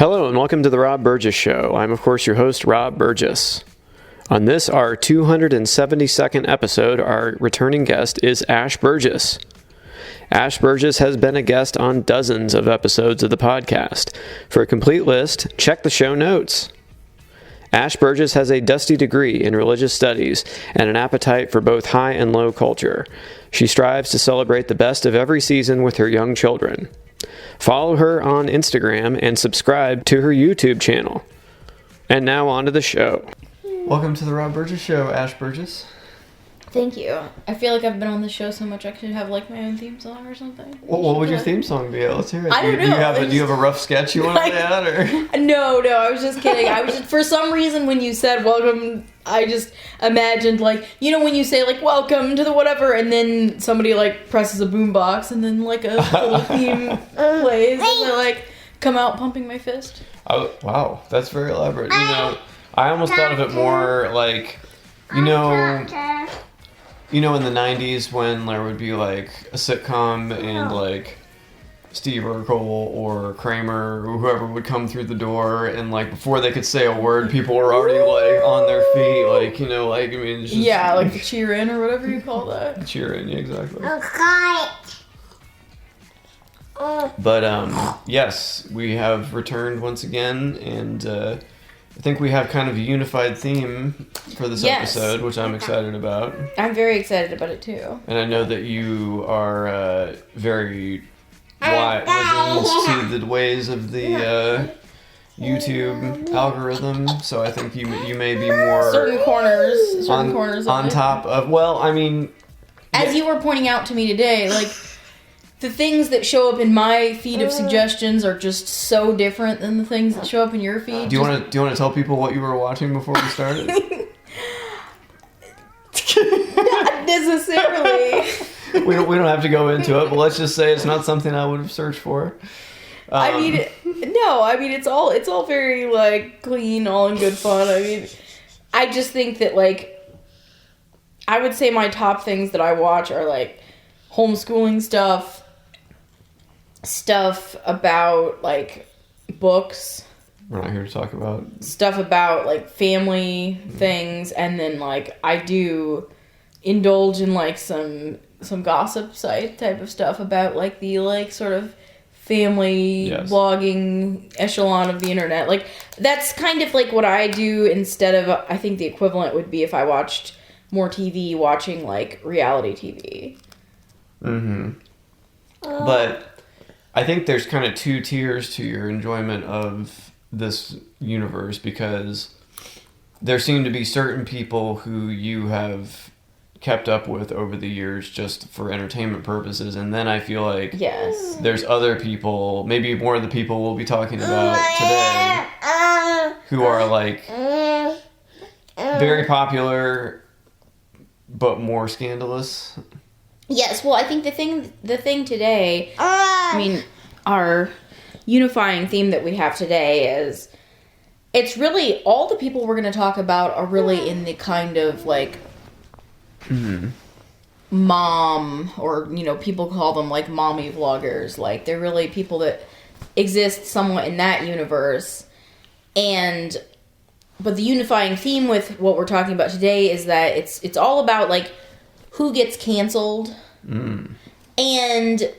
Hello and welcome to the Rob Burgess Show. I'm of course your host, Rob Burgess. On this, our 272nd episode, our returning guest is Ash Burgess. Ash Burgess has been a guest on dozens of episodes of the podcast. For a complete list, check the show notes. Ash Burgess has a dusty degree in religious studies and an appetite for both high and low culture. She strives to celebrate the best of every season with her young children. Follow her on Instagram and subscribe to her YouTube channel. And now on to the show. Welcome to the Rob Burgess Show, Ash Burgess. Thank you. I feel like I've been on the show so much I could have like my own theme song or something. Well, what would your theme song be? Let's hear it. I don't know. Do you have a rough sketch you want to add? Or? No, I was just kidding. For some reason when you said welcome, I just imagined like, you know when you say like welcome to the whatever and then somebody like presses a boombox and then like a little theme plays and I like come out pumping my fist. Oh, wow, that's very elaborate. You know, I almost thought of it more like, you know in the 90s when there would be like a sitcom and like Steve Urkel or Kramer or whoever would come through the door and like before they could say a word, people were already like on their feet, like, you know, like, I mean, it's just, yeah, like the cheer in or whatever you call that. Cheer in, yeah, exactly. But yes, we have returned once again, and I think we have kind of a unified theme for this episode, which I'm excited about. I'm very excited about it too. And I know that you are very wise to the ways of the YouTube algorithm, so I think you may be more certain corners on top of. Well, I mean, as you were pointing out to me today, like. The things that show up in my feed of suggestions are just so different than the things that show up in your feed. Do you want to tell people what you were watching before we started? Not necessarily. we don't have to go into it, but let's just say it's not something I would have searched for. I mean, it's all very like clean, all in good fun. I mean, I just think that like I would say my top things that I watch are like homeschooling stuff about like books. We're not here to talk about stuff about like family things, and then like I do indulge in like some gossip site type of stuff about like the like sort of family blogging echelon of the internet. Like that's kind of like what I do instead of, I think the equivalent would be if I watched more TV, watching like reality TV. Mm-hmm. But I think there's kind of two tiers to your enjoyment of this universe, because there seem to be certain people who you have kept up with over the years just for entertainment purposes, and then I feel like there's other people, maybe more of the people we'll be talking about today, who are like very popular but more scandalous. Yes, well, I think the thing today, I mean, our unifying theme that we have today is, it's really, all the people we're going to talk about are really in the kind of, like, mom, or, you know, people call them, like, mommy vloggers. Like, they're really people that exist somewhat in that universe. But the unifying theme with what we're talking about today is that it's all about, like, who gets canceled, and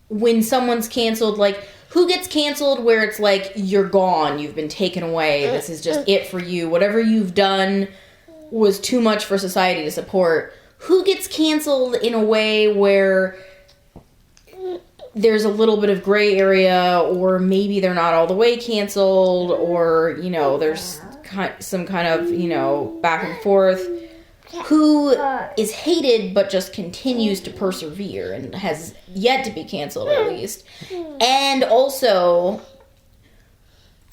when someone's canceled, like, who gets canceled where it's like, you're gone, you've been taken away, this is just it for you, whatever you've done was too much for society to support. Who gets canceled in a way where there's a little bit of gray area, or maybe they're not all the way canceled, or, you know, there's some kind of, you know, back and forth. Who is hated but just continues to persevere and has yet to be canceled, at least. And also,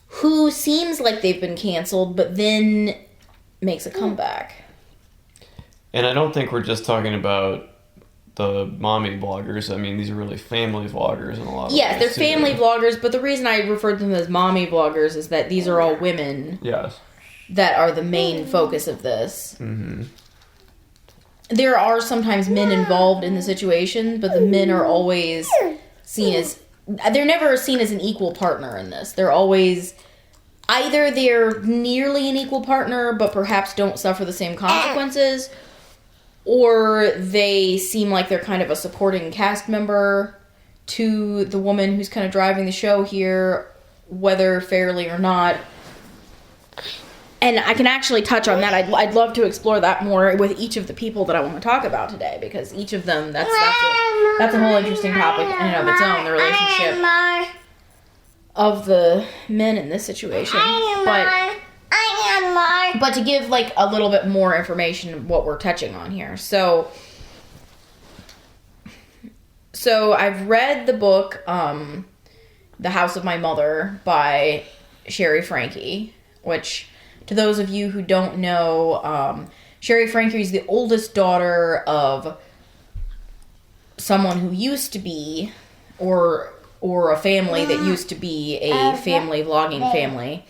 who seems like they've been canceled but then makes a comeback. And I don't think we're just talking about the mommy vloggers. I mean, these are really family vloggers in a lot of ways. Yes, they're family vloggers, but the reason I referred to them as mommy vloggers is that these are all women that are the main focus of this. Mm-hmm. There are sometimes men involved in the situation, but the men are always seen as they're never seen as an equal partner in this. They're always either they're nearly an equal partner, but perhaps don't suffer the same consequences, or they seem like they're kind of a supporting cast member to the woman who's kind of driving the show here, whether fairly or not. And I can actually touch on that. I'd love to explore that more with each of the people that I want to talk about today, because each of them, that's a whole interesting topic in and of its own, the relationship of the men in this situation. But to give like a little bit more information of what we're touching on here. So I've read the book, The House of My Mother by Sherry Frankie, which, to those of you who don't know, Sherry Frankie is the oldest daughter of someone who used to be, or a family that used to be a family vlogging family.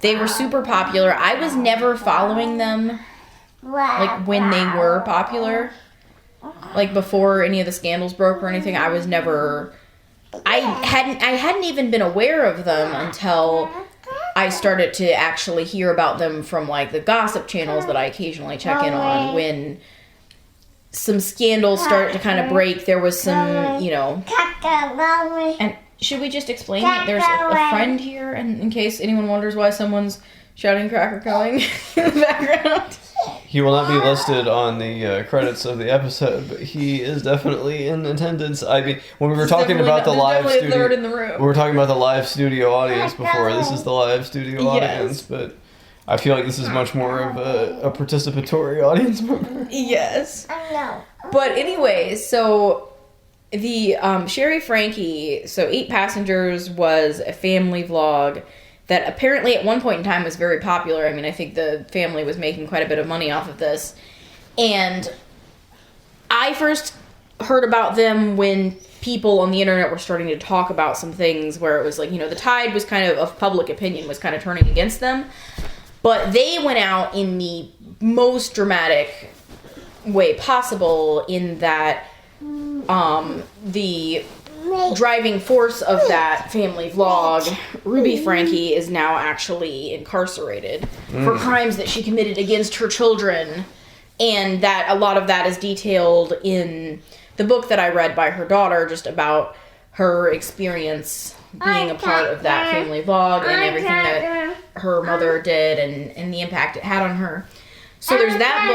They were super popular. I was never following them, like, when they were popular. Like, before any of the scandals broke or anything, I was never... I hadn't even been aware of them until I started to actually hear about them from, like, the gossip channels that I occasionally check in on. When some scandals started to kind of break, there was some, you know... And should we just explain that there's a friend here, and in case anyone wonders why someone's shouting cracker going in the background? He will not be listed on the credits of the episode, but he is definitely in attendance. I mean, when we were talking about the live studio, in the room. We were talking about the live studio audience before. This is the live studio audience, but I feel like this is much more of a participatory audience member. Yes. But anyways, so the Sherry Frankie, so 8 Passengers was a family vlog that apparently at one point in time was very popular. I mean, I think the family was making quite a bit of money off of this. And I first heard about them when people on the internet were starting to talk about some things where it was like, you know, the tide was kind of public opinion was kind of turning against them. But they went out in the most dramatic way possible, in that the driving force of that family vlog, Ruby Frankie, is now actually incarcerated for crimes that she committed against her children, and that a lot of that is detailed in the book that I read by her daughter, just about her experience being a part of that family vlog and everything that her mother did and the impact it had on her. So there's that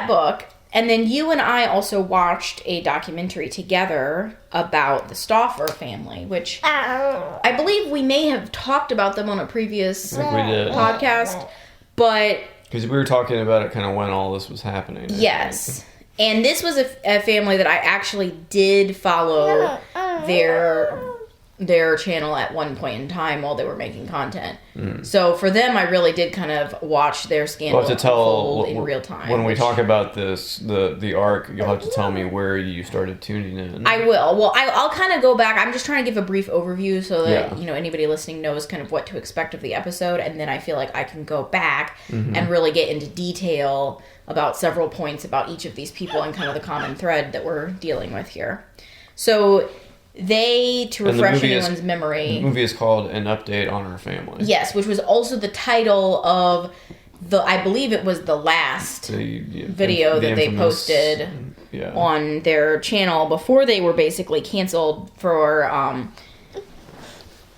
book. And then you and I also watched a documentary together about the Stauffer family, which I believe we may have talked about them on a previous podcast, but... Because we were talking about it kind of when all this was happening. Yes. And this was a family that I actually did follow their channel at one point in time while they were making content. So for them, I really did kind of watch their scandal unfold in real time. When we talk about this, the arc, you'll have to tell me where you started tuning in. I will. Well, I'll kind of go back. I'm just trying to give a brief overview so that you know, anybody listening knows kind of what to expect of the episode, and then I feel like I can go back and really get into detail about several points about each of these people and kind of the common thread that we're dealing with here. So... to refresh anyone's memory... The movie is called An Update on Our Family. Yes, which was also the title of I believe it was the last video that they posted on their channel before they were basically canceled for...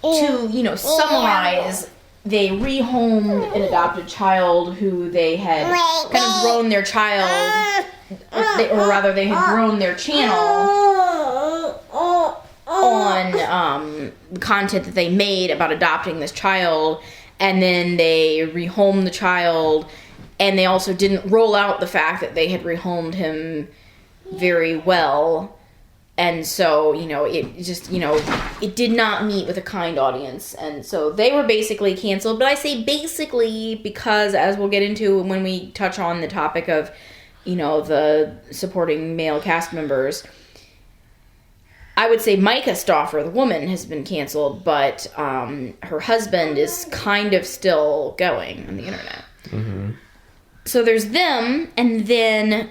to, you know, summarize, they rehomed an adopted child who they had kind of grown their child... or rather, they had grown their channel... on content that they made about adopting this child, and then they rehomed the child, and they also didn't roll out the fact that they had rehomed him very well, and so, you know, it just, you know, it did not meet with a kind audience, and so they were basically canceled. But I say basically because, as we'll get into when we touch on the topic of, you know, the supporting male cast members, I would say Micah Stauffer, the woman, has been canceled, but her husband is kind of still going on the internet. So there's them, and then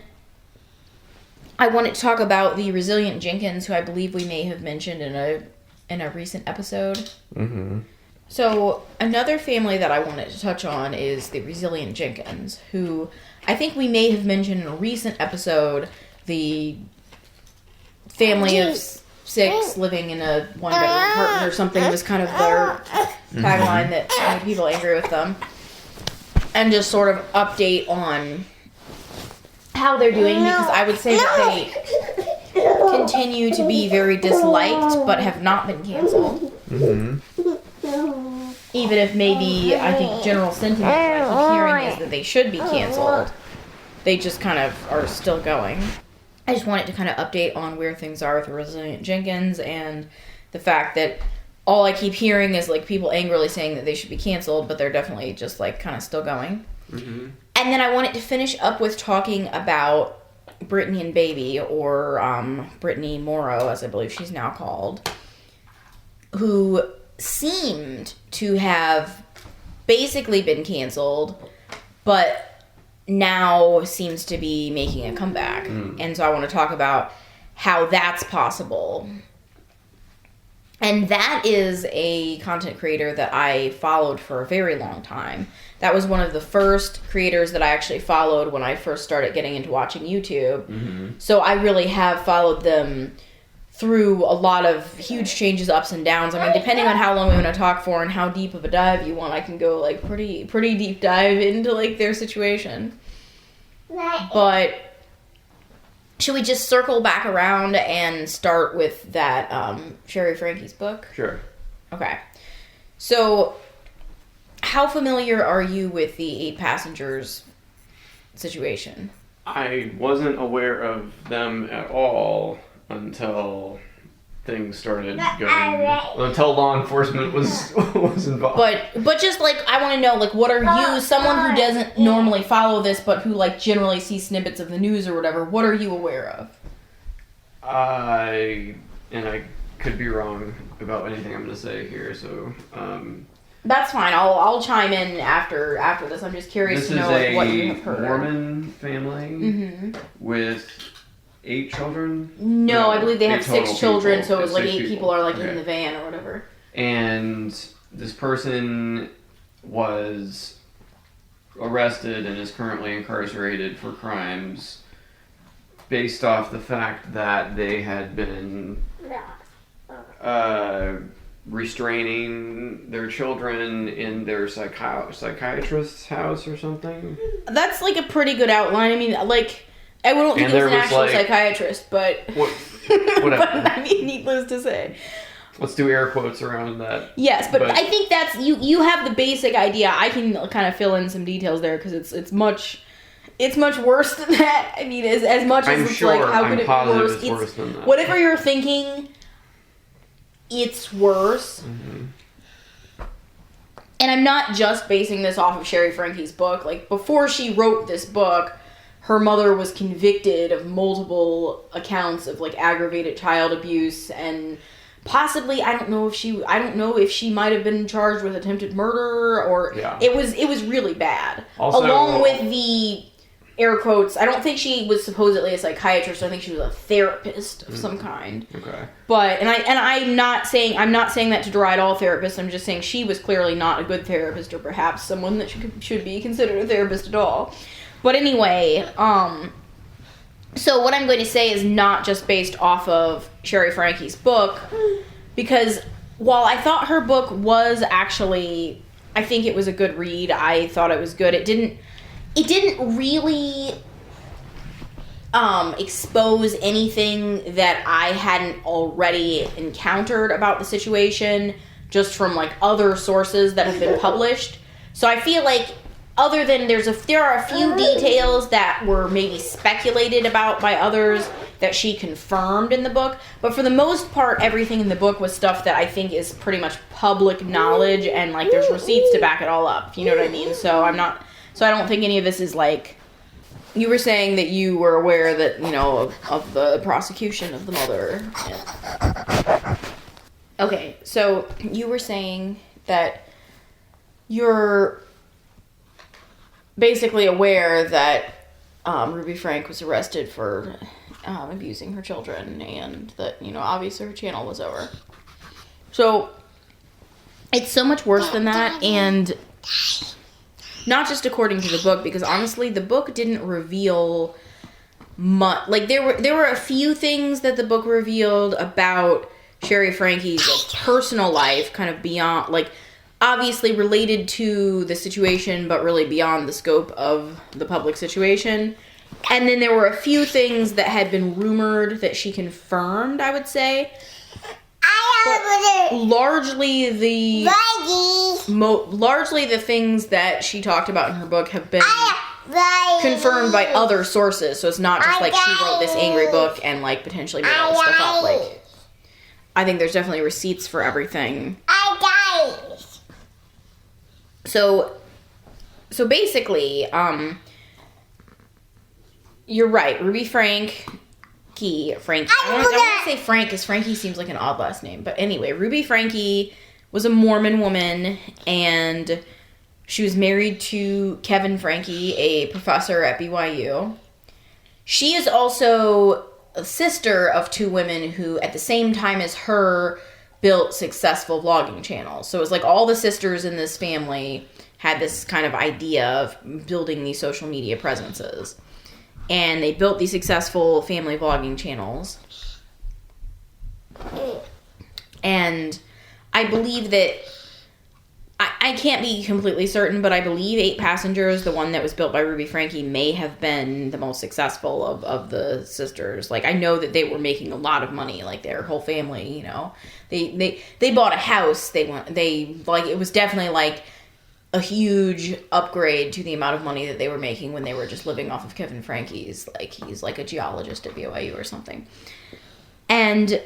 I wanted to talk about the Resilient Jenkins, who I believe we may have mentioned in a recent episode. Mm-hmm. So another family that I wanted to touch on is the Resilient Jenkins, who I think we may have mentioned in a recent episode. The family of 6 living in a one-bedroom apartment or something was kind of their tagline that made people angry with them. And just sort of update on how they're doing, because I would say that they continue to be very disliked but have not been canceled. Mm-hmm. Even if maybe, I think, general sentiment that I keep hearing is that they should be canceled. They just kind of are still going. I just wanted to kind of update on where things are with Resilient Jenkins and the fact that all I keep hearing is like people angrily saying that they should be canceled, but they're definitely just like kind of still going. Mm-hmm. And then I wanted to finish up with talking about Brittany and Baby, or Brittany Morrow, as I believe she's now called, who seemed to have basically been canceled, but now seems to be making a comeback. And so I want to talk about how that's possible. And that is a content creator that I followed for a very long time. That was one of the first creators that I actually followed when I first started getting into watching YouTube. Mm-hmm. So I really have followed them through a lot of huge changes, ups and downs. I mean, depending on how long we want to talk for and how deep of a dive you want, I can go like pretty deep dive into like their situation. But should we just circle back around and start with that Sherry Frankie's book? Sure. Okay. So, how familiar are you with the 8 passengers situation? I wasn't aware of them at all until things started going, until law enforcement was involved. But just like, I want to know, like, what are you, someone who doesn't normally follow this, but who like generally sees snippets of the news or whatever, what are you aware of? I could be wrong about anything I'm going to say here, so that's fine. I'll chime in after this. I'm just curious to know like, what you have heard. This is a Mormon family with 8 children? No, I believe they have 6 children, people. so it was like 8 people are like okay. in the van or whatever. And this person was arrested and is currently incarcerated for crimes based off the fact that they had been restraining their children in their psychiatrist's house or something. That's like a pretty good outline. I mean, like, I don't think it was an actual psychiatrist, but whatever. But I mean, needless to say. Let's do air quotes around that. Yes, but I think that's you have the basic idea. I can kind of fill in some details there because it's much worse than that. I mean, as much as it's like how could it be worse? It's worse than that. Whatever you're thinking, it's worse. Mm-hmm. And I'm not just basing this off of Sherry Frankie's book. Like, before she wrote this book, her mother was convicted of multiple accounts of like aggravated child abuse, and possibly I don't know if she might have been charged with attempted murder, or it was really bad. Also, along with the air quotes, I don't think she was supposedly a psychiatrist. I think she was a therapist of some kind. Okay. But I'm not saying that to deride all therapists. I'm just saying she was clearly not a good therapist, or perhaps someone that should be considered a therapist at all. But anyway, so what I'm going to say is not just based off of Sherry Frankie's book, because while I thought her book was actually, I think it was a good read. I thought it was good. It didn't really expose anything that I hadn't already encountered about the situation, just from like other sources that have been published. So I feel like, other than there are a few details that were maybe speculated about by others that she confirmed in the book, but for the most part, everything in the book was stuff that I think is pretty much public knowledge, and like there's receipts to back it all up. You know what I mean? So I don't think any of this is like, you were saying that you were aware that, you know, of the prosecution of the mother. Yeah. Okay, so you were saying that you're basically aware that Ruby Frank was arrested for abusing her children, and that, obviously her channel was over. So it's so much worse than that, and not just according to the book, because honestly, the book didn't reveal much. Like, there were a few things that the book revealed about Sherry Frankie's personal life, kind of beyond, like, obviously related to the situation, but really beyond the scope of the public situation. And then there were a few things that had been rumored that she confirmed, I would say. But largely the things that she talked about in her book have been confirmed by other sources. So it's not just like she wrote this angry book and like potentially made all this stuff up. Like, I think there's definitely receipts for everything. So basically, you're right. Ruby Frankie. I want to say Frank, because Frankie seems like an odd last name. But anyway, Ruby Frankie was a Mormon woman, and she was married to Kevin Frankie, a professor at BYU. She is also a sister of two women who, at the same time as her, built successful vlogging channels. So it was like all the sisters in this family had this kind of idea of building these social media presences. And they built these successful family vlogging channels. And I believe that, I can't be completely certain, but I believe 8 Passengers, the one that was built by Ruby Frankie, may have been the most successful of the sisters. Like, I know that they were making a lot of money, like their whole family, They bought a house, it was definitely like a huge upgrade to the amount of money that they were making when they were just living off of Kevin Frankie's, like, he's like a geologist at BYU or something. And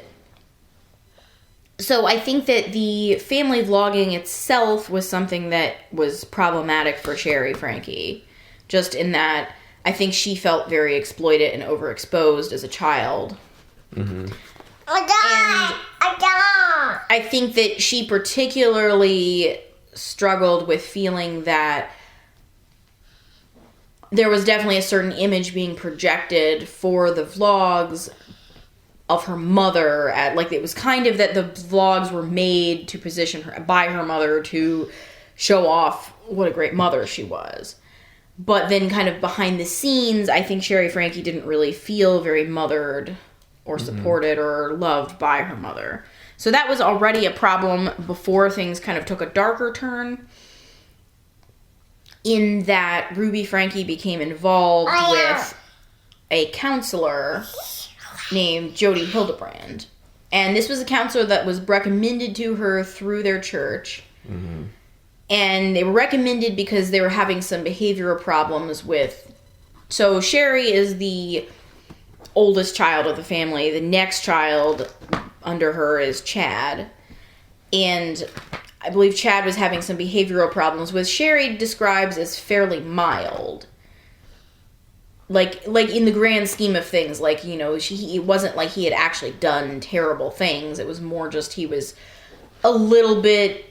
so I think that the family vlogging itself was something that was problematic for Sherry Frankie, just in that I think she felt very exploited and overexposed as a child. Mm-hmm. And I think that she particularly struggled with feeling that there was definitely a certain image being projected for the vlogs of her mother, at like, it was kind of that the vlogs were made to position her by her mother to show off what a great mother she was. But then kind of behind the scenes, I think Sherry Frankie didn't really feel very mothered or supported or loved by her mother. So that was already a problem before things kind of took a darker turn, in that Ruby Frankie became involved with a counselor named Jody Hildebrand. And this was a counselor that was recommended to her through their church. Mm-hmm. And they were recommended because they were having some behavioral problems with... So Sherry is the oldest child of the family. The next child under her is Chad. And I believe Chad was having some behavioral problems, which Sherry describes as fairly mild. Like in the grand scheme of things, like, it wasn't like he had actually done terrible things. It was more just he was a little bit...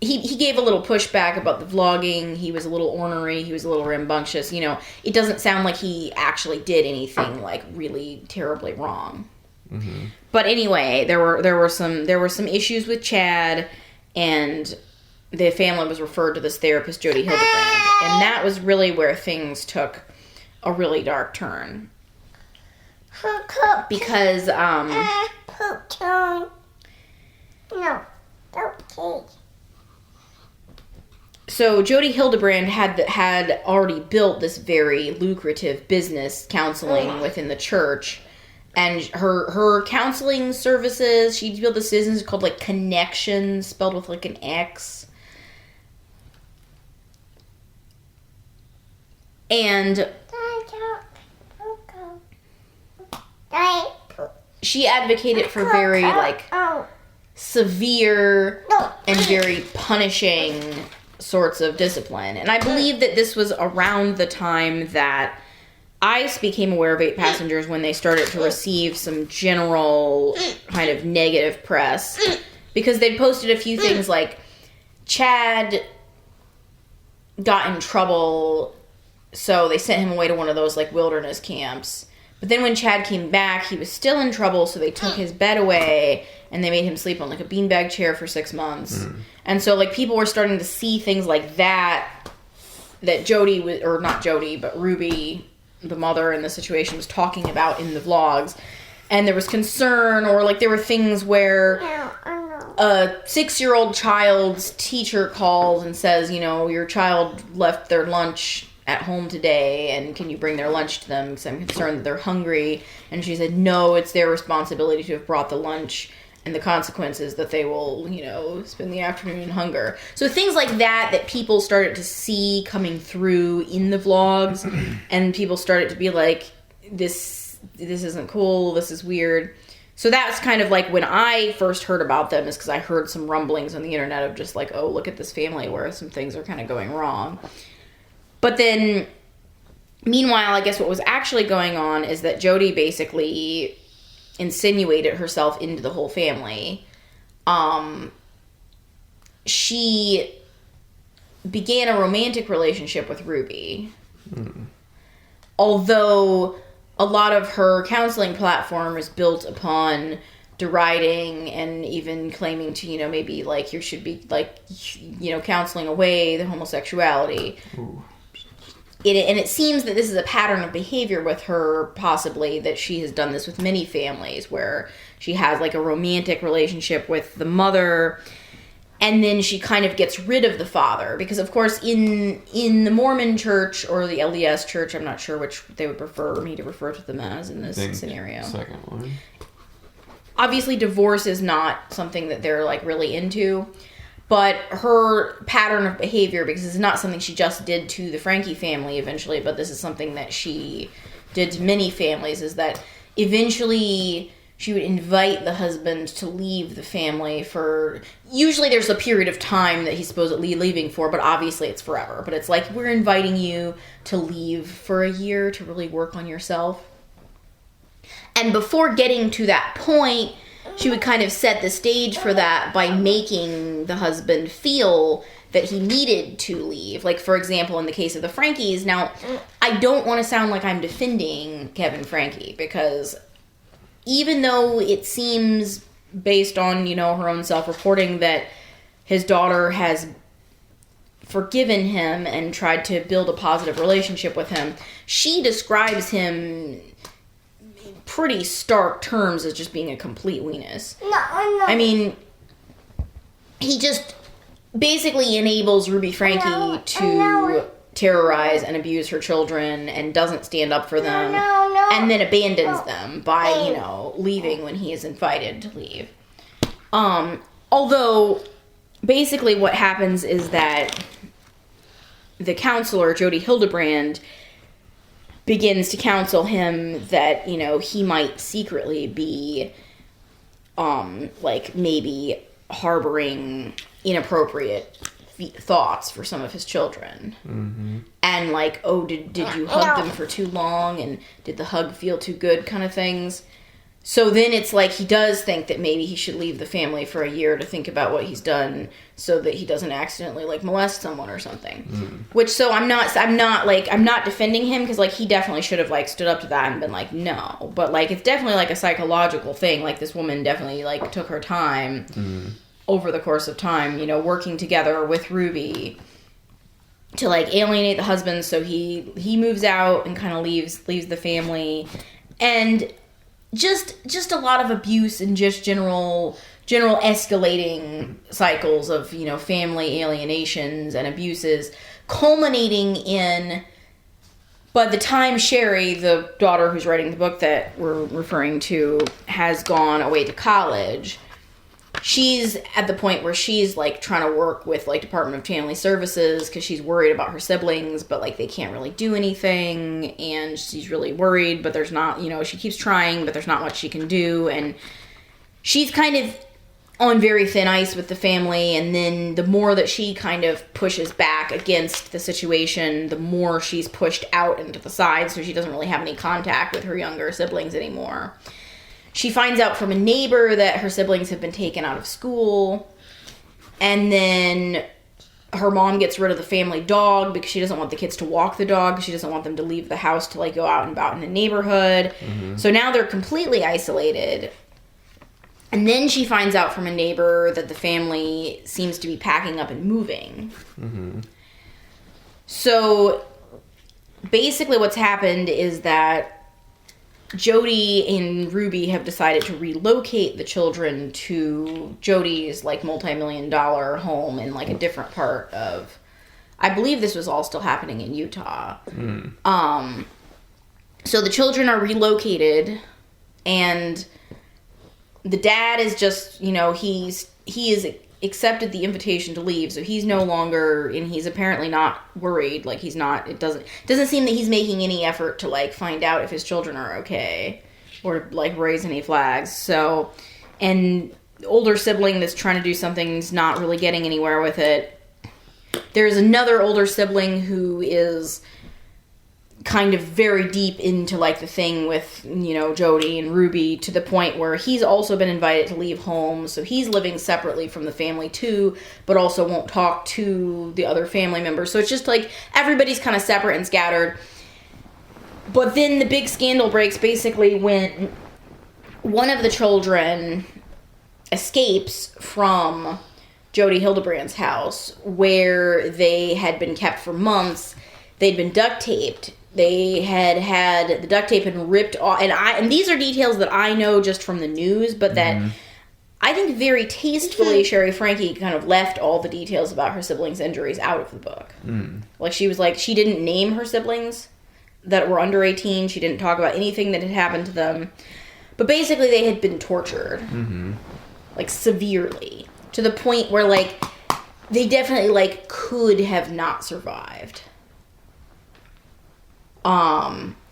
He gave a little pushback about the vlogging. He was a little ornery. He was a little rambunctious. It doesn't sound like he actually did anything, like, really terribly wrong. Mm-hmm. But anyway, there were some issues with Chad, and the family was referred to this therapist, Jody Hildebrand, and that was really where things took a really dark turn. Because so Jody Hildebrand had already built this very lucrative business counseling within the church. And her counseling services, she built this business called, like, Connection, spelled with, like, an X. And she advocated for very, like, severe and very punishing sorts of discipline. And I believe that this was around the time that ICE became aware of 8 Passengers, when they started to receive some general kind of negative press, because they'd posted a few things like Chad got in trouble, so they sent him away to one of those, like, wilderness camps But then when Chad came back, he was still in trouble, so they took his bed away, and they made him sleep on, like, a beanbag chair for 6 months. And so, like, people were starting to see things like that Jody was, or not Jody, but Ruby, the mother in the situation, was talking about in the vlogs. And there was concern, or, like, there were things where a 6-year-old child's teacher calls and says, you know, your child left their lunch at home today, and can you bring their lunch to them, because I'm concerned that they're hungry. And she said, no, it's their responsibility to have brought the lunch, and the consequences that they will, you know, spend the afternoon in hunger. So things like that people started to see coming through in the vlogs, and people started to be like, this isn't cool, this is weird. So that's kind of like when I first heard about them, is because I heard some rumblings on the internet of just like, oh, look at this family where some things are kind of going wrong. But then, meanwhile, I guess what was actually going on is that Jody basically insinuated herself into the whole family. She began a romantic relationship with Ruby. Although a lot of her counseling platform is built upon deriding and even claiming to, you know, maybe like you should be like, you know, counseling away the homosexuality. And it seems that this is a pattern of behavior with her, possibly, that she has done this with many families, where she has, like, a romantic relationship with the mother, and then she kind of gets rid of the father. Because, of course, in the Mormon church, or the LDS church, I'm not sure which they would prefer me to refer to them as in this scenario. Second one. Obviously, divorce is not something that they're, like, really into. But her pattern of behavior, because it's not something she just did to the Frankie family eventually, but this is something that she did to many families, is that eventually she would invite the husband to leave the family for... Usually there's a period of time that he's supposedly leaving for, but obviously it's forever. But it's like, we're inviting you to leave for a year to really work on yourself. And before getting to that point, she would kind of set the stage for that by making the husband feel that he needed to leave. Like, for example, in the case of the Frankies. Now, I don't want to sound like I'm defending Kevin Frankie, because even though it seems, based on, you know, her own self-reporting, that his daughter has forgiven him and tried to build a positive relationship with him, she describes him pretty stark terms as just being a complete weenus. No. I mean, he just basically enables Ruby Frankie to terrorize and abuse her children, and doesn't stand up for them, and then abandons them by, you know, leaving when he is invited to leave. Although, basically what happens is that the counselor, Jody Hildebrand, begins to counsel him that, you know, he might secretly be, like, maybe harboring inappropriate thoughts for some of his children. And, like, oh, did you hug them for too long, and did the hug feel too good, kind of things. So then it's like he does think that maybe he should leave the family for a year to think about what he's done, so that he doesn't accidentally, like, molest someone or something. Which, so I'm not defending him, because, like, he definitely should have, like, stood up to that and been like, no. But, like, it's definitely, like, a psychological thing. Like, this woman definitely, like, took her time over the course of time, you know, working together with Ruby to, like, alienate the husband, so he moves out and kind of leaves the family. And just a lot of abuse and just general escalating cycles of, you know, family alienations and abuses, culminating in, by the time Sherry, the daughter who's writing the book that we're referring to, has gone away to college, she's at the point where she's, like, trying to work with, like, Department of Family Services, because she's worried about her siblings, but, like, they can't really do anything, and she's really worried, but there's not, you know, she keeps trying, but there's not much she can do, and she's kind of on very thin ice with the family. And then the more that she kind of pushes back against the situation, the more she's pushed out into the side, so she doesn't really have any contact with her younger siblings anymore. She finds out from a neighbor that her siblings have been taken out of school, and then her mom gets rid of the family dog because she doesn't want the kids to walk the dog, because she doesn't want them to leave the house to, like, go out and about in the neighborhood. So now they're completely isolated. And then she finds out from a neighbor that the family seems to be packing up and moving. So basically what's happened is that Jody and Ruby have decided to relocate the children to Jody's, like, multi-million-dollar home in, like, a different part of... I believe this was all still happening in Utah. So the children are relocated, and the dad is just, you know, he is accepted the invitation to leave, so he's no longer, and he's apparently not worried, like, he's not, it doesn't seem that he's making any effort to, like, find out if his children are okay, or, like, raise any flags. So, and the older sibling that's trying to do something is not really getting anywhere with it. There's another older sibling who is kind of very deep into, like, the thing with, you know, Jody and Ruby, to the point where he's also been invited to leave home, so he's living separately from the family too, but also won't talk to the other family members. So it's just like everybody's kind of separate and scattered. But then the big scandal breaks basically when one of the children escapes from Jody Hildebrand's house, where they had been kept for months. They'd been duct taped. They had the duct tape had been ripped off, and these are details that I know just from the news, but that I think very tastefully Sherry Frankie kind of left all the details about her siblings' injuries out of the book. Like, she was like, she didn't name her siblings that were under 18. She didn't talk about anything that had happened to them, but basically they had been tortured, like, severely, to the point where, like, they definitely, like, could have not survived.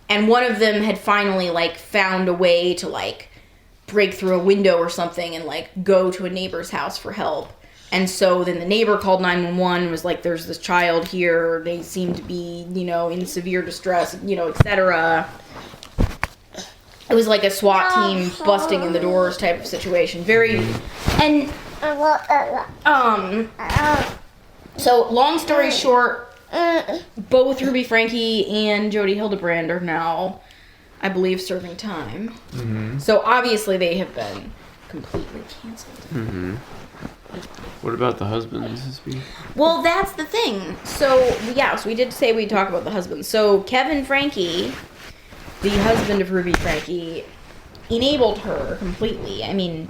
And one of them had finally, like, found a way to, like, break through a window or something and, like, go to a neighbor's house for help. And so then the neighbor called 911 and was like, there's this child here. They seem to be, you know, in severe distress, you know, etc. It was like a SWAT team busting in the doors type of situation. Very, and, so long story short, both Ruby Frankie and Jody Hildebrand are now, I believe, serving time. So obviously they have been completely canceled. What about the husbands? Well, that's the thing. So, yeah, so we did say we'd talk about the husbands. So Kevin Frankie, the husband of Ruby Frankie, enabled her completely. I mean,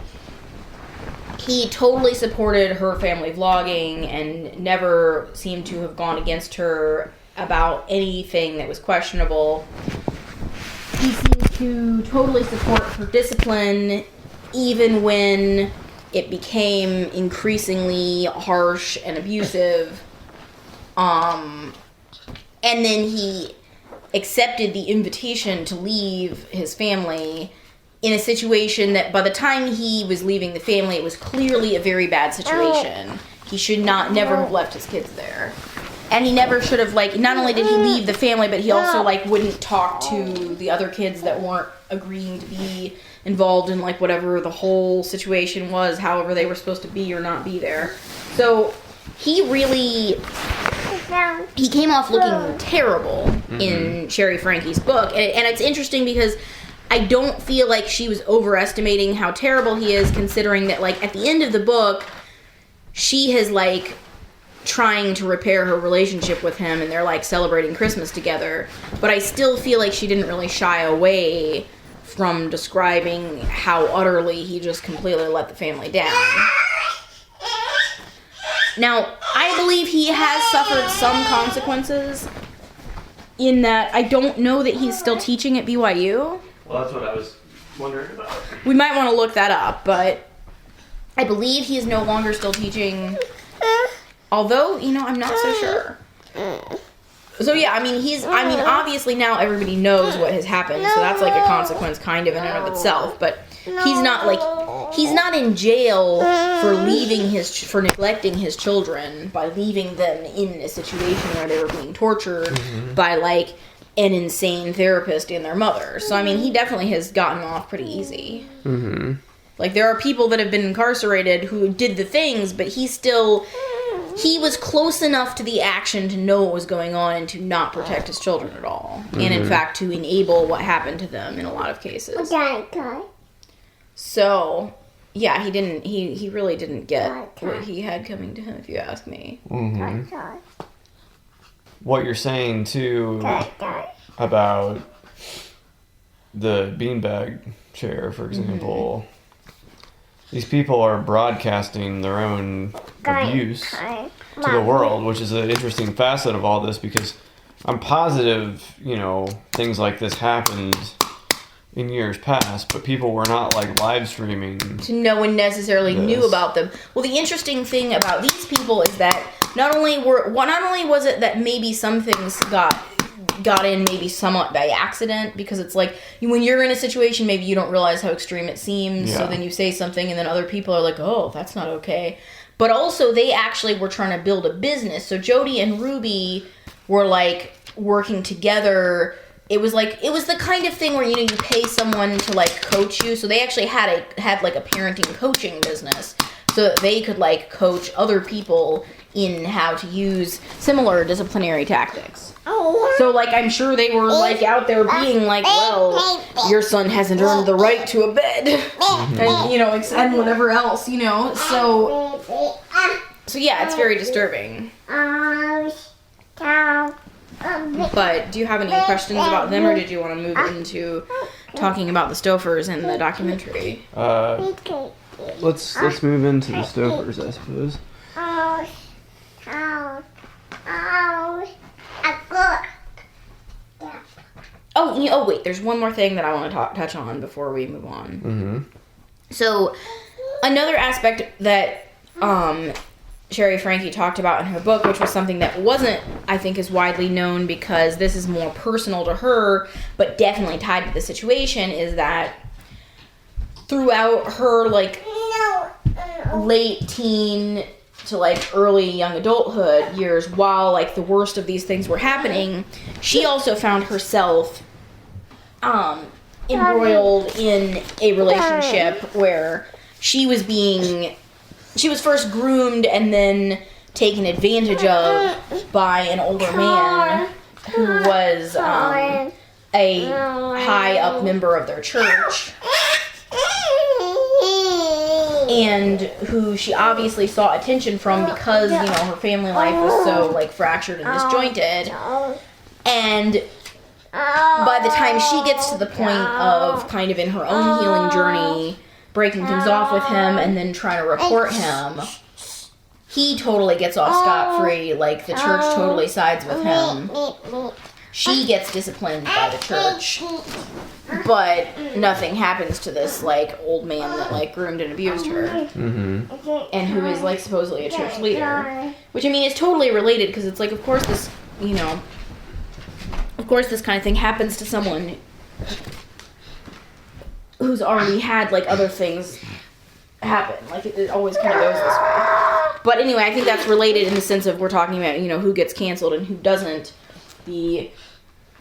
he totally supported her family vlogging and never seemed to have gone against her about anything that was questionable. He seemed to totally support her discipline, even when it became increasingly harsh and abusive. And then he accepted the invitation to leave his family in a situation that by the time he was leaving the family, it was clearly a very bad situation. He should never have left his kids there. And he never should have, like, not only did he leave the family, but he also, like, wouldn't talk to the other kids that weren't agreeing to be involved in, like, whatever the whole situation was, however they were supposed to be or not be there. So he came off looking terrible in Sherry Frankie's book. And it's interesting because I don't feel like she was overestimating how terrible he is, considering that, like, at the end of the book, she has, like, trying to repair her relationship with him, and they're, like, celebrating Christmas together. But I still feel like she didn't really shy away from describing how utterly he just completely let the family down. Now, I believe he has suffered some consequences in that I don't know that he's still teaching at BYU. Well, that's what I was wondering about. We might want to look that up, but I believe he is no longer still teaching. Although, you know, I'm not so sure. So, yeah, I mean, obviously now everybody knows what has happened, so that's, like, a consequence kind of in and of itself, but he's not in jail for neglecting his children by leaving them in a situation where they were being tortured by, like, an insane therapist and their mother. So, I mean, he definitely has gotten off pretty easy. Like, there are people that have been incarcerated who did the things, but he still he was close enough to the action to know what was going on and to not protect his children at all. Mm-hmm. And in fact, to enable what happened to them in a lot of cases. So, yeah, he really didn't get what he had coming to him, if you ask me. Mm-hmm. What you're saying, too, about the beanbag chair, for example, these people are broadcasting their own abuse to the world, which is an interesting facet of all this, because I'm positive, things like this happened in years past, but people were not live streaming. So no one necessarily knew about them. Well, the interesting thing about these people is that not only was it that maybe some things got in maybe somewhat by accident, because it's like when you're in a situation, maybe you don't realize how extreme it seems, so then you say something and then other people are like, oh, that's not okay. But also they actually were trying to build a business. So Jody and Ruby were working together. It was the kind of thing where, you pay someone to coach you. So they actually had a parenting coaching business so that they could coach other people in how to use similar disciplinary tactics. So I'm sure they were out there being well, your son hasn't earned the right to a bed, and and whatever else, So yeah, it's very disturbing. But do you have any questions about them, or did you want to move into talking about the Stofers and the documentary? Let's move into the Stofers, I suppose. Oh, wait, there's one more thing that I want to touch on before we move on. Mm-hmm. So, another aspect that Sherry Frankie talked about in her book, which was something that wasn't, I think, as widely known because this is more personal to her, but definitely tied to the situation, is that throughout her, late teen to early young adulthood years, while the worst of these things were happening, she also found herself embroiled in a relationship where she was first groomed and then taken advantage of by an older man who was a high up member of their church, and who she obviously sought attention from because, her family life was so, fractured and disjointed. And by the time she gets to the point of kind of in her own healing journey, breaking things off with him and then trying to report him, he totally gets off scot-free. The church totally sides with him. She gets disciplined by the church, but nothing happens to this old man that groomed and abused her, and who is supposedly a church leader. Which is totally related, because it's of course this kind of thing happens to someone who's already had other things happen. It always kind of goes this way. But anyway, I think that's related in the sense of we're talking about who gets canceled and who doesn't. The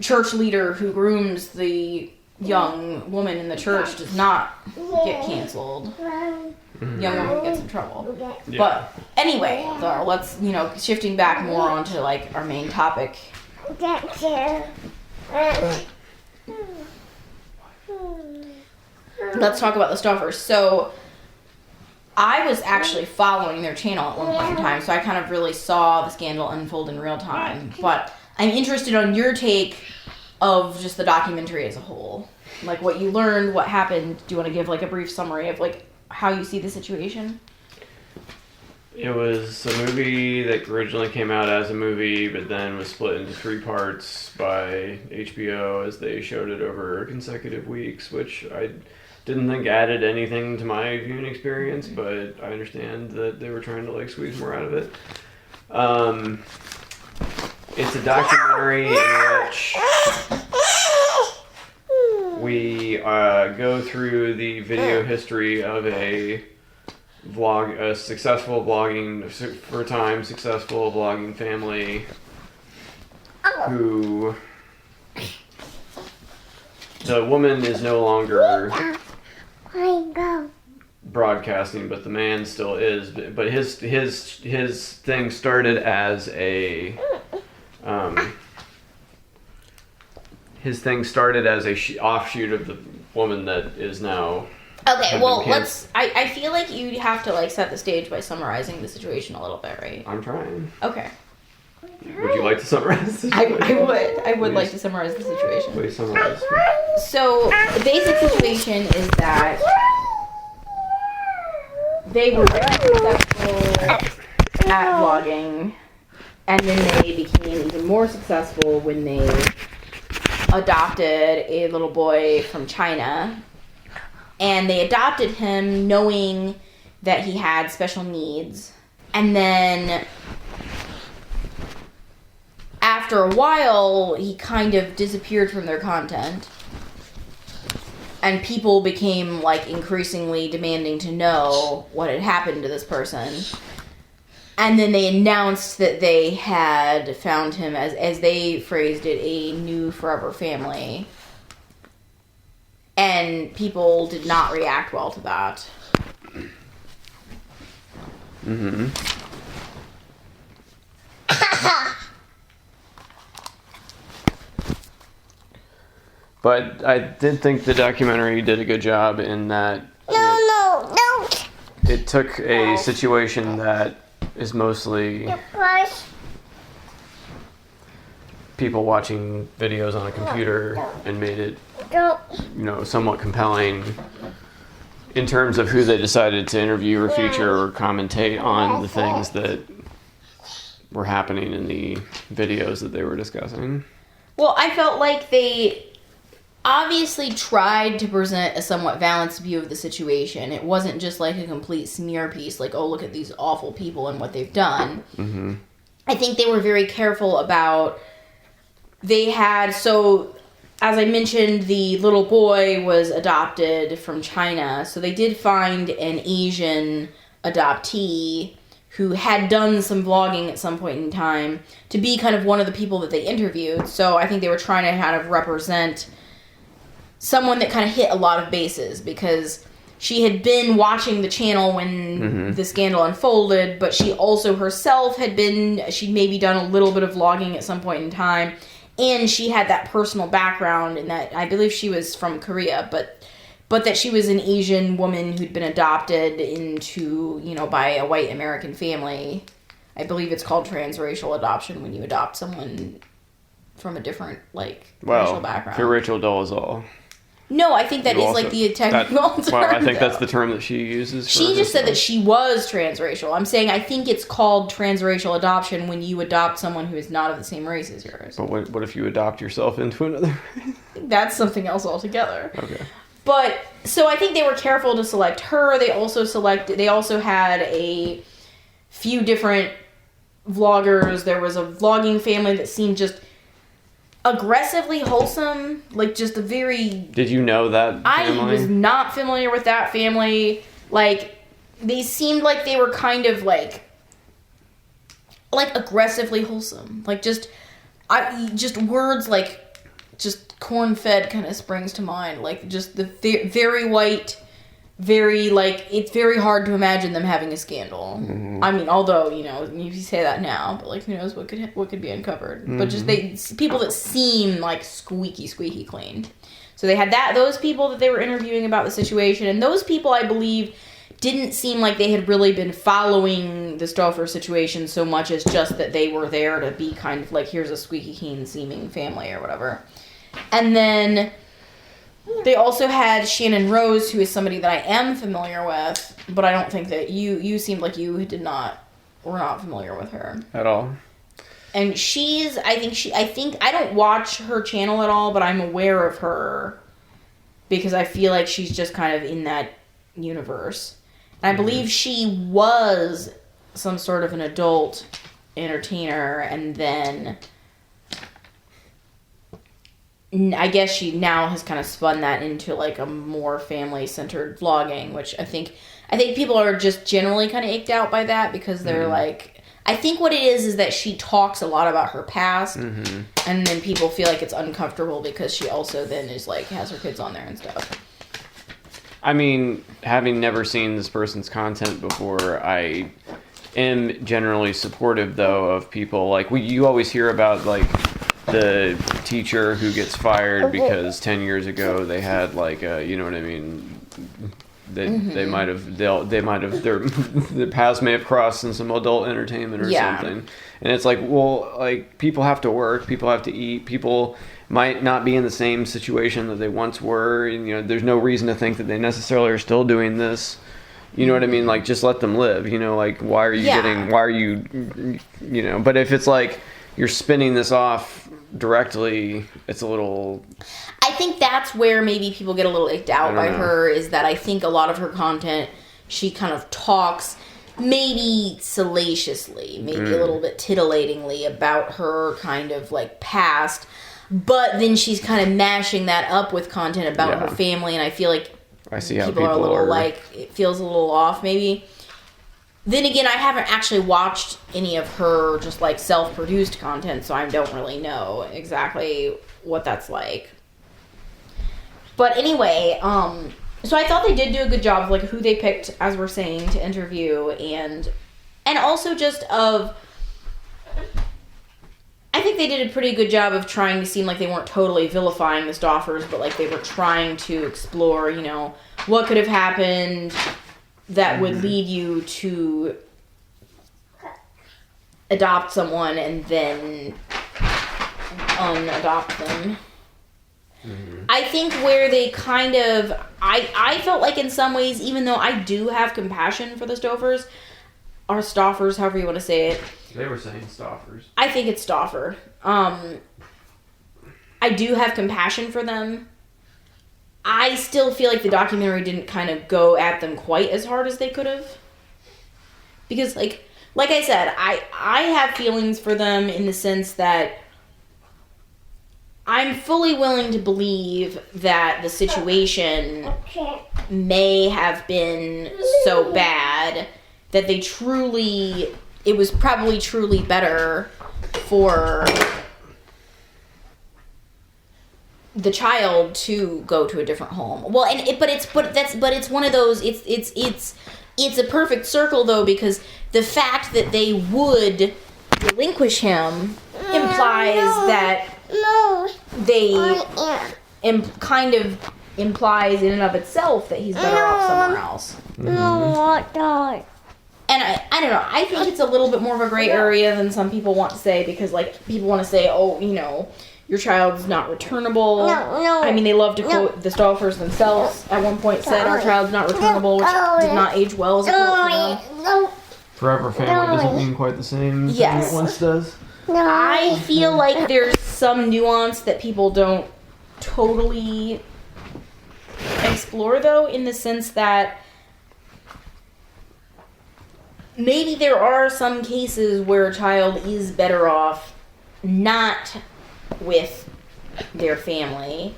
church leader who grooms the young woman in the church does not get canceled. Young woman gets in trouble. Yeah. But anyway, though, let's, shifting back more onto our main topic. Let's talk about the Stofers. So I was actually following their channel at one point in time, so I kind of really saw the scandal unfold in real time. But I'm interested on your take of just the documentary as a whole. What you learned, what happened. Do you want to give a brief summary of how you see the situation? It was a movie that originally came out as a movie, but then was split into 3 parts by HBO as they showed it over consecutive weeks, which I didn't think added anything to my viewing experience, but I understand that they were trying to squeeze more out of it. It's a documentary in which we go through the video history of a successful vlogging family who the woman is no longer broadcasting, but the man still is. But his thing started as a offshoot of the woman that is now. Okay, well, I feel like you'd have to, like, set the stage by summarizing the situation a little bit, right? I'm trying. Okay. Would you like to summarize the situation? I would like to summarize the situation. Please summarize. So, the basic situation is that they were very successful at vlogging, and then they became even more successful when they adopted a little boy from China. And they adopted him knowing that he had special needs. And then after a while, he kind of disappeared from their content. And people became, like, increasingly demanding to know what had happened to this person. And then they announced that they had found him, as they phrased it, a new forever family. And people did not react well to that. Mm-hmm. But I did think the documentary did a good job in that it took a situation that is mostly people watching videos on a computer and made it, somewhat compelling in terms of who they decided to interview or feature or commentate on the things that were happening in the videos that they were discussing. Well, I felt like they obviously tried to present a somewhat balanced view of the situation. It wasn't just like a complete smear piece, like, oh, look at these awful people and what they've done. Mm-hmm. I think they were very careful about... So, as I mentioned, the little boy was adopted from China, so they did find an Asian adoptee who had done some vlogging at some point in time to be kind of one of the people that they interviewed. So I think they were trying to kind of represent someone that kind of hit a lot of bases, because she had been watching the channel when the scandal unfolded, but she also herself she'd maybe done a little bit of vlogging at some point in time. And she had that personal background in that, I believe she was from Korea, but that she was an Asian woman who'd been adopted into, by a white American family. I believe it's called transracial adoption when you adopt someone from a different, racial background. Well, Rachel Dolezal. No, I think that is the technical term. Well, I think that's the term that she uses. She just said that she was transracial. I'm saying I think it's called transracial adoption when you adopt someone who is not of the same race as yours. But what if you adopt yourself into another race? That's something else altogether. Okay. But, so I think they were careful to select her. They also had a few different vloggers. There was a vlogging family that seemed just aggressively wholesome, just a very... Did you know that family? I was not familiar with that family. They seemed like they were kind of, aggressively wholesome. Just words just corn-fed kind of springs to mind. Just the very white, very, it's very hard to imagine them having a scandal. Mm-hmm. I mean, although, you say that now, but, who knows what could be uncovered. Mm-hmm. But just people that seem, squeaky clean. So they had those people that they were interviewing about the situation, and those people, I believe, didn't seem like they had really been following the Stauffer situation so much as just that they were there to be kind of here's a squeaky clean seeming family or whatever. And then... They also had Shannon Rose, who is somebody that I am familiar with, but I don't think that you seemed like you were not familiar with her at all. And I think I don't watch her channel at all, but I'm aware of her because I feel like she's just kind of in that universe. And I believe she was some sort of an adult entertainer, and then I guess she now has kind of spun that into a more family-centered vlogging, which I think people are just generally kind of icked out by that because they're I think what it is that she talks a lot about her past, and then people feel like it's uncomfortable because she also then is has her kids on there and stuff. I mean, having never seen this person's content before, I am generally supportive, though, of people. Like, you always hear about, like, the teacher who gets fired because 10 years ago they had, like, you know what I mean? They might have their paths may have crossed in some adult entertainment or something, and it's like, well, like, people have to work, people have to eat, people might not be in the same situation that they once were, and, you know, there's no reason to think that they necessarily are still doing this. You know what I mean? Like, just let them live. You know, like, why are you, you know? But if it's like you're spinning this off directly, it's a little... I think that's where maybe people get a little icked out by her, is that I think a lot of her content, she kind of talks maybe salaciously, maybe a little bit titillatingly about her kind of, like, past, but then she's kind of mashing that up with content about her family, and I feel like I see how people are a little, like, it feels a little off, maybe. Then again, I haven't actually watched any of her just, like, self-produced content, so I don't really know exactly what that's like. But anyway, so I thought they did do a good job of, like, who they picked, as we're saying, to interview, and also just of... I think they did a pretty good job of trying to seem like they weren't totally vilifying the Stoffers, but, like, they were trying to explore, you know, what could have happened that would lead you to adopt someone and then unadopt them. I think where they kind of... I felt like in some ways, even though I do have compassion for the Stoffers, or Stoffers, however you want to say it. They were saying Stoffers. I think it's Stoffer. I do have compassion for them. I still feel like the documentary didn't kind of go at them quite as hard as they could have. Because, like I said, I have feelings for them in the sense that I'm fully willing to believe that the situation may have been so bad that they truly... It was probably truly better for the child to go to a different home. Well, but it's one of those. It's a perfect circle, though, because the fact that they would relinquish him implies that they kind of implies in and of itself that he's better off somewhere else. And I don't know, I think it's a little bit more of a gray area than some people want to say, because, like, people want to say, oh, you know, your child's not returnable. I mean, they love to quote the Stoffers themselves at one point said, our child's not returnable, which did not age well as a quote for them. Forever family doesn't mean quite the same thing it once does. I feel like there's some nuance that people don't totally explore, though, in the sense that maybe there are some cases where a child is better off not with their family.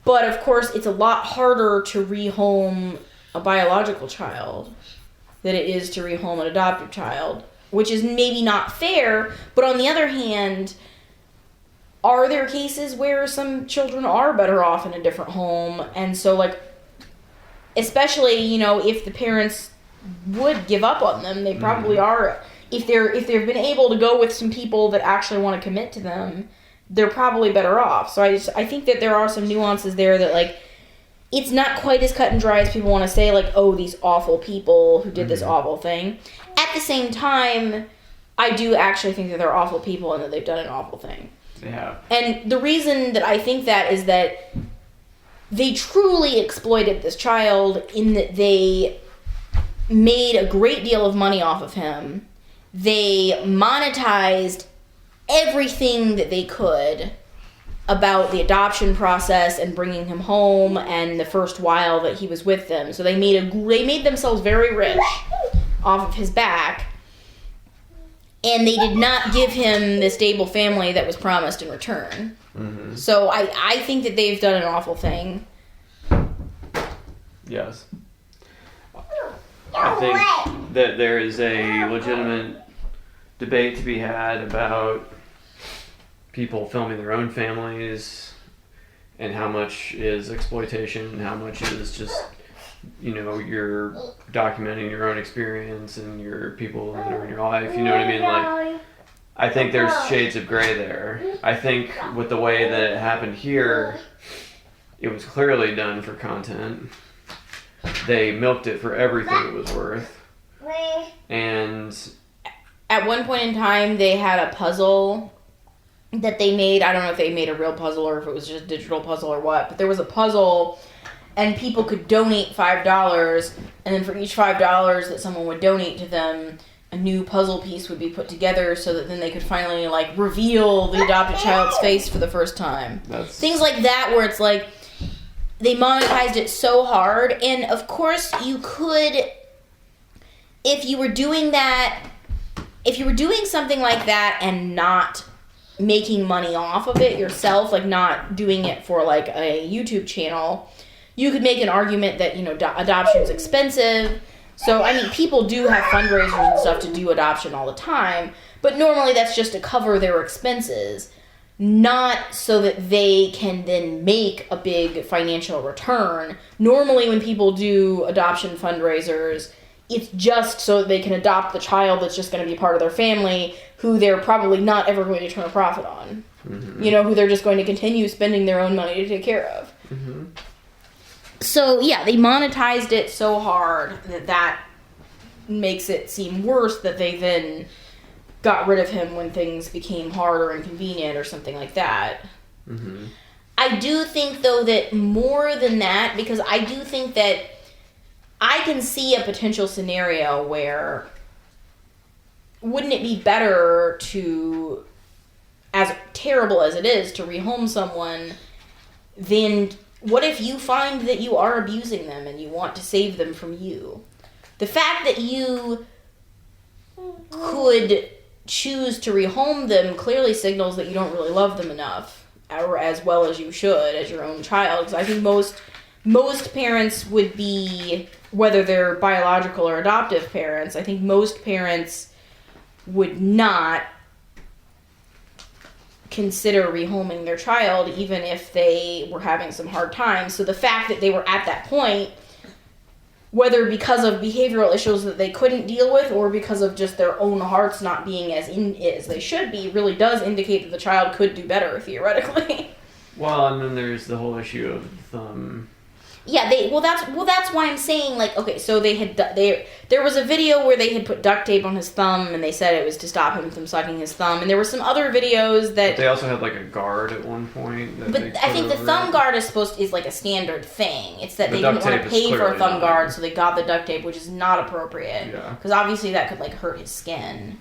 But, of course, it's a lot harder to rehome a biological child than it is to rehome an adopted child, which is maybe not fair. But on the other hand, are there cases where some children are better off in a different home? And so, like, especially, you know, if the parents would give up on them, they probably are. If they've been able to go with some people that actually want to commit to them, they're probably better off. So I think that there are some nuances there that, like, it's not quite as cut and dry as people want to say, like, oh, these awful people who did this awful thing. At the same time, I do actually think that they're awful people and that they've done an awful thing. They have. And the reason that I think that is that they truly exploited this child in that they made a great deal of money off of him. They monetized everything that they could about the adoption process and bringing him home and the first while that he was with them. So they made themselves very rich off of his back, and they did not give him the stable family that was promised in return. Mm-hmm. So I think that they've done an awful thing. Yes. I think that there is a legitimate debate to be had about people filming their own families and how much is exploitation and how much is just, you're documenting your own experience and your people that are in your life, you know what I mean? Like, I think there's shades of gray there. I think with the way that it happened here, it was clearly done for content. They milked it for everything it was worth. And at one point in time, they had a puzzle that they made. I don't know if they made a real puzzle or if it was just a digital puzzle or what, but there was a puzzle and people could donate $5, and then for each $5 that someone would donate to them, a new puzzle piece would be put together so that then they could finally, like, reveal the adopted child's face for the first time. Things like that where it's like, they monetized it so hard, and of course you could, if you were doing something like that and not making money off of it yourself, like not doing it for like a YouTube channel, you could make an argument that, adoption is expensive. So, I mean, people do have fundraisers and stuff to do adoption all the time, but normally that's just to cover their expenses, not so that they can then make a big financial return. Normally when people do adoption fundraisers, it's just so that they can adopt the child that's just going to be part of their family, who they're probably not ever going to turn a profit on. Mm-hmm. Who they're just going to continue spending their own money to take care of. Mm-hmm. So, yeah, they monetized it so hard that makes it seem worse that they then got rid of him when things became hard or inconvenient or something like that. Mm-hmm. I do think, though, that more than that, because I do think that I can see a potential scenario where wouldn't it be better to, as terrible as it is, to rehome someone than what if you find that you are abusing them and you want to save them from you? The fact that you could choose to rehome them clearly signals that you don't really love them enough, or as well as you should, as your own child. Because I think most parents would be, whether they're biological or adoptive parents, I think most parents would not consider rehoming their child even if they were having some hard times. So the fact that they were at that point, whether because of behavioral issues that they couldn't deal with or because of just their own hearts not being as in it as they should be, really does indicate that the child could do better, theoretically. Well, and then there's the whole issue of yeah, that's why I'm saying, like, okay, so there was a video where they had put duct tape on his thumb and they said it was to stop him from sucking his thumb, and there were some other videos that... But they also had, like, a guard at one point. But I think the thumb guard is like a standard thing. It's that they didn't want to pay for a thumb guard, so they got the duct tape, which is not appropriate. Yeah. Because obviously that could, like, hurt his skin.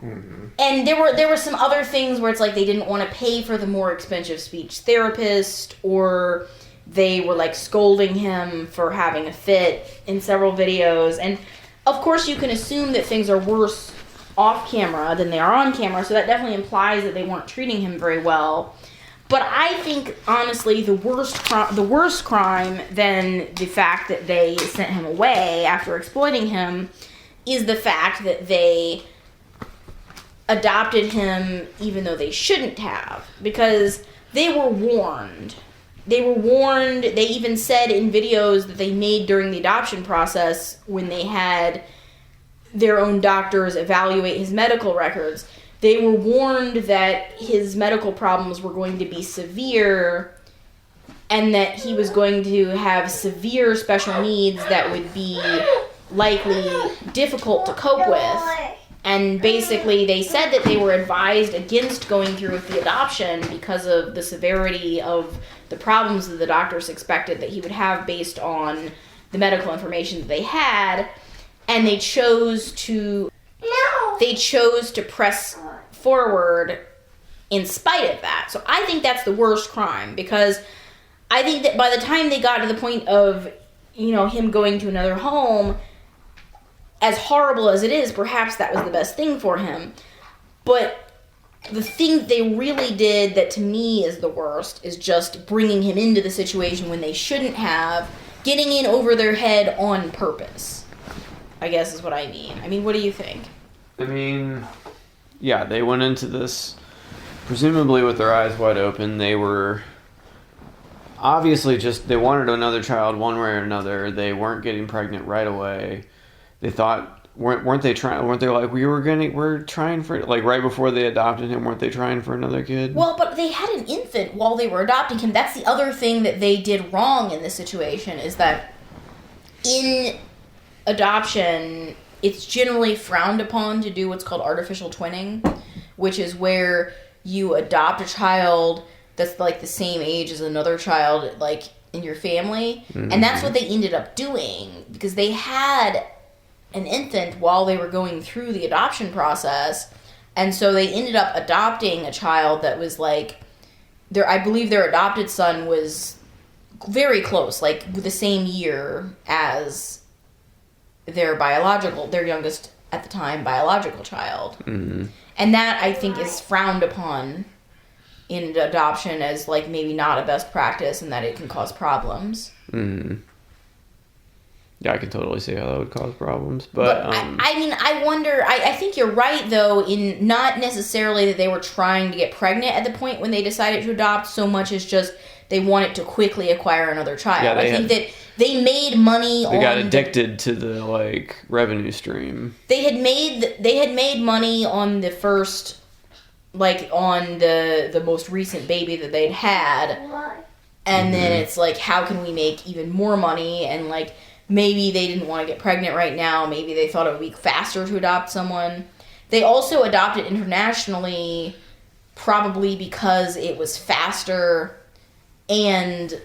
Mm-hmm. And there were some other things where it's like they didn't want to pay for the more expensive speech therapist, or they were like scolding him for having a fit in several videos. And of course you can assume that things are worse off camera than they are on camera, so that definitely implies that they weren't treating him very well. But I think, honestly, the worst crime than the fact that they sent him away after exploiting him is the fact that they adopted him even though they shouldn't have, because they were warned. They even said in videos that they made during the adoption process, when they had their own doctors evaluate his medical records, they were warned that his medical problems were going to be severe and that he was going to have severe special needs that would be likely difficult to cope with. And basically they said that they were advised against going through with the adoption because of the severity of the problems that the doctors expected that he would have based on the medical information that they had, and they chose to press forward in spite of that. So I think that's the worst crime, because I think that by the time they got to the point of, him going to another home, as horrible as it is, perhaps that was the best thing for him. But the thing that they really did that to me is the worst is just bringing him into the situation when they shouldn't have, getting in over their head on purpose, I guess is what I mean. I mean, what do you think? I mean, yeah, they went into this presumably with their eyes wide open. They were obviously just they wanted another child one way or another. They weren't getting pregnant right away. They thought weren't they like we're trying for, like, right before they adopted him, weren't they trying for another kid? Well, but they had an infant while they were adopting him. That's the other thing that they did wrong in this situation, is that in adoption, it's generally frowned upon to do what's called artificial twinning, which is where you adopt a child that's like the same age as another child, like, in your family. Mm-hmm. And that's what they ended up doing, because they had an infant while they were going through the adoption process. And so they ended up adopting a child that was like, I believe their adopted son was very close, like the same year as their youngest at the time biological child. Mm-hmm. And that, I think, is frowned upon in adoption as, like, maybe not a best practice, and that it can cause problems. Mm-hmm. Yeah, I can totally see how that would cause problems. But I mean, I wonder, I think you're right, though, in not necessarily that they were trying to get pregnant at the point when they decided to adopt, so much as just they wanted to quickly acquire another child. Yeah, I think that they made money They got addicted to the, like, revenue stream. They had made money on the first, like, on the most recent baby that they'd had. And then it's like, how can we make even more money? And, like, maybe they didn't want to get pregnant right now. Maybe they thought it would be faster to adopt someone. They also adopted internationally, probably because it was faster and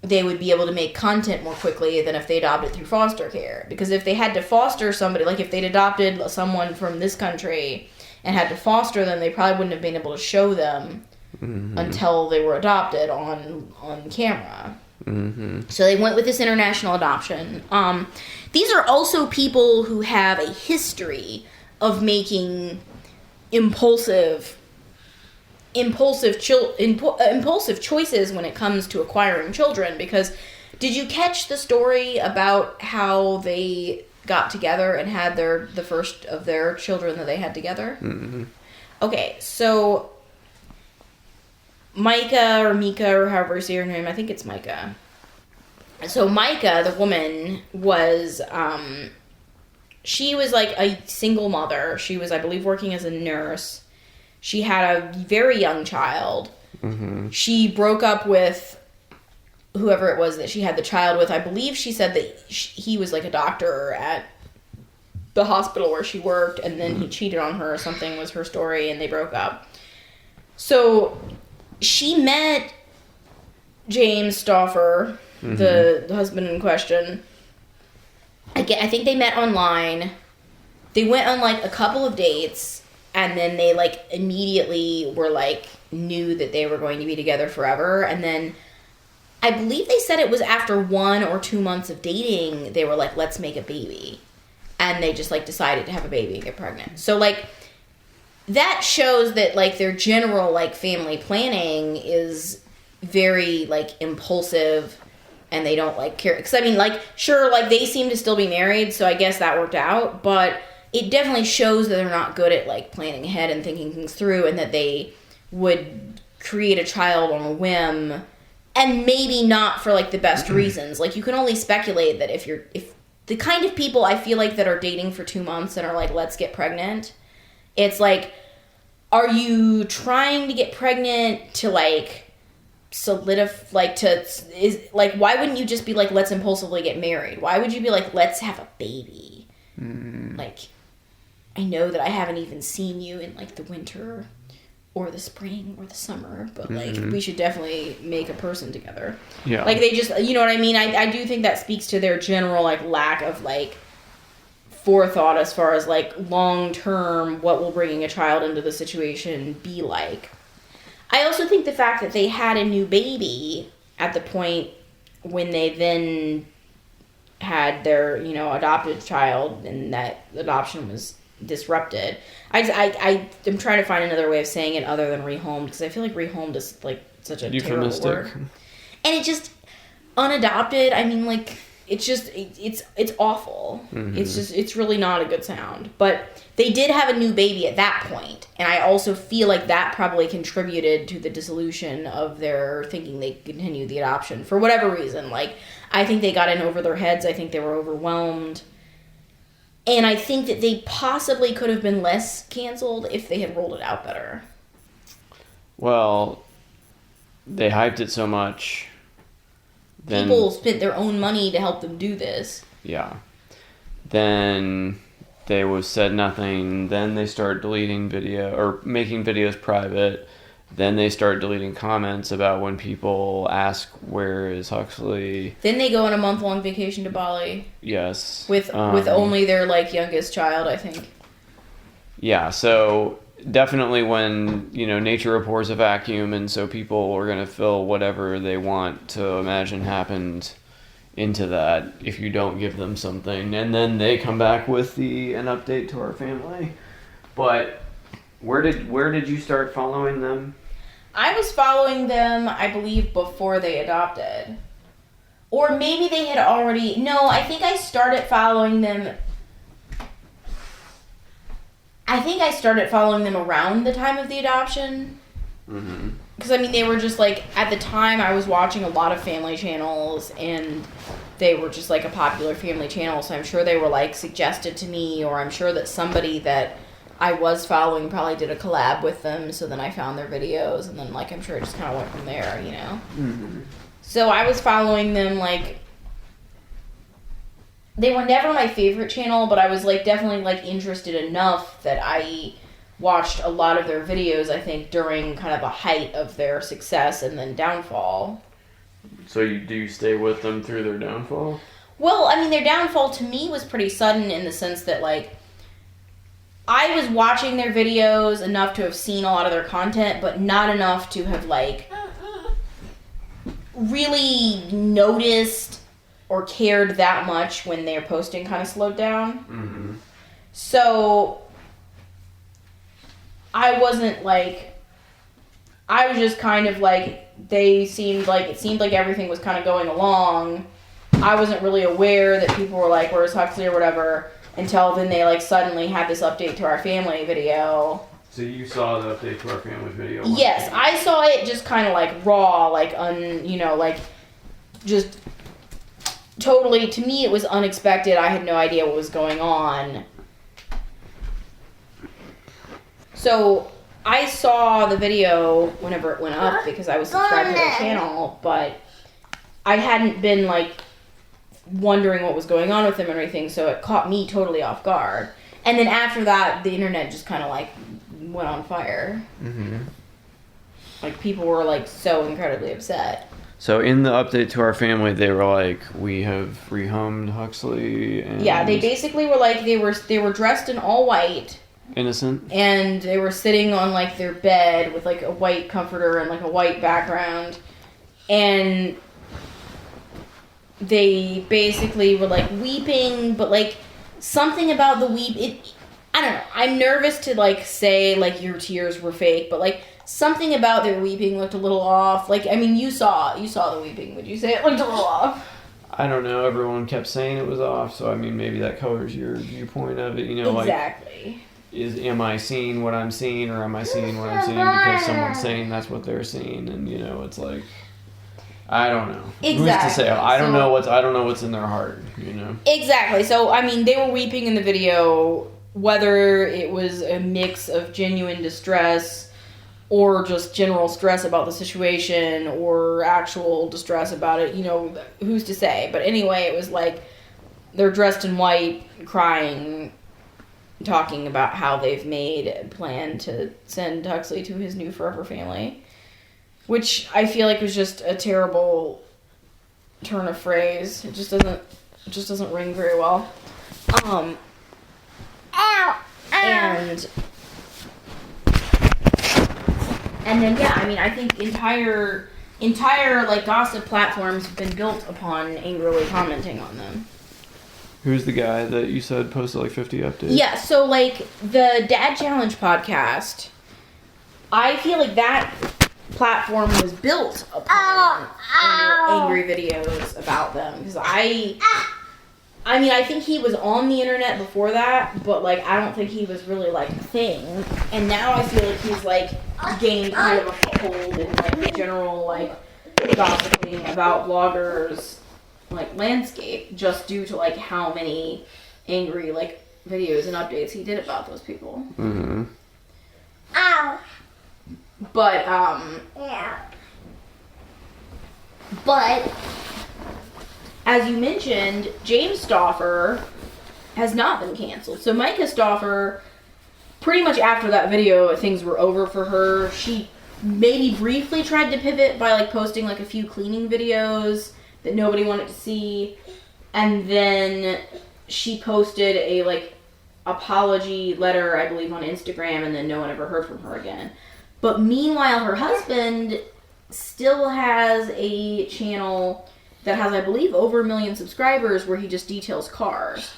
they would be able to make content more quickly than if they adopted through foster care. Because if they had to foster somebody, like if they'd adopted someone from this country and had to foster them, they probably wouldn't have been able to show them until they were adopted on camera. Mm-hmm. So they went with this international adoption. These are also people who have a history of making impulsive choices when it comes to acquiring children. Because did you catch the story about how they got together and had the first of their children that they had together? Mm-hmm. Okay, so Micah or Mika or however you say her name, I think it's Micah. So Micah, the woman, was she was like a single mother. She was, I believe, working as a nurse. She had a very young child. Mm-hmm. She broke up with whoever it was that she had the child with. I believe she said that he was like a doctor at the hospital where she worked, and then he cheated on her or something was her story, and they broke up. So she met James Stauffer, the husband in question. I think they met online. They went on like a couple of dates, and then they like immediately were like knew that they were going to be together forever. And then I believe they said it was after 1 or 2 months of dating, they were like, let's make a baby. And they just like decided to have a baby and get pregnant. So like that shows that like their general like family planning is very like impulsive, and they don't like care. Because I mean, like, sure, like they seem to still be married, so I guess that worked out. But it definitely shows that they're not good at like planning ahead and thinking things through, and that they would create a child on a whim, and maybe not for like the best reasons. Like you can only speculate that if the kind of people I feel like that are dating for 2 months and are like, let's get pregnant, it's like, are you trying to get pregnant to like solidify, like why wouldn't you just be like, let's impulsively get married? Why would you be like, let's have a baby? Like, I know that I haven't even seen you in like the winter or the spring or the summer, but like we should definitely make a person together. Yeah, like they just, you know what I mean? I do think that speaks to their general like lack of like forethought as far as like long term, what will bringing a child into the situation be like. I also think the fact that they had a new baby at the point when they then had their, you know, adopted child, and that adoption was disrupted. I'm trying to find another way of saying it other than rehomed, because I feel like rehomed is like such a terrible word. And it just, unadopted, I mean, like, it's awful. It's really not a good sound. But they did have a new baby at that point, and I also feel like that probably contributed to the dissolution of their thinking they continued the adoption for whatever reason. Like, I think they got in over their heads. I think they were overwhelmed. And I think that they possibly could have been less canceled if they had rolled it out better. Well, they hyped it so much. Then, people spent their own money to help them do this. Yeah. Then they said nothing. Then they start deleting video or making videos private. Then they start deleting comments about when people ask, where is Huxley? Then they go on a month-long vacation to Bali. Yes. With only their, like, youngest child, I think. Yeah, so definitely when, nature abhors a vacuum, and so people are going to fill whatever they want to imagine happened into that if you don't give them something. And then they come back with an update to our family. But where did you start following them? I was following them, I believe, before they adopted. Or maybe they had already... No, I think I started following them... around the time of the adoption. Mm-hmm. Because, they were just, like... At the time, I was watching a lot of family channels, and they were just, like, a popular family channel, so I'm sure they were, like, suggested to me, or I'm sure that somebody that I was following probably did a collab with them, so then I found their videos, and then, like, I'm sure it just kind of went from there, Mm-hmm. So I was following them, like, they were never my favorite channel, but I was, like, definitely, like, interested enough that I watched a lot of their videos, I think, during kind of a height of their success and then downfall. So do you stay with them through their downfall? Well, their downfall to me was pretty sudden in the sense that, like, I was watching their videos enough to have seen a lot of their content, but not enough to have, like, really noticed or cared that much when their posting kind of slowed down. Mm-hmm. So I wasn't, like, I was just kind of, like, it seemed like everything was kind of going along. I wasn't really aware that people were like, where's Huxley or whatever, until then they, like, suddenly had this update to our family video. So you saw the update to our family video? Yes, I saw it just kind of, like, raw, like, just totally, to me it was unexpected. I had no idea what was going on. So I saw the video whenever it went up because I was subscribed to their channel, but I hadn't been, like, wondering what was going on with them or anything, so it caught me totally off guard. And then after that, the internet just kind of, like, went on fire. Mm-hmm. Like, people were, like, so incredibly upset. So in the update to our family, they were like, we have rehomed Huxley, and... Yeah, they basically were, like, they were dressed in all white. Innocent. And they were sitting on, like, their bed with, like, a white comforter and, like, a white background. And they basically were, like, weeping, but, like, something about the I don't know. I'm nervous to, like, say, like, your tears were fake, but, like, something about their weeping looked a little off. Like, you saw the weeping. Would you say it looked a little off? I don't know. Everyone kept saying it was off, so, maybe that colors your viewpoint of it, Exactly. Like, am I seeing what I'm seeing, or am I seeing what I'm seeing because someone's saying that's what they're seeing, and, it's like... I don't know. Exactly. Who's to say? I don't know what's in their heart, Exactly. So, they were weeping in the video, whether it was a mix of genuine distress or just general stress about the situation or actual distress about it, who's to say? But anyway, it was like they're dressed in white, crying, talking about how they've made a plan to send Huxley to his new forever family. Which I feel like was just a terrible turn of phrase. It just doesn't ring very well. And then I think entire like gossip platforms have been built upon angrily commenting on them. Who's the guy that you said posted like 50 updates? Yeah, so like the Dad Challenge podcast, I feel like that platform was built upon angry videos about them. Because I mean, I think he was on the internet before that, but, like, I don't think he was really, like, a thing. And now I feel like he's, like, gained kind of a foothold in, like, the general, like, gossiping about vloggers, like, landscape, just due to, like, how many angry, like, videos and updates he did about those people. Mm-hmm. But, but, as you mentioned, James Stauffer has not been canceled. So Micah Stauffer, pretty much after that video, things were over for her. She maybe briefly tried to pivot by, like, posting, like, a few cleaning videos that nobody wanted to see. And then she posted a, like, apology letter, I believe, on Instagram, and then no one ever heard from her again. But meanwhile, her husband still has a channel that has, I believe, over 1 million subscribers where he just details cars.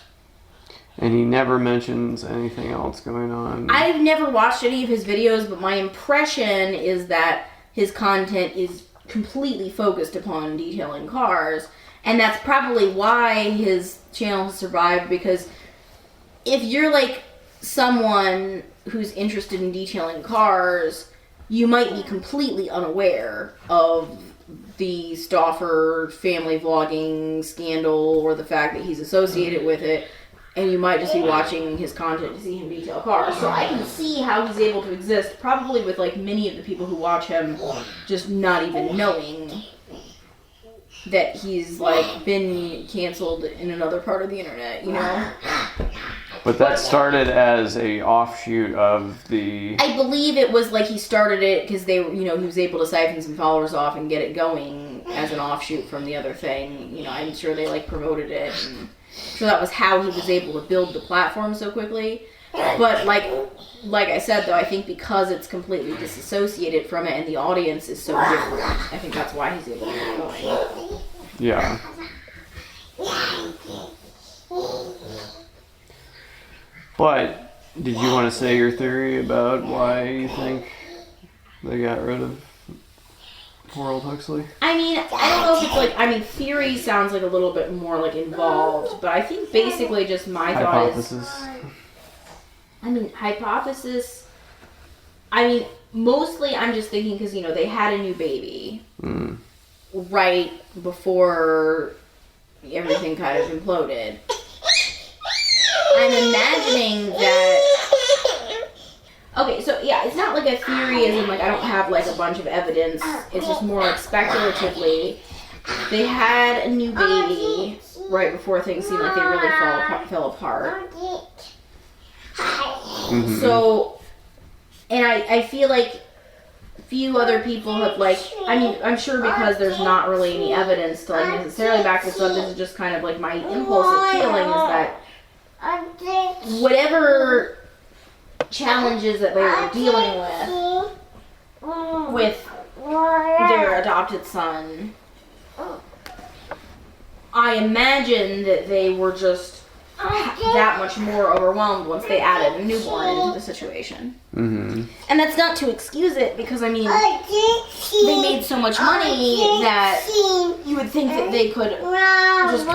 And he never mentions anything else going on. I've never watched any of his videos, but my impression is that his content is completely focused upon detailing cars. And that's probably why his channel has survived, because if you're, like, someone who's interested in detailing cars, you might be completely unaware of the Stauffer family vlogging scandal or the fact that he's associated with it, and you might just be watching his content to see him detail cars. So I can see how he's able to exist, probably with, like, many of the people who watch him just not even knowing that he's, like, been canceled in another part of the internet, you know? But that started as a offshoot of the... I believe it was, like, he started it because they, you know, he was able to siphon some followers off and get it going as an offshoot from the other thing. You know, I'm sure they, like, promoted it, and I'm sure that was how he was able to build the platform so quickly. But, like I said, though, I think because it's completely disassociated from it and the audience is so different, I think that's why he's able to get going. Yeah. But, did you want to say your theory about why you think they got rid of poor old Huxley? I mean, I don't know if it's like, I mean, theory sounds like a little bit more, like, involved, but I think basically just my thought is... I mean, hypothesis, I mean, mostly I'm just thinking because, you know, they had a new baby right before everything kind of imploded. I'm imagining that... Okay, so yeah, it's not like a theory as in, like, I don't have, like, a bunch of evidence. It's just more, like, speculatively. They had a new baby right before things seemed like they really fell apart. Mm-hmm. So, and I feel like few other people have, like, I mean, I'm sure because there's not really any evidence to, like, necessarily back this up, this is just kind of, like, my impulsive feeling is that whatever challenges that they were dealing with their adopted son, I imagine that they were just that much more overwhelmed once they added a newborn into the situation. Mm-hmm. And that's not to excuse it, because, I mean, they made so much money that you would think that they could just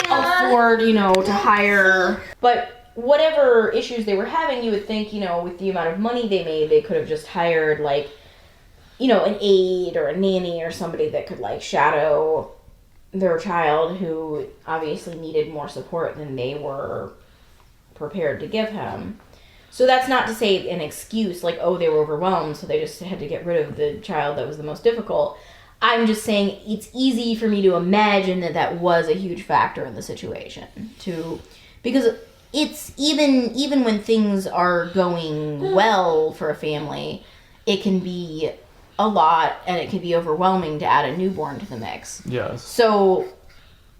afford, you know, to hire. But whatever issues they were having, you would think, you know, with the amount of money they made, they could have just hired, like, you know, an aide or a nanny or somebody that could, like, shadow their child, who obviously needed more support than they were prepared to give him. So that's not to say an excuse, like, oh, they were overwhelmed, so they just had to get rid of the child that was the most difficult. I'm just saying it's easy for me to imagine that that was a huge factor in the situation. Because it's even when things are going well for a family, it can be a lot, and it can be overwhelming to add a newborn to the mix. Yes. So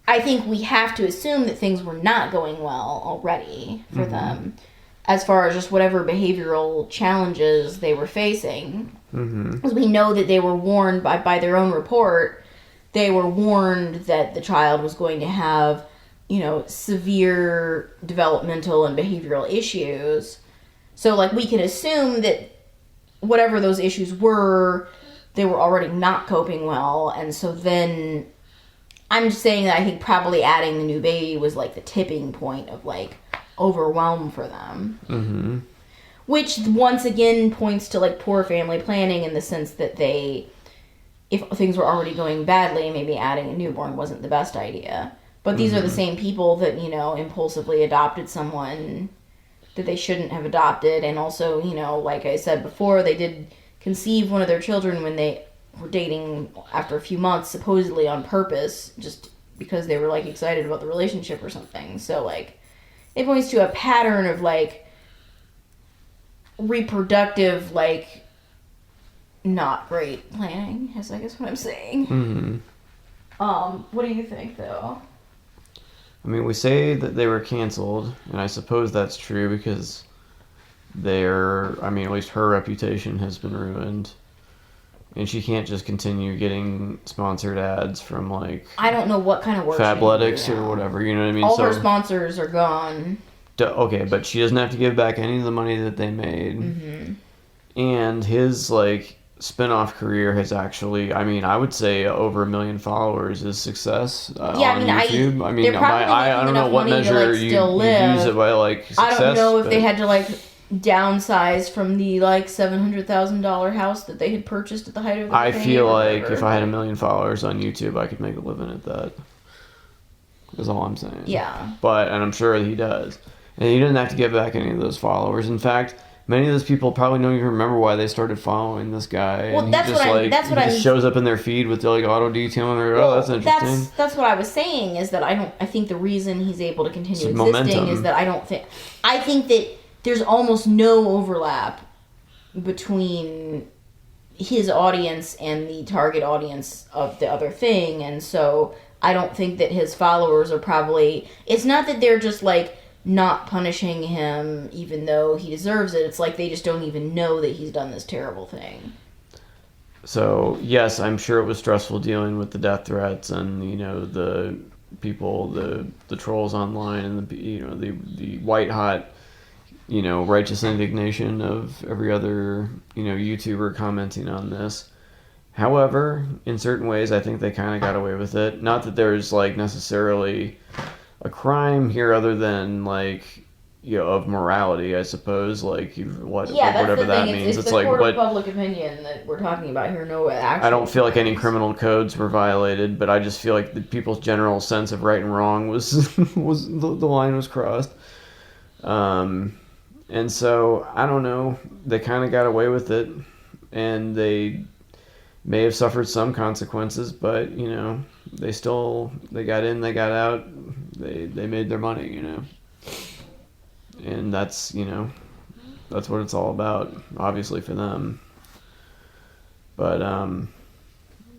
I think we have to assume that things were not going well already for them, as far as just whatever behavioral challenges they were facing. Because we know that they were warned by their own report, they were warned that the child was going to have, you know, severe developmental and behavioral issues. So, like, we can assume that whatever those issues were, they were already not coping well, and so then I'm just saying that I think probably adding the new baby was like the tipping point of like overwhelm for them. Mm-hmm. Which once again points to like poor family planning in the sense that if things were already going badly, maybe adding a newborn wasn't the best idea. But these are the same people that, you know, impulsively adopted someone that they shouldn't have adopted. And also, you know, like I said before, they did conceive one of their children when they were dating after a few months, supposedly on purpose, just because they were like excited about the relationship or something. So like, it points to a pattern of like reproductive, like, not great planning, is I guess what I'm saying. Mm-hmm. What do you think, though? I mean, we say that they were canceled, and I suppose that's true because at least her reputation has been ruined. And she can't just continue getting sponsored ads from, like... I don't know what kind of work Fabletics or whatever, you know what I mean? All her sponsors are gone. Okay, but she doesn't have to give back any of the money that they made. Mm-hmm. And his, like, spin-off career has actually, I mean, I would say over 1 million followers is success on YouTube. I don't know what measure you use it by, like, success. I don't know if they had to, like, downsize from the, like, $700,000 house that they had purchased at the height of the I feel like if I had 1 million followers on YouTube, I could make a living at that. Is all I'm saying. Yeah. And I'm sure he does. And he doesn't have to give back any of those followers. In fact, many of those people probably don't even remember why they started following this guy. Well, and that's what he just shows up in their feed with like auto detailing. That's interesting. That's what I was saying. Is that I think the reason he's able to continue existing momentum. is that I think that there's almost no overlap between his audience and the target audience of the other thing, and so I don't think that his followers are probably. It's not that they're just like not punishing him even though he deserves it. It's like they just don't even know that he's done this terrible thing. So, yes, I'm sure it was stressful dealing with the death threats and, you know, the people, the trolls online and the white hot, you know, righteous indignation of every other, you know, YouTuber commenting on this. However, in certain ways, I think they kind of got away with it. Not that there's, like, necessarily a crime here other than, like, you know, of morality, I suppose, like, whatever that means. It's the court of public opinion that we're talking about here. No actual I don't feel like any crimes. criminal codes were violated, but I just feel like the people's general sense of right and wrong was the line was crossed. And so, I don't know, they kind of got away with it, and they may have suffered some consequences, but, you know, they got in, they got out, they made their money, you know. And that's, you know, that's what it's all about, obviously, for them. But,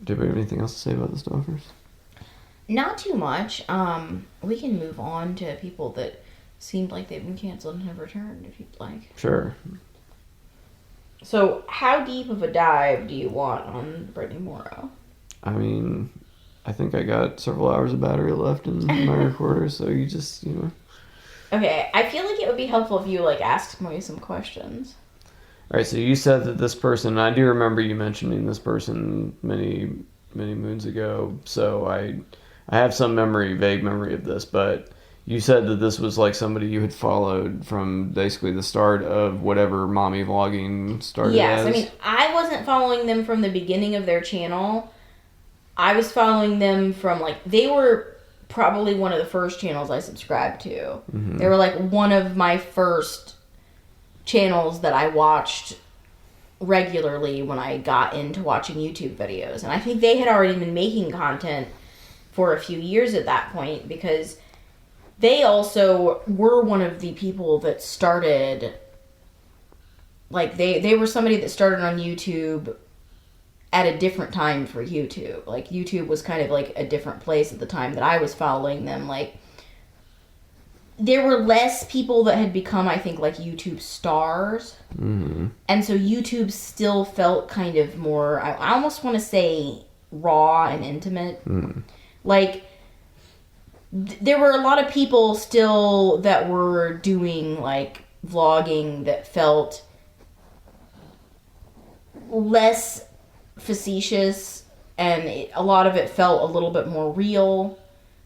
do we have anything else to say about the Stalkers? Not too much. We can move on to people that seemed like they've been canceled and have returned, if you'd like. Sure. So, how deep of a dive do you want on Brittany Morrow? I mean, I think I got several hours of battery left in my recorder, so you just, you know. Okay, I feel like it would be helpful if you, like, asked me some questions. All right, so you said that this person, and I do remember you mentioning this person many, many moons ago, so I have some vague memory of this, but you said that this was like somebody you had followed from basically the start of whatever mommy vlogging started as. Yes, I mean, I wasn't following them from the beginning of their channel. I was following them from, like, they were probably one of the first channels I subscribed to. Mm-hmm. They were, like, one of my first channels that I watched regularly when I got into watching YouTube videos. And I think they had already been making content for a few years at that point, because they also were one of the people that started, like, they were somebody that started on YouTube at a different time for YouTube. Like, YouTube was kind of like a different place at the time that I was following them. Like, there were less people that had become, I think, like, YouTube stars. Mm-hmm. And so YouTube still felt kind of more, I almost want to say, raw and intimate. Mm. Like, there were a lot of people still that were doing, like, vlogging that felt less facetious, and a lot of it felt a little bit more real.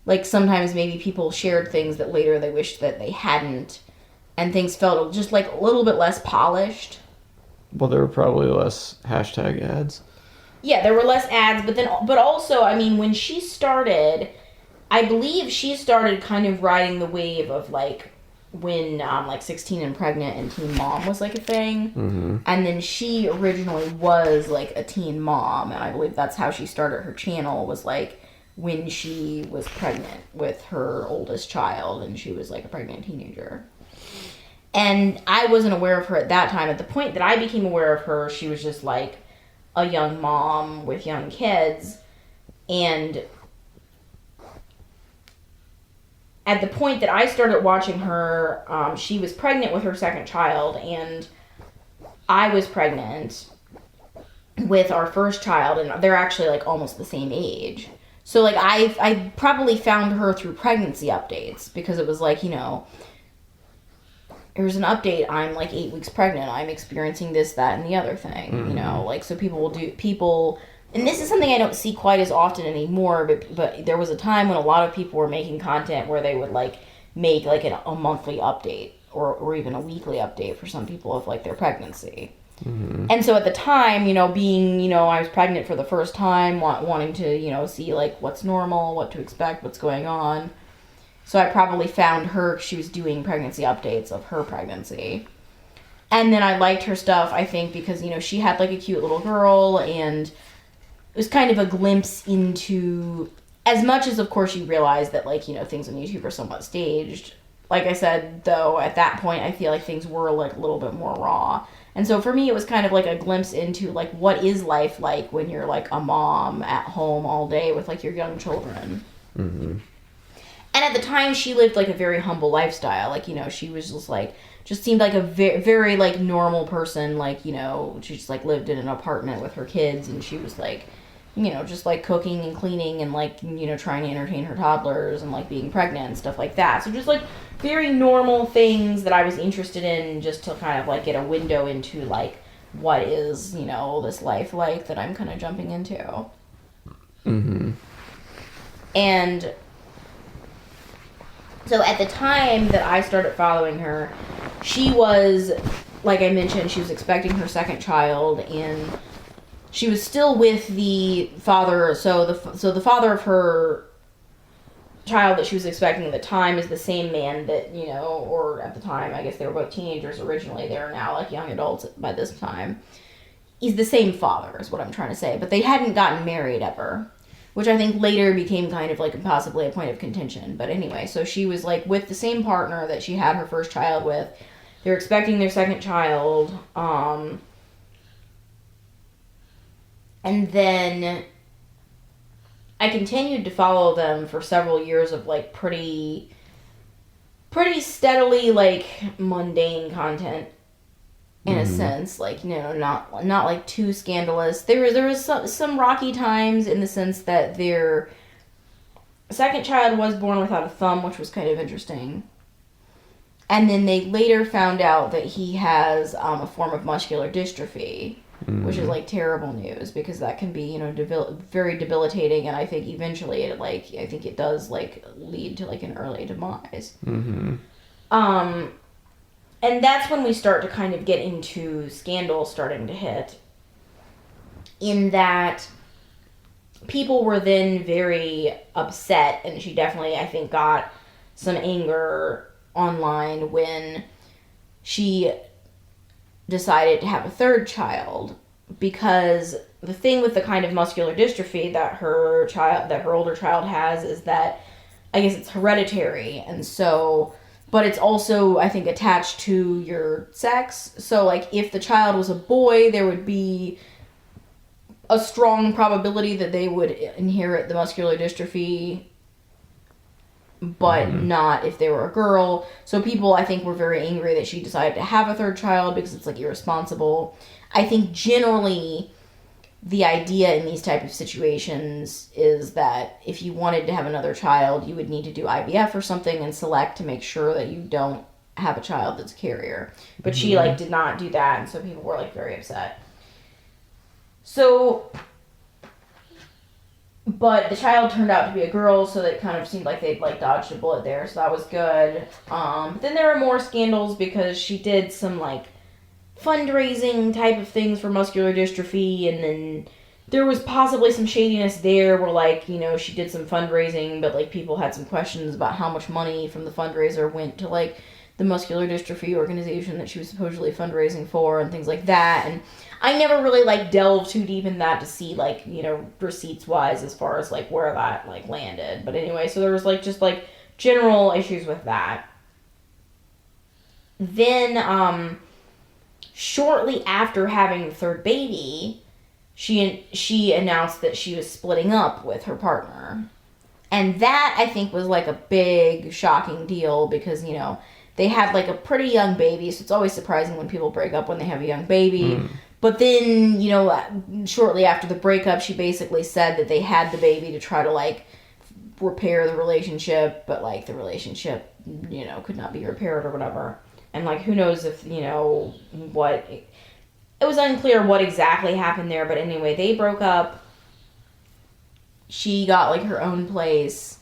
Like, sometimes maybe people shared things that later they wished that they hadn't, and things felt just, like, a little bit less polished. Well, there were probably less hashtag ads. Yeah, there were less ads, but also, I mean, when she started, I believe she started kind of riding the wave of, like, when, like, 16 and pregnant and teen mom was, like, a thing. Mm-hmm. And then she originally was, like, a teen mom, and I believe that's how she started her channel, was, like, when she was pregnant with her oldest child, and she was, like, a pregnant teenager. And I wasn't aware of her at that time. At the point that I became aware of her, she was just, like, a young mom with young kids. And at the point that I started watching her, she was pregnant with her second child, and I was pregnant with our first child, and they're actually, like, almost the same age. So, like, I probably found her through pregnancy updates, because it was like, you know, here's an update, I'm, like, 8 weeks pregnant, I'm experiencing this, that, and the other thing, you know, like, so people, and this is something I don't see quite as often anymore, but there was a time when a lot of people were making content where they would, like, make, like, a monthly update, or even a weekly update for some people of, like, their pregnancy. Mm-hmm. And so at the time, you know, being, you know, I was pregnant for the first time, wanting to, you know, see, like, what's normal, what to expect, what's going on. So I probably found her, she was doing pregnancy updates of her pregnancy. And then I liked her stuff, I think, because, you know, she had, like, a cute little girl, and it was kind of a glimpse into, as much as, of course, you realize that, like, you know, things on YouTube are somewhat staged. Like I said, though, at that point, I feel like things were, like, a little bit more raw. And so for me, it was kind of like a glimpse into, like, what is life like when you're, like, a mom at home all day with, like, your young children. Mm-hmm. And at the time, she lived, like, a very humble lifestyle. Like, you know, she was just, like, just seemed like a very, very, like, normal person. Like, you know, she just, like, lived in an apartment with her kids, and she was, like, you know, just, like, cooking and cleaning and, like, you know, trying to entertain her toddlers and, like, being pregnant and stuff like that. So just, like, very normal things that I was interested in, just to kind of, like, get a window into, like, what is, you know, this life like that I'm kind of jumping into. Mm-hmm. And so at the time that I started following her, she was, like I mentioned, she was expecting her second child, and she was still with the father. So the father of her child that she was expecting at the time is the same man that, you know, or at the time, I guess they were both teenagers originally. They are now, like, young adults by this time. He's the same father, is what I'm trying to say. But they hadn't gotten married ever, which I think later became kind of, like, possibly a point of contention. But anyway, so she was, like, with the same partner that she had her first child with. They're expecting their second child. And then I continued to follow them for several years of, like, pretty steadily, like, mundane content in a sense. Like, you know, not like, too scandalous. There was some rocky times in the sense that their second child was born without a thumb, which was kind of interesting. And then they later found out that he has a form of muscular dystrophy, which is, like, terrible news, because that can be, you know, very debilitating, and I think eventually it does, like, lead to, like, an early demise. Mm-hmm. And that's when we start to kind of get into scandal starting to hit, in that people were then very upset, and she definitely, I think, got some anger online when she decided to have a third child, because the thing with the kind of muscular dystrophy that her older child has is that, I guess, it's hereditary, and so, but it's also, I think, attached to your sex. So, like, if the child was a boy, there would be a strong probability that they would inherit the muscular dystrophy, but not if they were a girl. So people, I think, were very angry that she decided to have a third child, because it's, like, irresponsible. I think generally the idea in these type of situations is that if you wanted to have another child, you would need to do IVF or something and select to make sure that you don't have a child that's a carrier. But she, like, did not do that, and so people were, like, very upset. So But the child turned out to be a girl, so it kind of seemed like they'd like dodged a bullet there, so that was good. But then there were more scandals because she did some like fundraising type of things for muscular dystrophy, and then there was possibly some shadiness there where, like, you know, she did some fundraising, but like people had some questions about how much money from the fundraiser went to like the muscular dystrophy organization that she was supposedly fundraising for and things like that. And I never really like delved too deep in that to see, like, you know, receipts wise as far as like where that like landed. But anyway, so there was like just like general issues with that. Then shortly after having the third baby, she announced that she was splitting up with her partner. And that, I think, was like a big shocking deal because, you know, they had like a pretty young baby, so it's always surprising when people break up when they have a young baby. But then, you know, shortly after the breakup, she basically said that they had the baby to try to like repair the relationship, but like the relationship, you know, could not be repaired or whatever. And like, who knows if, you know, what... It was unclear what exactly happened there, but anyway, they broke up. She got like her own place.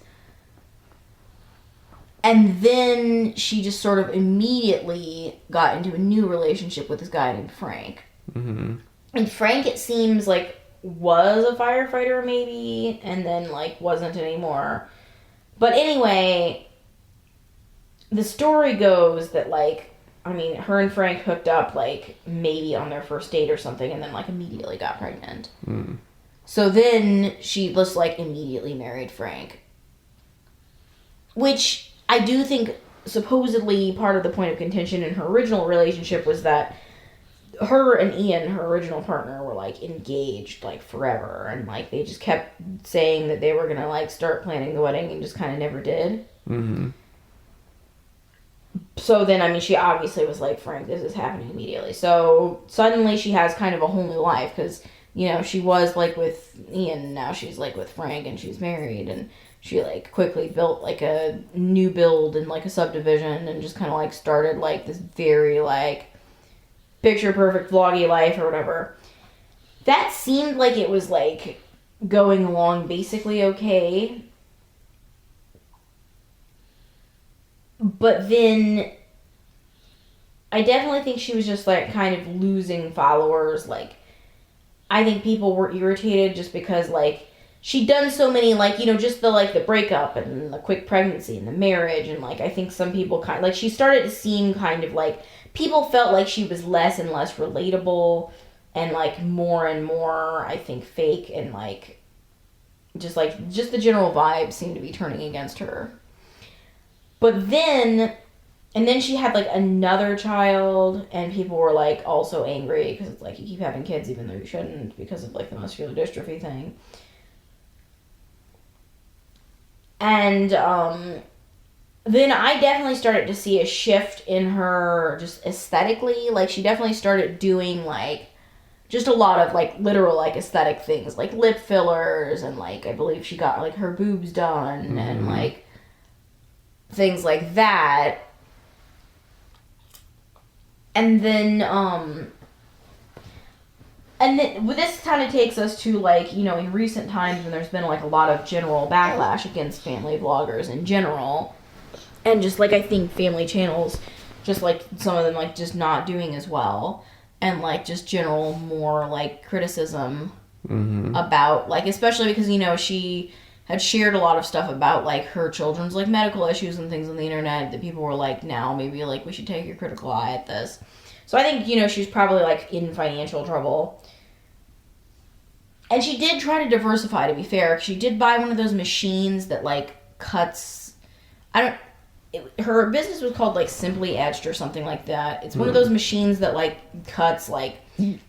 And then she just sort of immediately got into a new relationship with this guy named Frank. Mm-hmm. And Frank, it seems like, was a firefighter maybe, and then like wasn't anymore. But anyway, the story goes that like, I mean, her and Frank hooked up like maybe on their first date or something, and then like immediately got pregnant. So then she just like immediately married Frank. Which I do think supposedly part of the point of contention in her original relationship was that her and Ian, her original partner, were like engaged like forever, and like they just kept saying that they were gonna like start planning the wedding and just kind of never did. Mm-hmm. So then, I mean, she obviously was like, Frank, this is happening immediately. So suddenly she has kind of a whole new life because, you know, she was like with Ian, now she's like with Frank, and she's married, and she like quickly built like a new build and like a subdivision and just kind of like started like this very like picture perfect vloggy life or whatever. That seemed like it was like going along basically okay. But then I definitely think she was just like kind of losing followers. Like, I think people were irritated just because like she'd done so many, like, you know, just the like the breakup and the quick pregnancy and the marriage, and like I think some people kind of like she started to seem kind of like people felt like she was less and less relatable and like more and more, I think, fake, and like just the general vibe seemed to be turning against her. But then, and then she had like another child, and people were like also angry because it's like you keep having kids even though you shouldn't because of like the muscular dystrophy thing. And then I definitely started to see a shift in her just aesthetically. Like she definitely started doing like just a lot of like literal like aesthetic things, like lip fillers, and like I believe she got like her boobs done and like things like that. And then this kind of takes us to like, you know, in recent times when there's been like a lot of general backlash against family vloggers in general, and just like I think family channels, just like some of them like just not doing as well, and like just general more like criticism about like, especially because, you know, she had shared a lot of stuff about like her children's like medical issues and things on the internet that people were like, now maybe like we should take a critical eye at this. So I think, you know, she's probably like in financial trouble. And she did try to diversify, to be fair. She did buy one of those machines that like cuts, her business was called like Simply Etched or something like that. It's one of those machines that like cuts like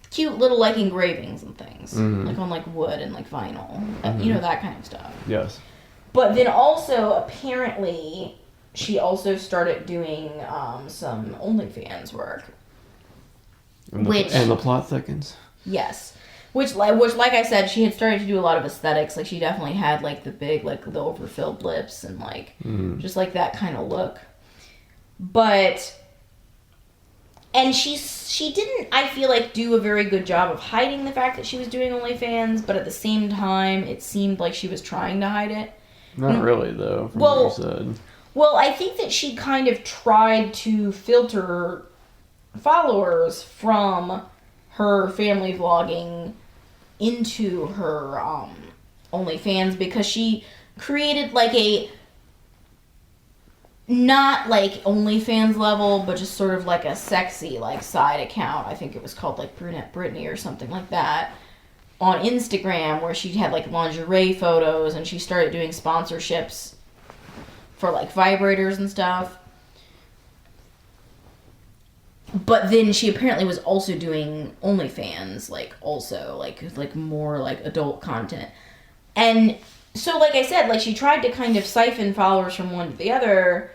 cute little like engravings and things, like on like wood and like vinyl, you know, that kind of stuff. Yes. But then also apparently she also started doing some OnlyFans work, and the plot thickens. Yes, which like I said, she had started to do a lot of aesthetics. Like she definitely had like the big like the overfilled lips and like just like that kind of look. But And she didn't, I feel like, do a very good job of hiding the fact that she was doing OnlyFans, but at the same time, it seemed like she was trying to hide it. Not really, though, from what you said. Well, I think that she kind of tried to filter followers from her family vlogging into her OnlyFans, because she created like a, not like OnlyFans level, but just sort of like a sexy like side account. I think it was called like Brunette Brittany or something like that on Instagram, where she had like lingerie photos, and she started doing sponsorships for like vibrators and stuff. But then she apparently was also doing OnlyFans, like also like more like adult content. And so, like I said, like she tried to kind of siphon followers from one to the other.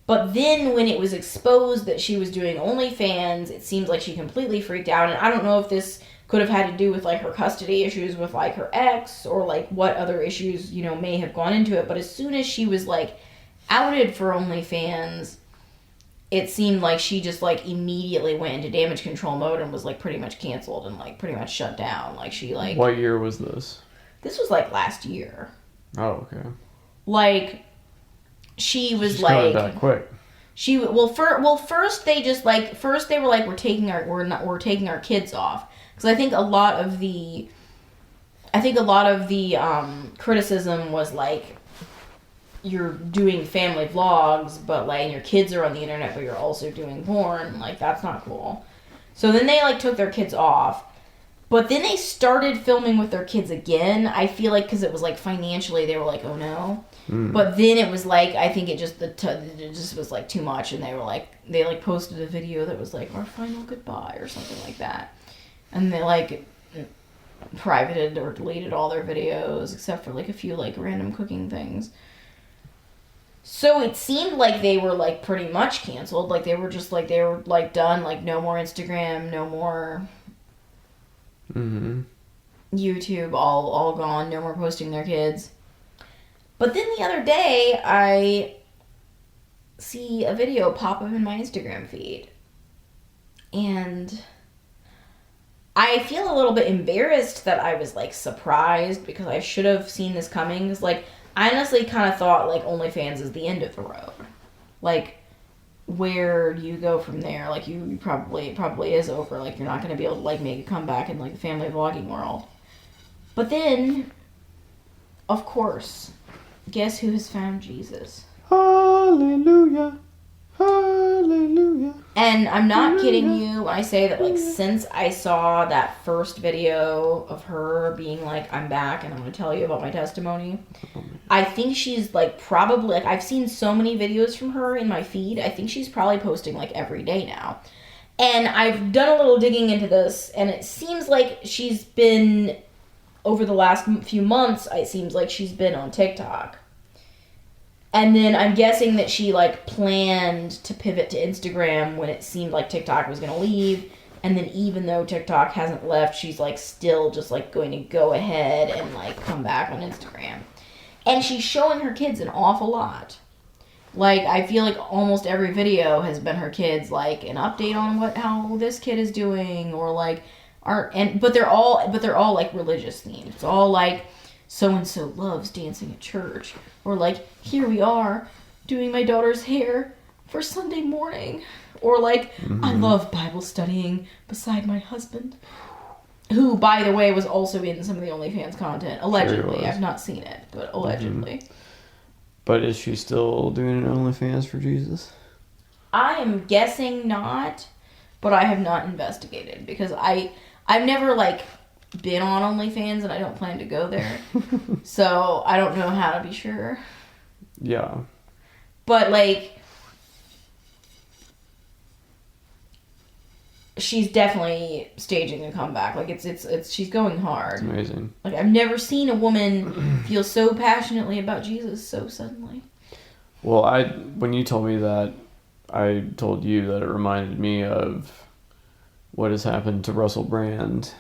But then when it was exposed that she was doing OnlyFans, it seems like she completely freaked out. And I don't know if this could have had to do with like her custody issues with like her ex, or like what other issues, you know, may have gone into it. But as soon as she was like outed for OnlyFans, it seemed like she just like immediately went into damage control mode and was like pretty much canceled and like pretty much shut down. Like she like... What year was this? This was like last year. Oh, okay. Like... She's like that quick. First they just like they were like we're taking our kids off, because I think a lot of the criticism was like, you're doing family vlogs, but like your kids are on the internet, but you're also doing porn. Like, that's not cool. So then they like took their kids off. But then they started filming with their kids again. I feel like because it was like financially, they were like, oh no. But then it was like, I think it just was like too much, and they were like, they like posted a video that was like our final goodbye or something like that, and they like privated or deleted all their videos except for like a few like random cooking things. So it seemed like they were like pretty much canceled. Like they were done. Like no more Instagram, no more. YouTube, all gone, no more posting their kids. But then the other day, I see a video pop up in my Instagram feed. And I feel a little bit embarrassed that I was, like, surprised, because I should have seen this coming. Because, like, I honestly kind of thought, like, OnlyFans is the end of the road. Like, where do you go from there? Like, it probably is over. Like, you're not going to be able to, like, make a comeback in, like, the family vlogging world. But then, of course, guess who has found Jesus? Hallelujah. Hallelujah. And I'm not kidding you when I say that, like, since I saw that first video of her being like, I'm back and I'm going to tell you about my testimony, I think she's, like, probably, like, I've seen so many videos from her in my feed. I think she's probably posting, like, every day now. And I've done a little digging into this, and it seems like she's been, over the last few months, it seems like she's been on TikTok. And then I'm guessing that she, like, planned to pivot to Instagram when it seemed like TikTok was going to leave. And then even though TikTok hasn't left, she's, like, still just, like, going to go ahead and, like, come back on Instagram. And she's showing her kids an awful lot. Like, I feel like almost every video has been her kids, like, an update on how this kid is doing, or, like, but they're all like religious themed. It's all like, so-and-so loves dancing at church, or like, here we are doing my daughter's hair for Sunday morning, or like, I love Bible studying beside my husband, who, by the way, was also in some of the OnlyFans content, allegedly. I've not seen it, but allegedly. But is she still doing an OnlyFans for Jesus? I am guessing not, but I have not investigated, because I've never, like, been on OnlyFans, and I don't plan to go there. So, I don't know how to be sure. Yeah. But, like, she's definitely staging a comeback. Like, it's she's going hard. It's amazing. Like, I've never seen a woman feel so passionately about Jesus so suddenly. Well, when you told me that, I told you that it reminded me of what has happened to Russell Brand.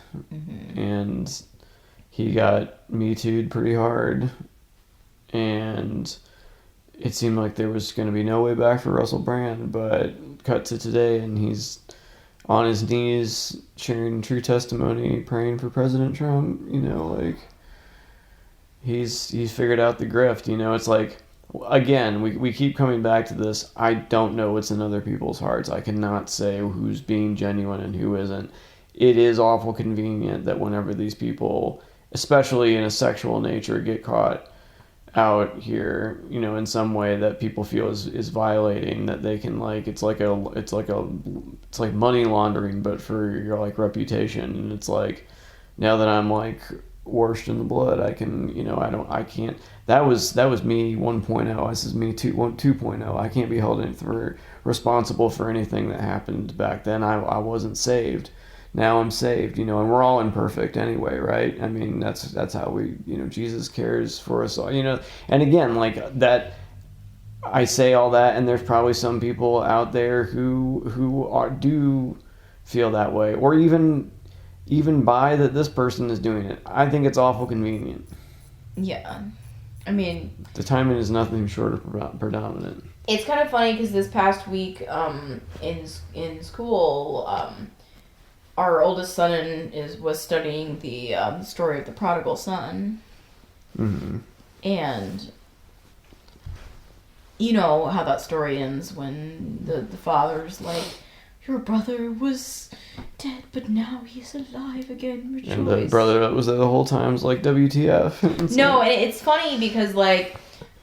And he got Me Too'd pretty hard. And it seemed like there was going to be no way back for Russell Brand, but cut to today, and he's on his knees, sharing true testimony, praying for President Trump. You know, like he's figured out the grift. You know, it's like, again, we keep coming back to this. I don't know what's in other people's hearts. I cannot say who's being genuine and who isn't. It is awful convenient that whenever these people, especially in a sexual nature, get caught out here, you know, in some way that people feel is violating, that they can, like, it's like money laundering, but for your, like, reputation. And it's like, now that I'm, like, washed in the blood, I can, you know, I can't, that was me 1.0, this is me 2.0. I can't be held responsible for anything that happened back then. I wasn't saved. Now I'm saved, you know, and we're all imperfect anyway, right? I mean, that's how we, you know, Jesus cares for us all, you know. And again, like that, I say all that, and there's probably some people out there who do feel that way, or even buy that this person is doing it. I think it's awful convenient. Yeah, I mean, the timing is nothing short of predominant. It's kind of funny because this past week, in school, our oldest son was studying the story of the prodigal son. Mm-hmm. And you know how that story ends when the father's like, your brother was dead, but now he's alive again. Rejoice. And the brother that was there the whole time is like, WTF. No, and it's funny because, like,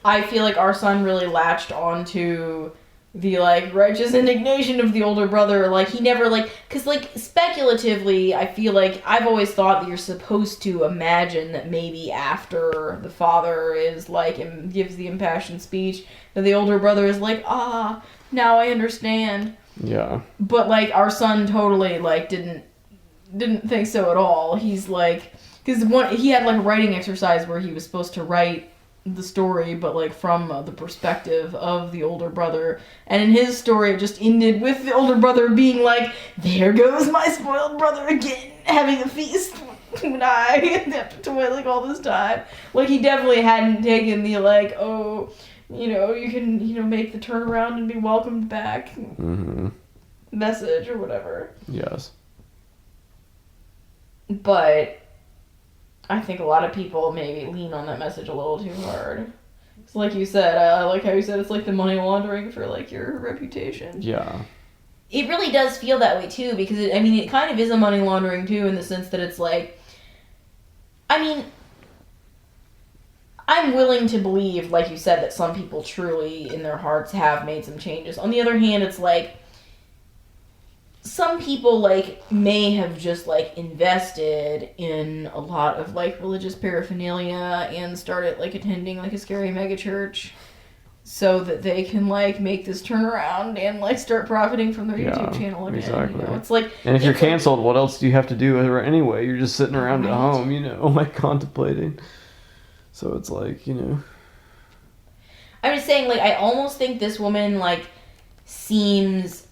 I feel like our son really latched onto the, like, righteous indignation of the older brother. Like, he never, like, because, like, speculatively, I feel like I've always thought that you're supposed to imagine that maybe after the father is, like, and gives the impassioned speech, that the older brother is like, now I understand. Yeah. But, like, our son totally, like, didn't think so at all. He's, like, because he had, like, a writing exercise where he was supposed to write the story, but, like, from the perspective of the older brother. And in his story, it just ended with the older brother being like, there goes my spoiled brother again, having a feast when I have to toil, like, all this time. Like, he definitely hadn't taken the, like, oh, you know, you can, you know, make the turnaround and be welcomed back message or whatever. Yes. But I think a lot of people maybe lean on that message a little too hard. It's like you said, like how you said, it's like the money laundering for, like, your reputation. Yeah. It really does feel that way too, because it kind of is a money laundering too, in the sense that it's like, I mean, I'm willing to believe, like you said, that some people truly in their hearts have made some changes. On the other hand, it's like, some people, like, may have just, like, invested in a lot of, like, religious paraphernalia and started, like, attending, like, a scary megachurch so that they can, like, make this turnaround and, like, start profiting from their YouTube channel again. Exactly. You know? It's like, and if you're canceled, what else do you have to do anyway? You're just sitting around at home, you know, like, contemplating. So it's like, you know. I'm just saying, like, I almost think this woman, like, seems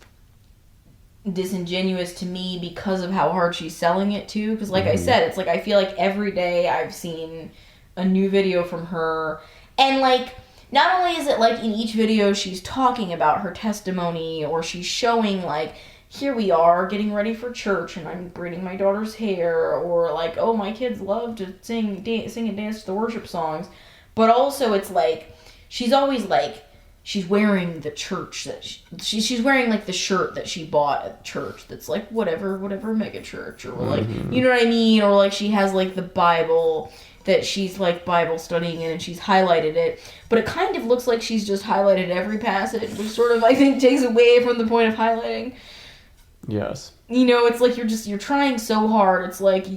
disingenuous to me because of how hard she's selling it too, because like I said, it's like I feel like every day I've seen a new video from her, and like not only is it like in each video she's talking about her testimony, or she's showing like, here we are getting ready for church and I'm braiding my daughter's hair, or like, oh, my kids love to sing and dance to the worship songs, but also it's like she's always like, she's wearing the church that she's wearing, like, the shirt that she bought at church that's, like, whatever mega church, or, like, you know what I mean? Or, like, she has, like, the Bible that she's, like, Bible studying in, and she's highlighted it. But it kind of looks like she's just highlighted every passage, which sort of, I think, takes away from the point of highlighting. Yes. You know, it's like you're trying so hard. It's like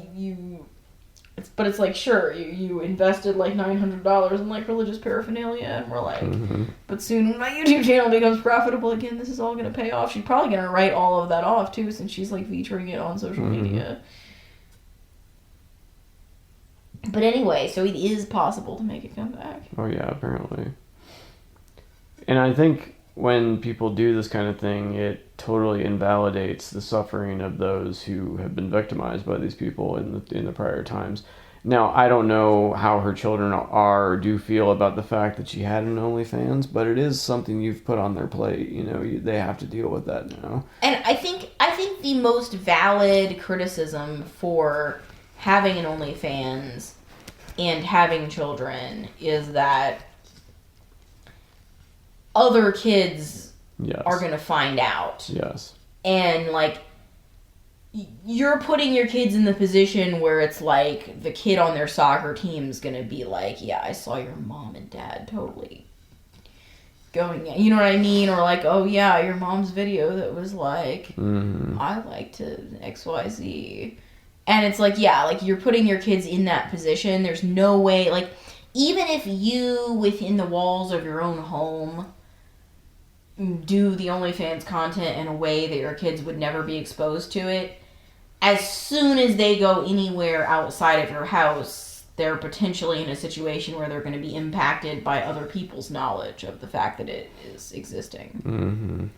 but it's like, sure, you invested like $900 in like religious paraphernalia, and we're like, but soon when my YouTube channel becomes profitable again, this is all going to pay off. She's probably going to write all of that off too, since she's like featuring it on social media. But anyway, so it is possible to make a comeback. Oh yeah, apparently. And I think when people do this kind of thing, it totally invalidates the suffering of those who have been victimized by these people in the prior times. Now, I don't know how her children are or do feel about the fact that she had an OnlyFans, but it is something you've put on their plate. You know, they have to deal with that now. And I think the most valid criticism for having an OnlyFans and having children is that other kids are going to find out. Yes. And, like, you're putting your kids in the position where it's like the kid on their soccer team is going to be like, yeah, I saw your mom and dad totally going, you know what I mean? Or like, oh yeah, your mom's video that was like, I like to XYZ. And it's like, yeah, like you're putting your kids in that position. There's no way, like, even if you, within the walls of your own home, do the OnlyFans content in a way that your kids would never be exposed to it, as soon as they go anywhere outside of your house, they're potentially in a situation where they're going to be impacted by other people's knowledge of the fact that it is existing.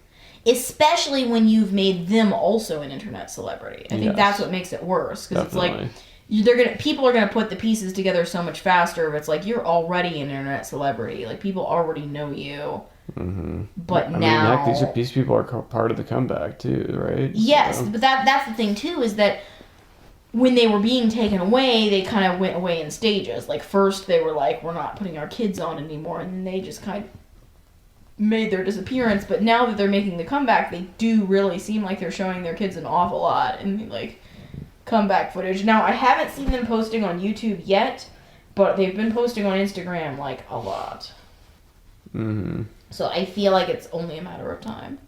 Especially when you've made them also an internet celebrity. I think that's what makes it worse, because it's like people are gonna put the pieces together so much faster. If it's like you're already an internet celebrity, like people already know you. But now, these people are part of the comeback too, right? Yes, but that's the thing too, is that when they were being taken away, they kind of went away in stages. Like first they were like, we're not putting our kids on anymore, and then they just kind of made their disappearance. But now that they're making the comeback, they do really seem like they're showing their kids an awful lot in like comeback footage. Now I haven't seen them posting on YouTube yet, but they've been posting on Instagram like a lot. So I feel like it's only a matter of time.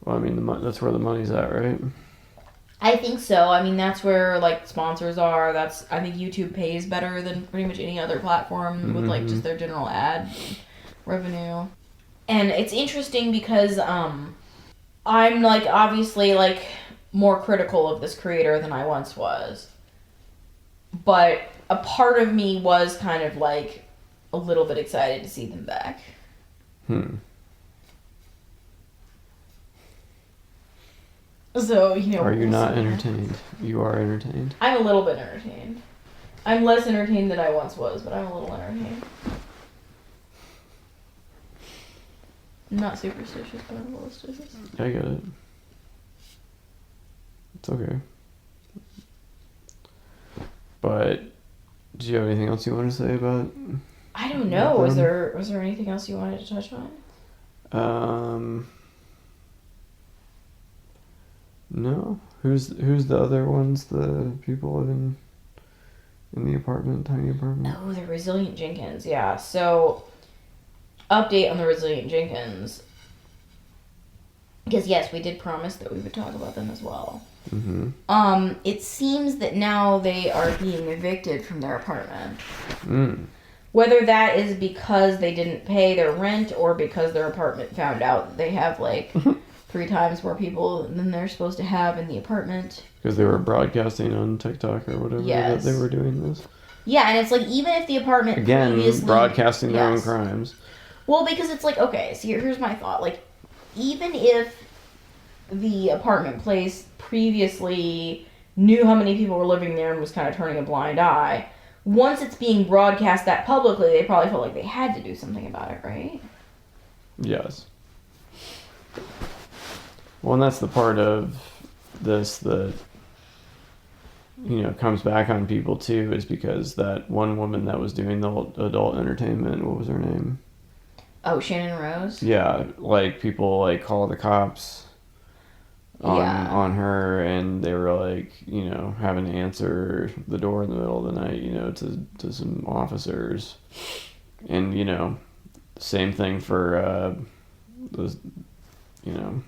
Well, I mean, that's where the money's at, right? I think so. I mean, that's where like sponsors are. I think YouTube pays better than pretty much any other platform with like just their general ad revenue. And it's interesting because I'm like obviously like more critical of this creator than I once was. But a part of me was kind of like a little bit excited to see them back. So, you know. Are you not entertained? You are entertained? I'm a little bit entertained. I'm less entertained than I once was, but I'm a little entertained. I'm not superstitious, but I'm a little superstitious. I get it. It's okay. But, do you have anything else you want to say about? I don't know. Was there anything else you wanted to touch on? No. Who's the other ones? The people living in the apartment, tiny apartment? Oh, the Resilient Jenkins. Yeah. So, update on the Resilient Jenkins. Because yes, we did promise that we would talk about them as well. It seems that now they are being evicted from their apartment. Whether that is because they didn't pay their rent or because their apartment found out that they have like 3 times more people than they're supposed to have in the apartment. Because they were broadcasting on TikTok or whatever that they were doing this. Yeah, and it's like even if the apartment again previously, broadcasting their own crimes. Well, because it's like, okay, so here's my thought. Like, even if the apartment place previously knew how many people were living there and was kind of turning a blind eye, once it's being broadcast that publicly, they probably felt like they had to do something about it, right? Yes. Well, and that's the part of this that, you know, comes back on people too, is because that one woman that was doing the adult entertainment, what was her name? Oh, Shannon Rose? Yeah, like people like call the cops on her, and they were like, you know, having to answer the door in the middle of the night, you know, to some officers. And, you know, same thing for those, you know,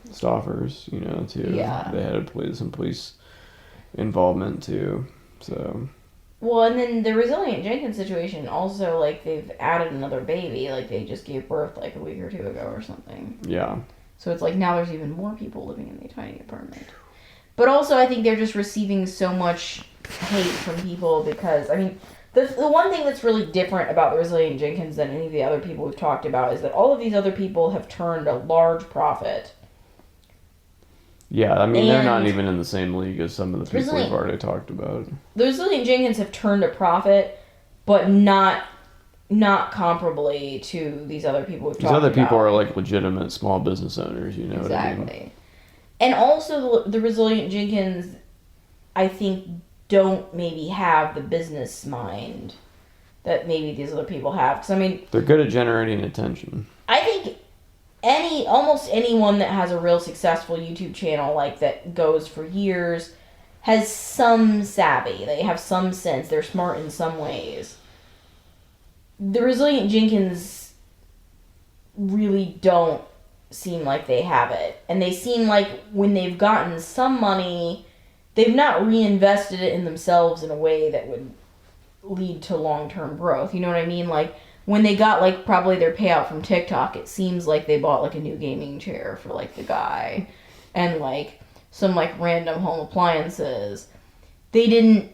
Stoffers, you know, too. Yeah. They had some police involvement too, so. Well, and then the Resilient Jenkins situation also, like, they've added another baby. Like, they just gave birth, like, a week or 2 ago or something. Yeah. So it's like now there's even more people living in the tiny apartment. But also, I think they're just receiving so much hate from people because, I mean, the one thing that's really different about the Resilient Jenkins than any of the other people we've talked about is that all of these other people have turned a large profit. Yeah, I mean, they're not even in the same league as some of the people we've already talked about. The Resilient Jenkins have turned a profit, but not comparably to these other people we've talked about. These other people are like legitimate small business owners, you know what I mean? And also the Resilient Jenkins, I think, don't maybe have the business mind that maybe these other people have. Because, I mean... They're good at generating attention. I think almost anyone that has a real successful YouTube channel, like, that goes for years, has some savvy. They have some sense. They're smart in some ways. The Resilient Jenkins really don't seem like they have it. And they seem like when they've gotten some money, they've not reinvested it in themselves in a way that would lead to long-term growth. You know what I mean? Like, when they got, like, probably their payout from TikTok, it seems like they bought, like, a new gaming chair for, like, the guy. And, like, some, like, random home appliances. They didn't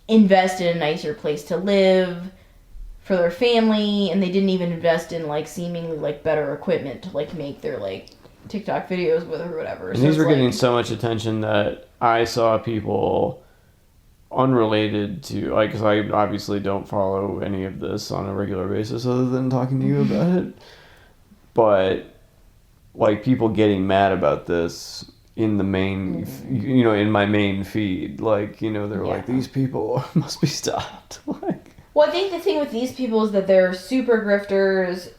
invest in a nicer place to live for their family, and they didn't even invest in, like, seemingly, like, better equipment to, like, make their, like, TikTok videos with or whatever. And these were getting so much attention that I saw people unrelated to, like, because I obviously don't follow any of this on a regular basis other than talking to you about it, but, like, people getting mad about this in the main, you know, in my main feed, like, you know, they're like, these people must be stopped. Like, well, I think the thing with these people is that they're super grifters.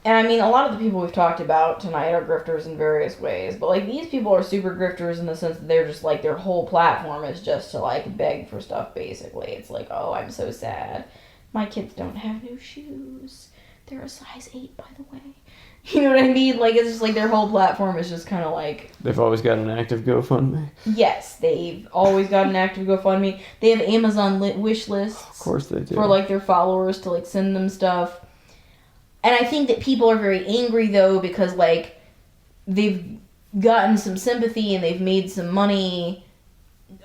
And I mean, a lot of the people we've talked about tonight are grifters in various ways. But, like, these people are super grifters in the sense that they're just, like, their whole platform is just to, like, beg for stuff, basically. It's like, oh, I'm so sad. My kids don't have new shoes. They're a size 8, by the way. You know what I mean? Like, it's just, like, their whole platform is just kind of, like... They've always got an active GoFundMe. Yes, they've always got an active GoFundMe. They have Amazon wish lists. Of course they do. For, like, their followers to, like, send them stuff. And I think that people are very angry, though, because, like, they've gotten some sympathy and they've made some money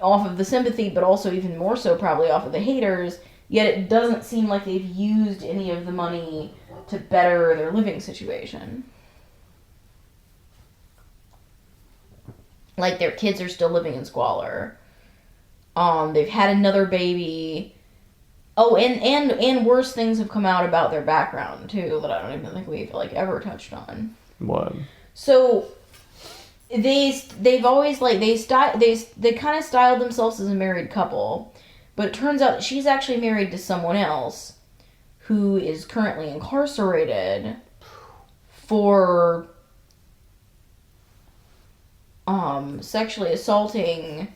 off of the sympathy, but also even more so probably off of the haters, yet it doesn't seem like they've used any of the money to better their living situation. Like, their kids are still living in squalor. They've had another baby. Oh, and worse things have come out about their background, too, that I don't even think we've, like, ever touched on. What? So, they've always, like, they kind of styled themselves as a married couple, but it turns out that she's actually married to someone else who is currently incarcerated for sexually assaulting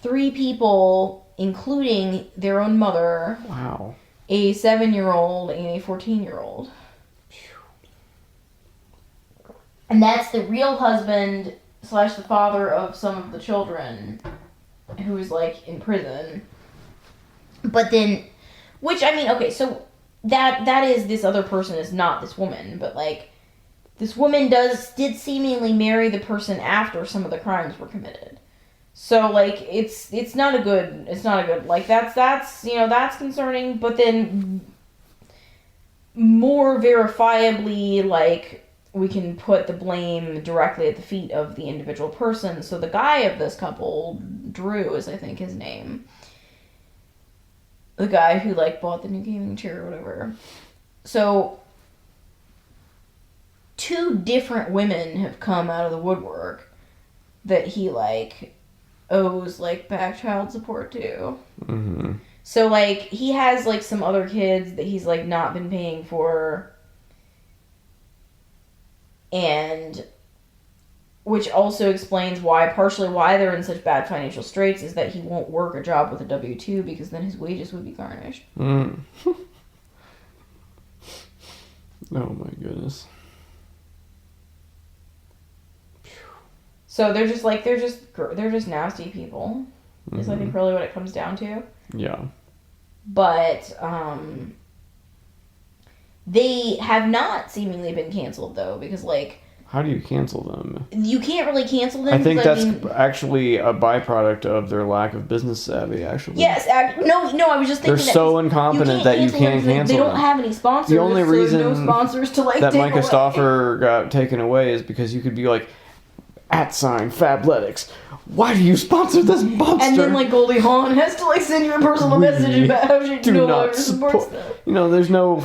3 people, including their own mother. Wow. A 7-year-old and a 14-year-old. And that's the real husband / the father of some of the children who is, like, in prison. But then, which, I mean, okay, so that is, this other person is not this woman, but, like, this woman did seemingly marry the person after some of the crimes were committed. So, like, it's not a good, like, that's, you know, that's concerning, but then more verifiably, like, we can put the blame directly at the feet of the individual person. So the guy of this couple, Drew is, I think, his name. The guy who, like, bought the new gaming chair or whatever. So 2 different women have come out of the woodwork that he, like, owes, like, back child support to. Mm-hmm. So, like, he has, like, some other kids that he's, like, not been paying for. And which also explains partially why they're in such bad financial straits is that he won't work a job with a W-2 because then his wages would be garnished. Mm. Oh my goodness. So they're just nasty people. Mm-hmm. Is I think really what it comes down to. Yeah. But they have not seemingly been canceled though, because, like, how do you cancel them? You can't really cancel them. I think that's actually a byproduct of their lack of business savvy, actually. Yes. No, I was just thinking they're so incompetent that you can't cancel them. They don't have any sponsors. The only reason no sponsors to, like, that take Micah away. Stauffer got taken away is because you could be like, @Fabletics. Why do you sponsor this monster? And then, like, Goldie Hawn has to, like, send you a personal message about how she do no not longer supports support. them. You know, there's no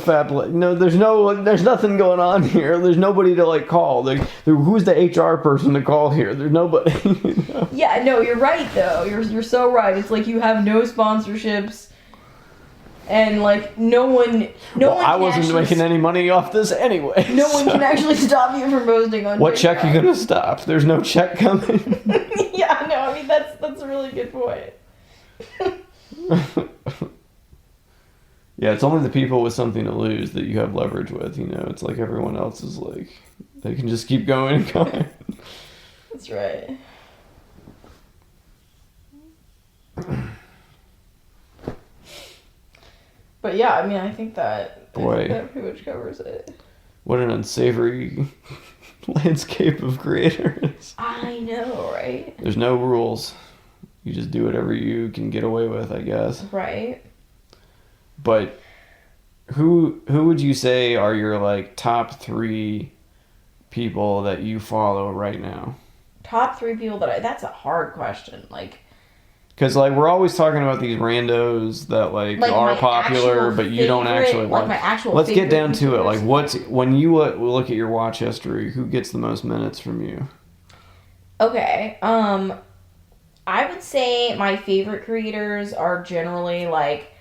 there's nothing going on here. There's nobody to, like, call. Who's the HR person to call here? There's nobody. You know? Yeah, no, you're right, though. You're so right. It's like you have no sponsorships. And, like, no one I wasn't making any money off this anyway. No one can actually stop you from posting on What TikTok. check are you gonna stop? There's no check coming. Yeah, no, I mean, that's a really good point. Yeah, it's only the people with something to lose that you have leverage with, you know? It's like everyone else is like, they can just keep going and going. That's right. But yeah, I mean, I think that pretty much covers it. What an unsavory landscape of creators. I know, right? There's no rules. You just do whatever you can get away with, I guess. Right. But who would you say are your, like, top 3 people that you follow right now? Top 3 people that's a hard question. Like, because, like, we're always talking about these randos that, like are popular, but you don't actually watch. My actual Let's get down to it. YouTubers. Like, when you look at your watch history, who gets the most minutes from you? Okay. I would say my favorite creators are generally, like,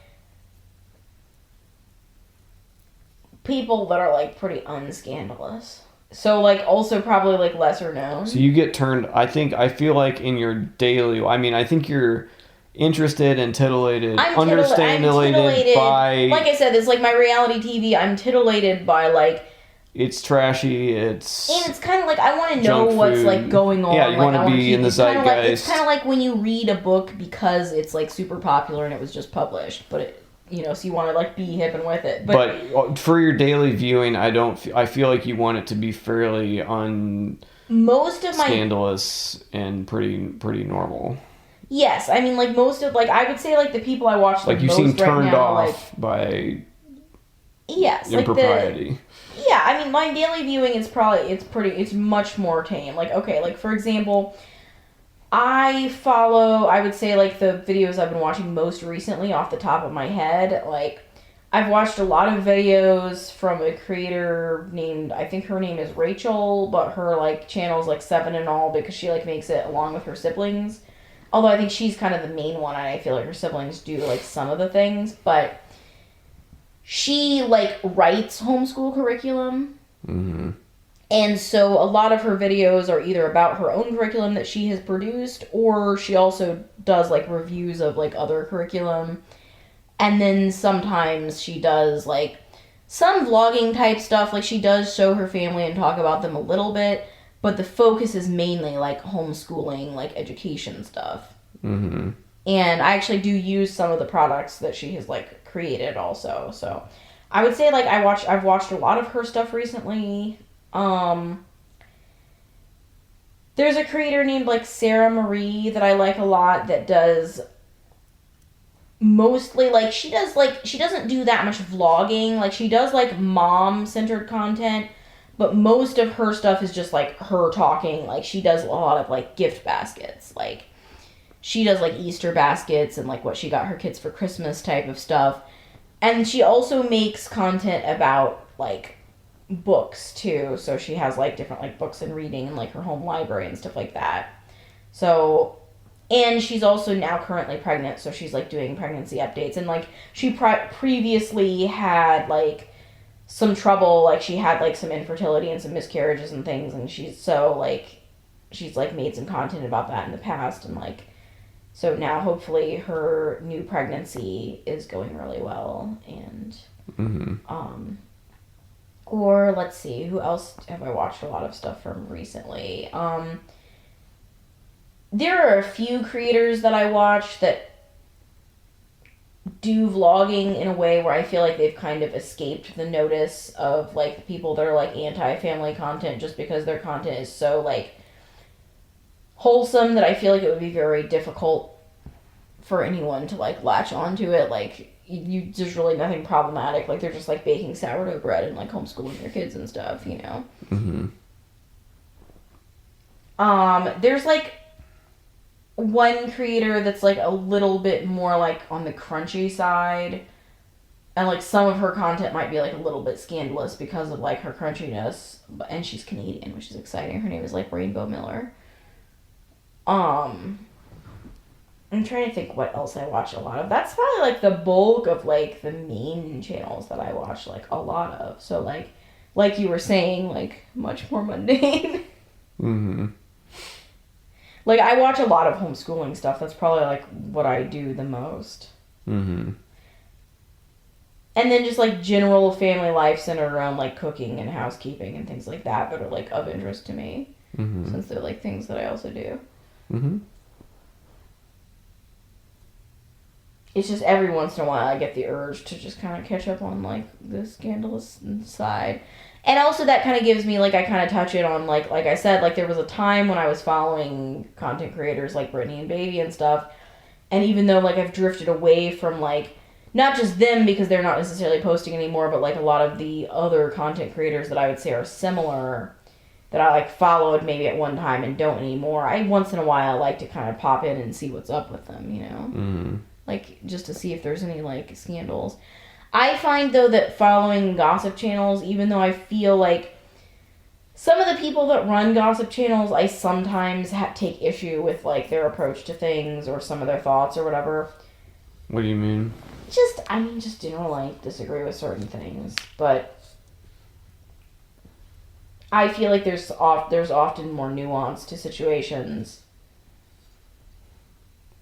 people that are, like, pretty unscandalous. So, like, also probably, like, lesser known. So you get turned, I feel like in your daily, I think you're interested and titillated, understandulated by... Like I said, it's like my reality TV, I'm titillated by, like... It's trashy, And it's kind of like, I want to know what's, like, going on. Yeah, you want to be in the zeitgeist. It's kind of like when you read a book because it's, like, super popular and it was just published, but it... You know, so you want to, like, be hip and with it. But for your daily viewing, I feel like you want it to be fairly scandalous and pretty normal. Yes, I mean, like, most of, like, I would say, like, the people I watch the like, you most seem turned right now, off by Like impropriety. yeah, I mean, my daily viewing is it's much more tame. Like, okay, like, for example... I would say, like, the videos I've been watching most recently off the top of my head. Like, I've watched a lot of videos from a creator named, I think her name is Rachel, but her, like, channel's, like, 7 and all because she, like, makes it along with her siblings. Although I think she's kind of the main one, and I feel like her siblings do, like, some of the things. But she, like, writes homeschool curriculum. Mm-hmm. And so a lot of her videos are either about her own curriculum that she has produced, or she also does, like, reviews of, like, other curriculum. And then sometimes she does, like, some vlogging type stuff. Like, she does show her family and talk about them a little bit, but the focus is mainly, like, homeschooling, like, education stuff. Mm-hmm. And I actually do use some of the products that she has, like, created also. So I would say, like, I've watched a lot of her stuff recently. There's a creator named, like, Sarah Marie that I like a lot that does mostly, like, she doesn't do that much vlogging. Like, she does, like, mom-centered content, but most of her stuff is just, like, her talking. Like, she does a lot of, like, gift baskets. Like, she does, like, Easter baskets and, like, what she got her kids for Christmas type of stuff. And she also makes content about, like, books too, so she has, like, different, like, books and reading and, like, her home library and stuff like that. So, and she's also now currently pregnant, so she's, like, doing pregnancy updates, and, like, she previously had, like, some trouble, like, she had, like, some infertility and some miscarriages and things, and she's made some content about that in the past, and, like, so now hopefully her new pregnancy is going really well, and Mm-hmm. Or, let's see, who else have I watched a lot of stuff from recently? There are a few creators that I watch that do vlogging in a way where I feel like they've kind of escaped the notice of, like, the people that are, like, anti-family content just because their content is so, like, wholesome that I feel like it would be very difficult for anyone to, like, latch onto it. Like, there's really nothing problematic. Like, they're just, like, baking sourdough bread and, like, homeschooling their kids and stuff, you know? Mm-hmm. There's like one creator that's like a little bit more like on the crunchy side, and like some of her content might be like a little bit scandalous because of like her crunchiness, and she's Canadian, which is exciting. Her name is like Rainbow Miller. I'm trying to think what else I watch a lot of. That's probably like the bulk of like the main channels that I watch like a lot of. So like you were saying, like much more mundane. Mm-hmm. Like, I watch a lot of homeschooling stuff. That's probably, like, what I do the most. Mm-hmm. And then just, like, general family life centered around, like, cooking and housekeeping and things like that are, like, of interest to me. Mm-hmm. Since they're, like, things that I also do. Mm-hmm. It's just every once in a while I get the urge to just kind of catch up on, like, the scandalous side. And also that kind of gives me, like, I kind of touch it on, like I said, like, there was a time when I was following content creators like Brittany and Baby and stuff, and even though, like, I've drifted away from, like, not just them because they're not necessarily posting anymore, but, like, a lot of the other content creators that I would say are similar, that I, like, followed maybe at one time and don't anymore, I, once in a while, like to kind of pop in and see what's up with them, you know? Mm-hmm. Like, just to see if there's any, like, scandals. I find, though, that following gossip channels, even though I feel like some of the people that run gossip channels, I sometimes take issue with, like, their approach to things or some of their thoughts or whatever. What do you mean? Just generally, like, disagree with certain things. But I feel like there's often more nuance to situations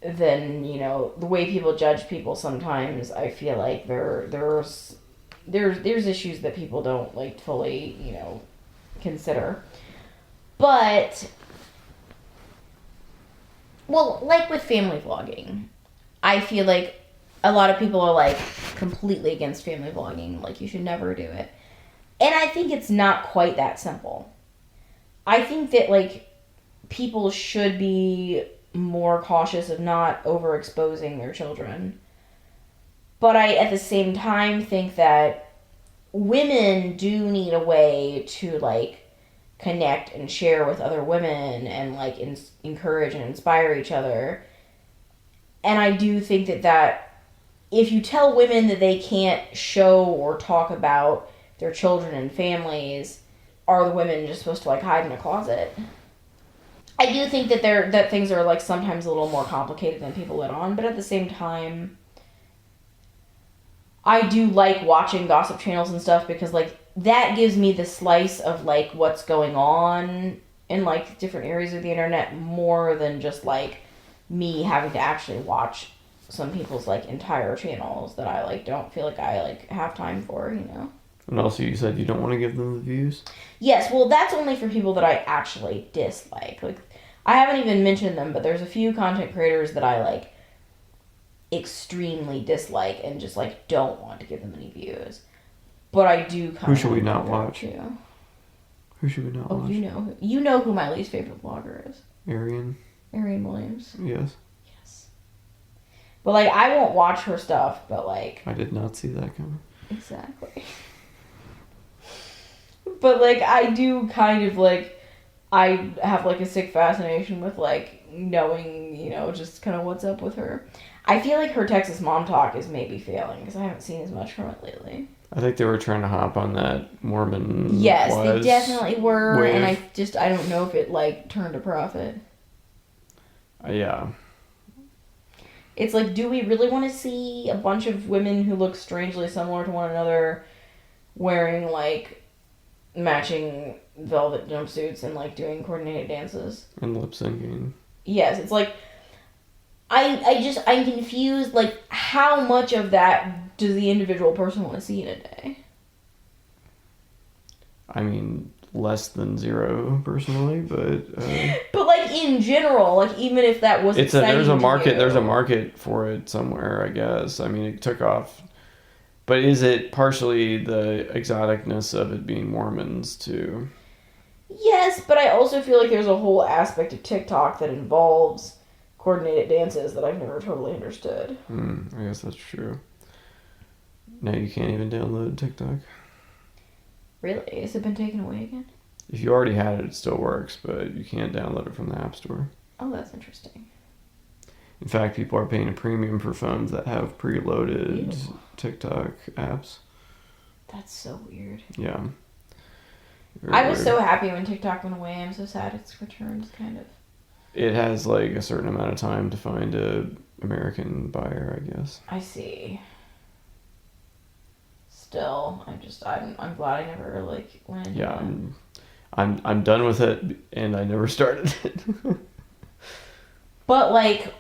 than, you know, the way people judge people sometimes. I feel like there's issues that people don't, like, fully, you know, consider. But, well, like with family vlogging, I feel like a lot of people are, like, completely against family vlogging. Like, you should never do it. And I think it's not quite that simple. I think that, like, people should be more cautious of not overexposing their children. But I, at the same time, think that women do need a way to, like, connect and share with other women and, like, encourage and inspire each other. And I do think that if you tell women that they can't show or talk about their children and families, are the women just supposed to, like, hide in a closet? I do think that that things are, like, sometimes a little more complicated than people let on, but at the same time, I do like watching gossip channels and stuff because, like, that gives me the slice of, like, what's going on in, like, different areas of the internet more than just, like, me having to actually watch some people's, like, entire channels that I, like, don't feel like I, like, have time for, you know? And also you said you don't want to give them the views? Yes, well, that's only for people that I actually dislike. Like, I haven't even mentioned them, but there's a few content creators that I, like, extremely dislike and just, like, don't want to give them any views. But I do kind of... Who should we not watch? Too. Who should we not watch? You know who my least favorite vlogger is. Arian Williams. Yes. Yes. But, like, I won't watch her stuff, but, like... I did not see that coming. Exactly. But, like, I do kind of, like, I have, like, a sick fascination with, like, knowing, you know, just kind of what's up with her. I feel like her Texas Mom Talk is maybe failing, because I haven't seen as much from it lately. I think they were trying to hop on that Mormon Yes, they definitely were, wave. And I don't know if it, like, turned a profit. Yeah. It's like, do we really want to see a bunch of women who look strangely similar to one another wearing, like, matching velvet jumpsuits and, like, doing coordinated dances? And lip syncing. Yes, it's like, I'm confused, like, how much of that does the individual person want to see in a day? I mean, less than 0, personally, but... But, like, in general, like, even if that was there's a market for it somewhere, I guess. I mean, it took off... But is it partially the exoticness of it being Mormons, too? Yes, but I also feel like there's a whole aspect of TikTok that involves coordinated dances that I've never totally understood. I guess that's true. Now you can't even download TikTok. Really? Has it been taken away again? If you already had it, it still works, but you can't download it from the App Store. Oh, that's interesting. In fact, people are paying a premium for phones that have preloaded Ew. TikTok apps. That's so weird. Yeah. I was so happy when TikTok went away. I'm so sad it's returned, kind of. It has like a certain amount of time to find a American buyer, I guess. I see. Still, I'm glad I never like went. Yeah, I'm done with it, and I never started it. But like,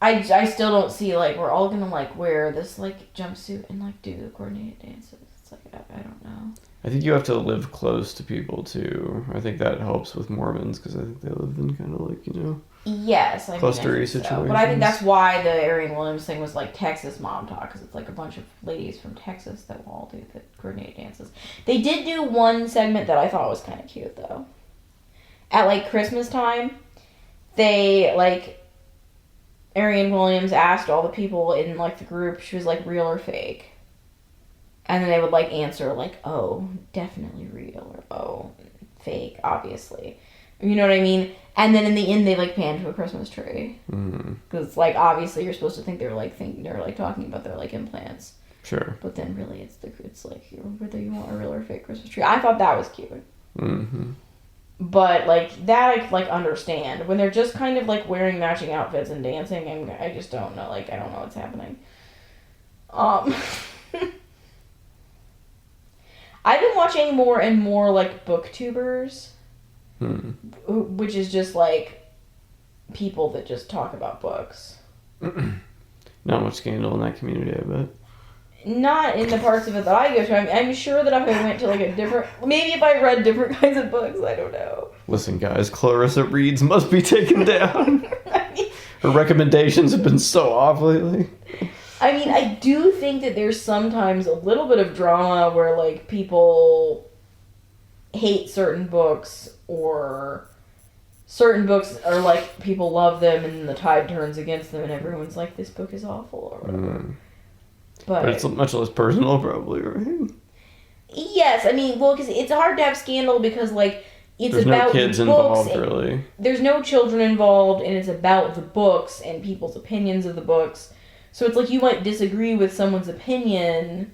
I still don't see like we're all gonna like wear this like jumpsuit and like do the coordinated dances. It's like I don't know. I think you have to live close to people too. I think that helps with Mormons because I think they live in kind of like, you know, yes, I clustery think so. situations. But I think that's why the Arian Williams thing was like Texas Mom Talk, because it's like a bunch of ladies from Texas that will all do the coordinated dances. They did do one segment that I thought was kind of cute though. At like Christmas time, they like Arian Williams asked all the people in like the group, she was like real or fake. And then they would, like, answer, like, oh, definitely real, or oh, fake, obviously. You know what I mean? And then in the end, they, like, panned to a Christmas tree. Because, like, obviously you're supposed to think they're, like, talking about their, like, implants. Sure. But then really it's like, whether you want a real or fake Christmas tree. I thought that was cute. Mm-hmm. But, like, that I, like, understand. When they're just kind of, like, wearing matching outfits and dancing, and I just don't know. Like, I don't know what's happening. I've been watching more and more, like, booktubers, which is just, like, people that just talk about books. Not much scandal in that community, I bet. Not in the parts of it that I go to. I'm sure that if I went to, like, a different... Maybe if I read different kinds of books, I don't know. Listen, guys, Clarissa Reeds must be taken down. Her recommendations have been so off lately. I mean, I do think that there's sometimes a little bit of drama where, like, people hate certain books, or certain books are, like, people love them and the tide turns against them and everyone's like, this book is awful, or whatever. But it's much less personal, probably, right? Yes, I mean, well, because it's hard to have scandal because, like, it's There's about no kids books. involved, really. There's no children involved, and it's about the books and people's opinions of the books. So it's like you might disagree with someone's opinion,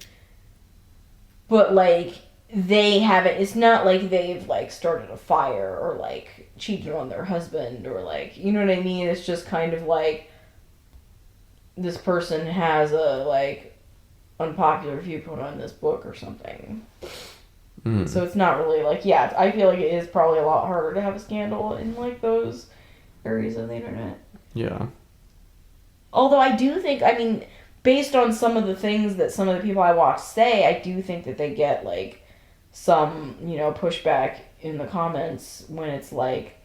but, like, they haven't... It's not like they've, like, started a fire or, like, cheated on their husband or, like... You know what I mean? It's just kind of like this person has a, like, unpopular viewpoint on this book or something. So it's not really, like... Yeah, I feel like it is probably a lot harder to have a scandal in, like, those areas of the internet. Yeah. Although I do think, I mean, based on some of the things that some of the people I watch say, I do think that they get, like, some, you know, pushback in the comments when it's, like,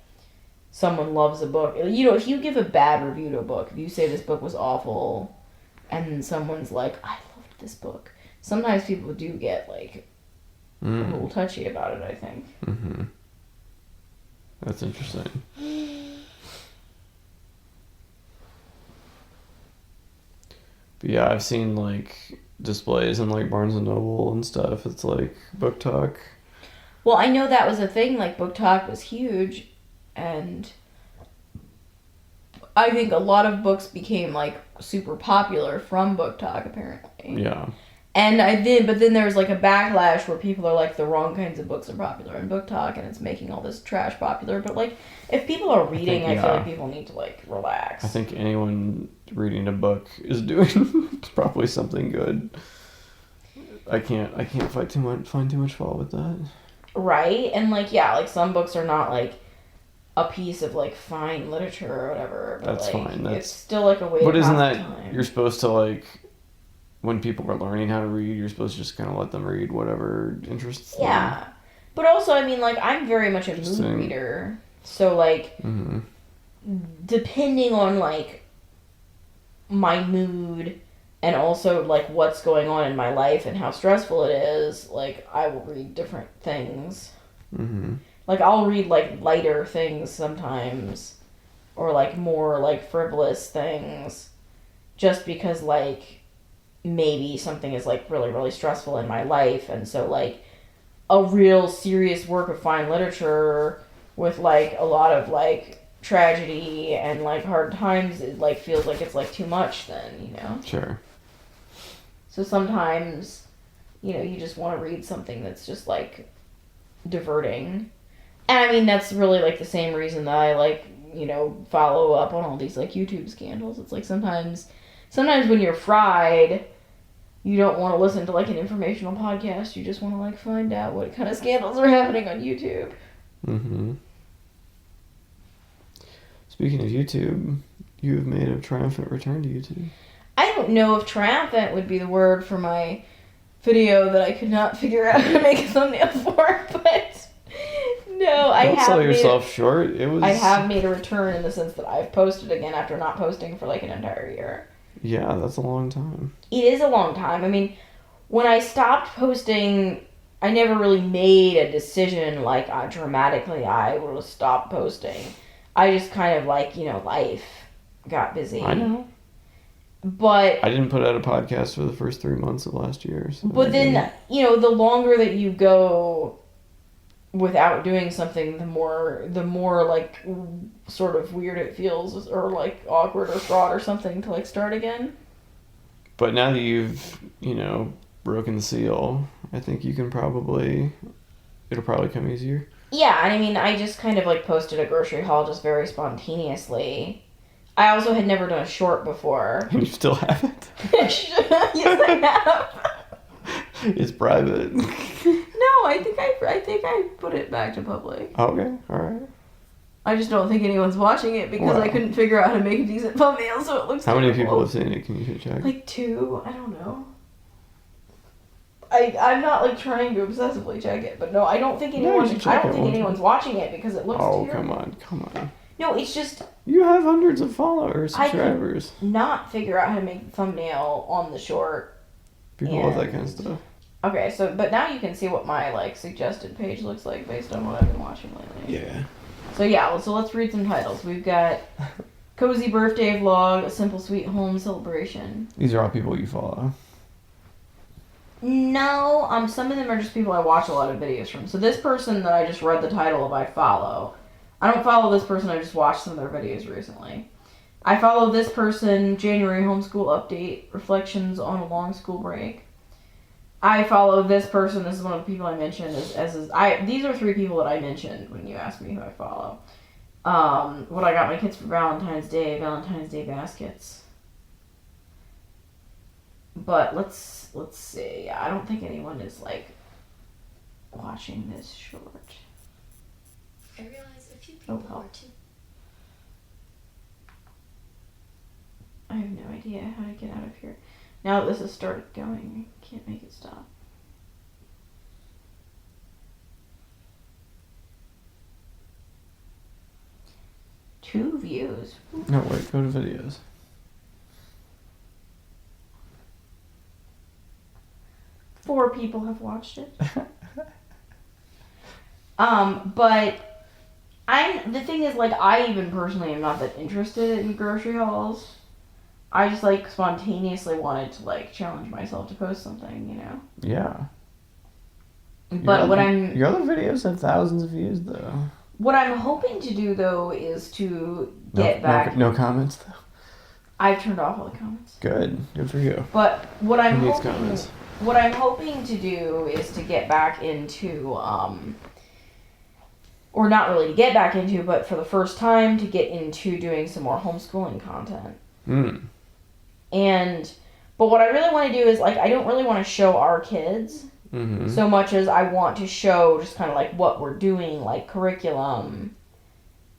someone loves a book. You know, if you give a bad review to a book, if you say this book was awful, and then someone's like, I loved this book, sometimes people do get, like, a little touchy about it, I think. Mm-hmm. That's interesting. But yeah, I've seen, like, displays in, like, Barnes & Noble and stuff. It's, like, book talk. Well, I know that was a thing. Like, book talk was huge. And I think a lot of books became, like, super popular from book talk, apparently. Yeah. But then there's, like, a backlash where people are like, the wrong kinds of books are popular in book talk, and it's making all this trash popular. But, like, if people are reading, I feel like people need to, like, relax. I think anyone reading a book is doing probably something good. I can't find too much fault with that. Right? And, like, yeah, like, some books are not, like, a piece of, like, fine literature or whatever. But, that's like, fine. It's still, like, a way But to isn't pass that... the time. You're supposed to, like... When people are learning how to read, you're supposed to just kind of let them read whatever interests them. Yeah. But also, I mean, like, I'm very much a mood reader. So, like, depending on, like, my mood and also, like, what's going on in my life and how stressful it is, like, I will read different things. Mm-hmm. Like, I'll read, like, lighter things sometimes. Or, like, more, like, frivolous things. Just because, like... maybe something is, like, really, really stressful in my life, and so, like, a real serious work of fine literature with, like, a lot of, like, tragedy and, like, hard times, it, like, feels like it's, like, too much then, you know? Sure. So sometimes, you know, you just want to read something that's just, like, diverting. And, I mean, that's really, like, the same reason that I, like, you know, follow up on all these, like, YouTube scandals. It's, like, sometimes when you're fried, you don't want to listen to, like, an informational podcast. You just want to, like, find out what kind of scandals are happening on YouTube. Mm-hmm. Speaking of YouTube, you have made a triumphant return to YouTube. I don't know if triumphant would be the word for my video that I could not figure out how to make a thumbnail for, but no, I have. Don't sell yourself short. I have made a return in the sense that I've posted again after not posting for, like, an entire year. Yeah, that's a long time. It is a long time. I mean, when I stopped posting, I never really made a decision, like, dramatically I will stop posting. I just kind of, like, you know, life got busy. I know. But I didn't put out a podcast for the first 3 months of last year. So but then, you know, the longer that you go without doing something, the more like sort of weird it feels, or like awkward or fraught or something to, like, start again. But now that you've, you know, broken the seal, I think it'll probably come easier. Yeah, and I mean, I just kind of, like, posted a grocery haul just very spontaneously. I also had never done a short before. And you still haven't? Yes, I have. It's private. No, I think I put it back to public. Okay, alright. I just don't think anyone's watching it because I couldn't figure out how to make a decent thumbnail, so it looks How many terrible. people have seen it? Can you check? Like 2, I don't know. I'm not, like, trying to obsessively check it, but no, I don't think anyone's watching it because it looks terrible. Come on. No, it's just You have hundreds of followers, subscribers. I could not figure out how to make the thumbnail on the short. People love that kind of stuff. Okay, so, but now you can see what my, like, suggested page looks like based on what I've been watching lately. Yeah. So yeah, so let's read some titles. We've got Cozy Birthday Vlog, A Simple Sweet Home Celebration. These are all people you follow. No, some of them are just people I watch a lot of videos from. So this person that I just read the title of, I follow. I don't follow this person, I just watched some of their videos recently. I follow this person, January Homeschool Update, Reflections on a Long School Break. I follow this person, this is one of the people I mentioned, these are 3 people that I mentioned when you asked me who I follow. What I got my kids for Valentine's Day baskets. But let's see. Yeah, I don't think anyone is, like, watching this short. I realize a few people are too. I have no idea how to get out of here. Now that this has started going, I can't make it stop. Two views. No, wait, go to videos. Four people have watched it. But the thing is, like, I even personally am not that interested in grocery hauls. I just, like, spontaneously wanted to, like, challenge myself to post something, you know? Yeah. But your other videos have thousands of views, though. What I'm hoping to do, though, is to get back... No comments, though? I've turned off all the comments. Good for you. But what I'm Who needs comments? What I'm hoping to do is to get back into, or not really to get back into, but for the first time to get into doing some more homeschooling content. But what I really want to do is, like, I don't really want to show our kids so much as I want to show just kind of, like, what we're doing, like, curriculum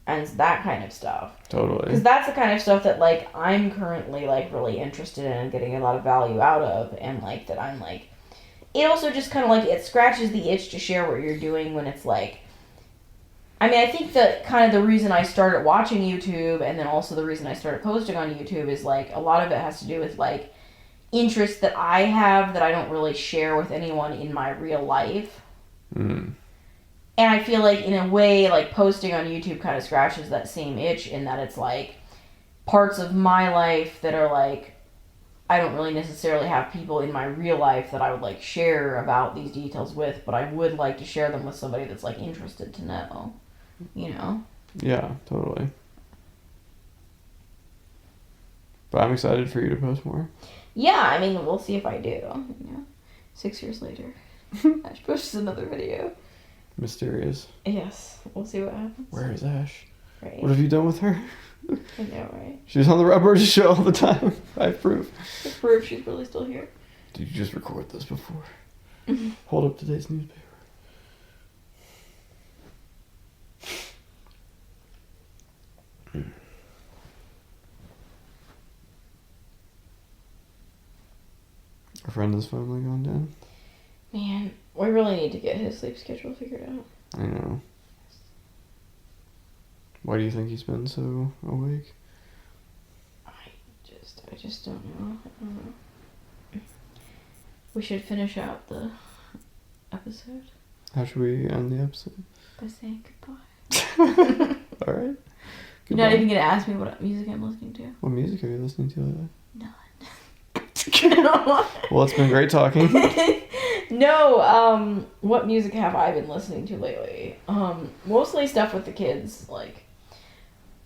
and that kind of stuff. Totally. Because that's the kind of stuff that, like, I'm currently, like, really interested in and getting a lot of value out of, and, like, that I'm, like... It also just kind of, like, it scratches the itch to share what you're doing when it's, like... I mean, I think that kind of the reason I started watching YouTube, and then also the reason I started posting on YouTube is, like, a lot of it has to do with, like, interests that I have that I don't really share with anyone in my real life. And I feel like, in a way, like, posting on YouTube kind of scratches that same itch in that it's, like, parts of my life that are, like, I don't really necessarily have people in my real life that I would like share about these details with, but I would like to share them with somebody that's like interested to know, you know? Yeah, totally. But I'm excited for you to post more. Yeah, I mean, we'll see if I do, you know? 6 years later, Ash posts another video. Mysterious. Yes, we'll see what happens. Where is Ash? Right. What have you done with her? I know, right? She was on the Rob Burgess Show all the time. I have proof. To prove she's really still here. Did you just record this before? Hold up today's newspaper. Our friend is finally gone down. Man, we really need to get his sleep schedule figured out. I know. Why do you think he's been so awake? I just don't know. I don't know. We should finish out the episode How should we end the episode? by saying goodbye. All right. You're not even gonna ask me what music I'm listening to. What music are you listening to lately? None. Well, it's been great talking. No, what music have I been listening to lately? Mostly stuff with the kids, like,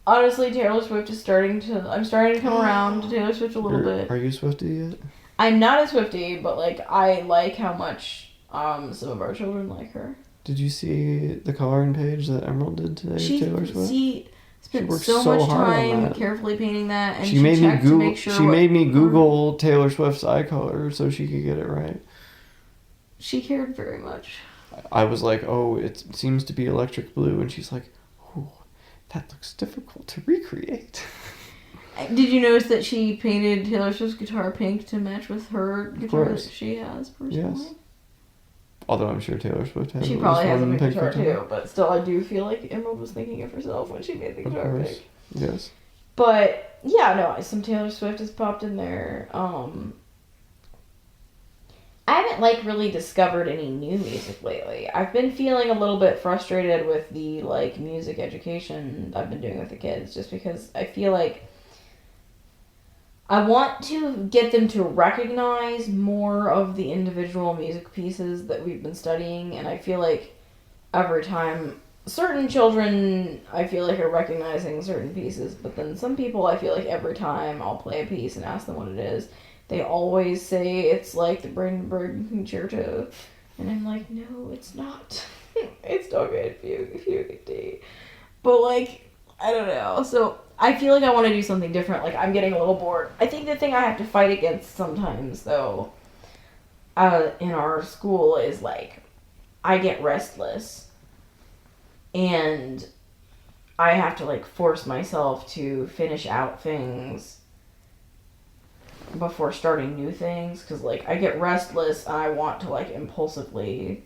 honestly, Taylor Swift is I'm starting to come around to Taylor Swift a little bit. Are you Swiftie yet? I'm not a Swiftie, but, like, I like how much, some of our children like her. Did you see the coloring page that Emerald did today with Taylor Swift? She spent worked so so much hard on time that. carefully painting that, and She made me checked to Google. make sure She made me Google Taylor Swift's eye color so she could get it right. She cared very much. I was like, "Oh, it seems to be electric blue," and she's like, "Oh, that looks difficult to recreate." Did you notice that she painted Taylor Swift's guitar pink to match with her guitar that course. she has personally? Yes. Although I'm sure Taylor Swift has. She at probably least has a one pink guitar guitar. too, but still, I do feel like Emerald was thinking of herself when she made the Of guitar course. pink. Yes. But yeah, no, some Taylor Swift has popped in there. I haven't like really discovered any new music lately. I've been feeling a little bit frustrated with the like music education I've been doing with the kids, just because I feel like I want to get them to recognize more of the individual music pieces that we've been studying, and I feel like every time certain children I feel like are recognizing certain pieces, but then some people I feel like every time I'll play a piece and ask them what it is, they always say it's like the Brandenburg Concerto, and I'm like, no, it's not. It's not good if you get D. But like, I don't know. So I feel like I want to do something different. Like, I'm getting a little bored. I think the thing I have to fight against sometimes, though, in our school is like, I get restless, and I have to like force myself to finish out things before starting new things, because like I get restless and I want to like impulsively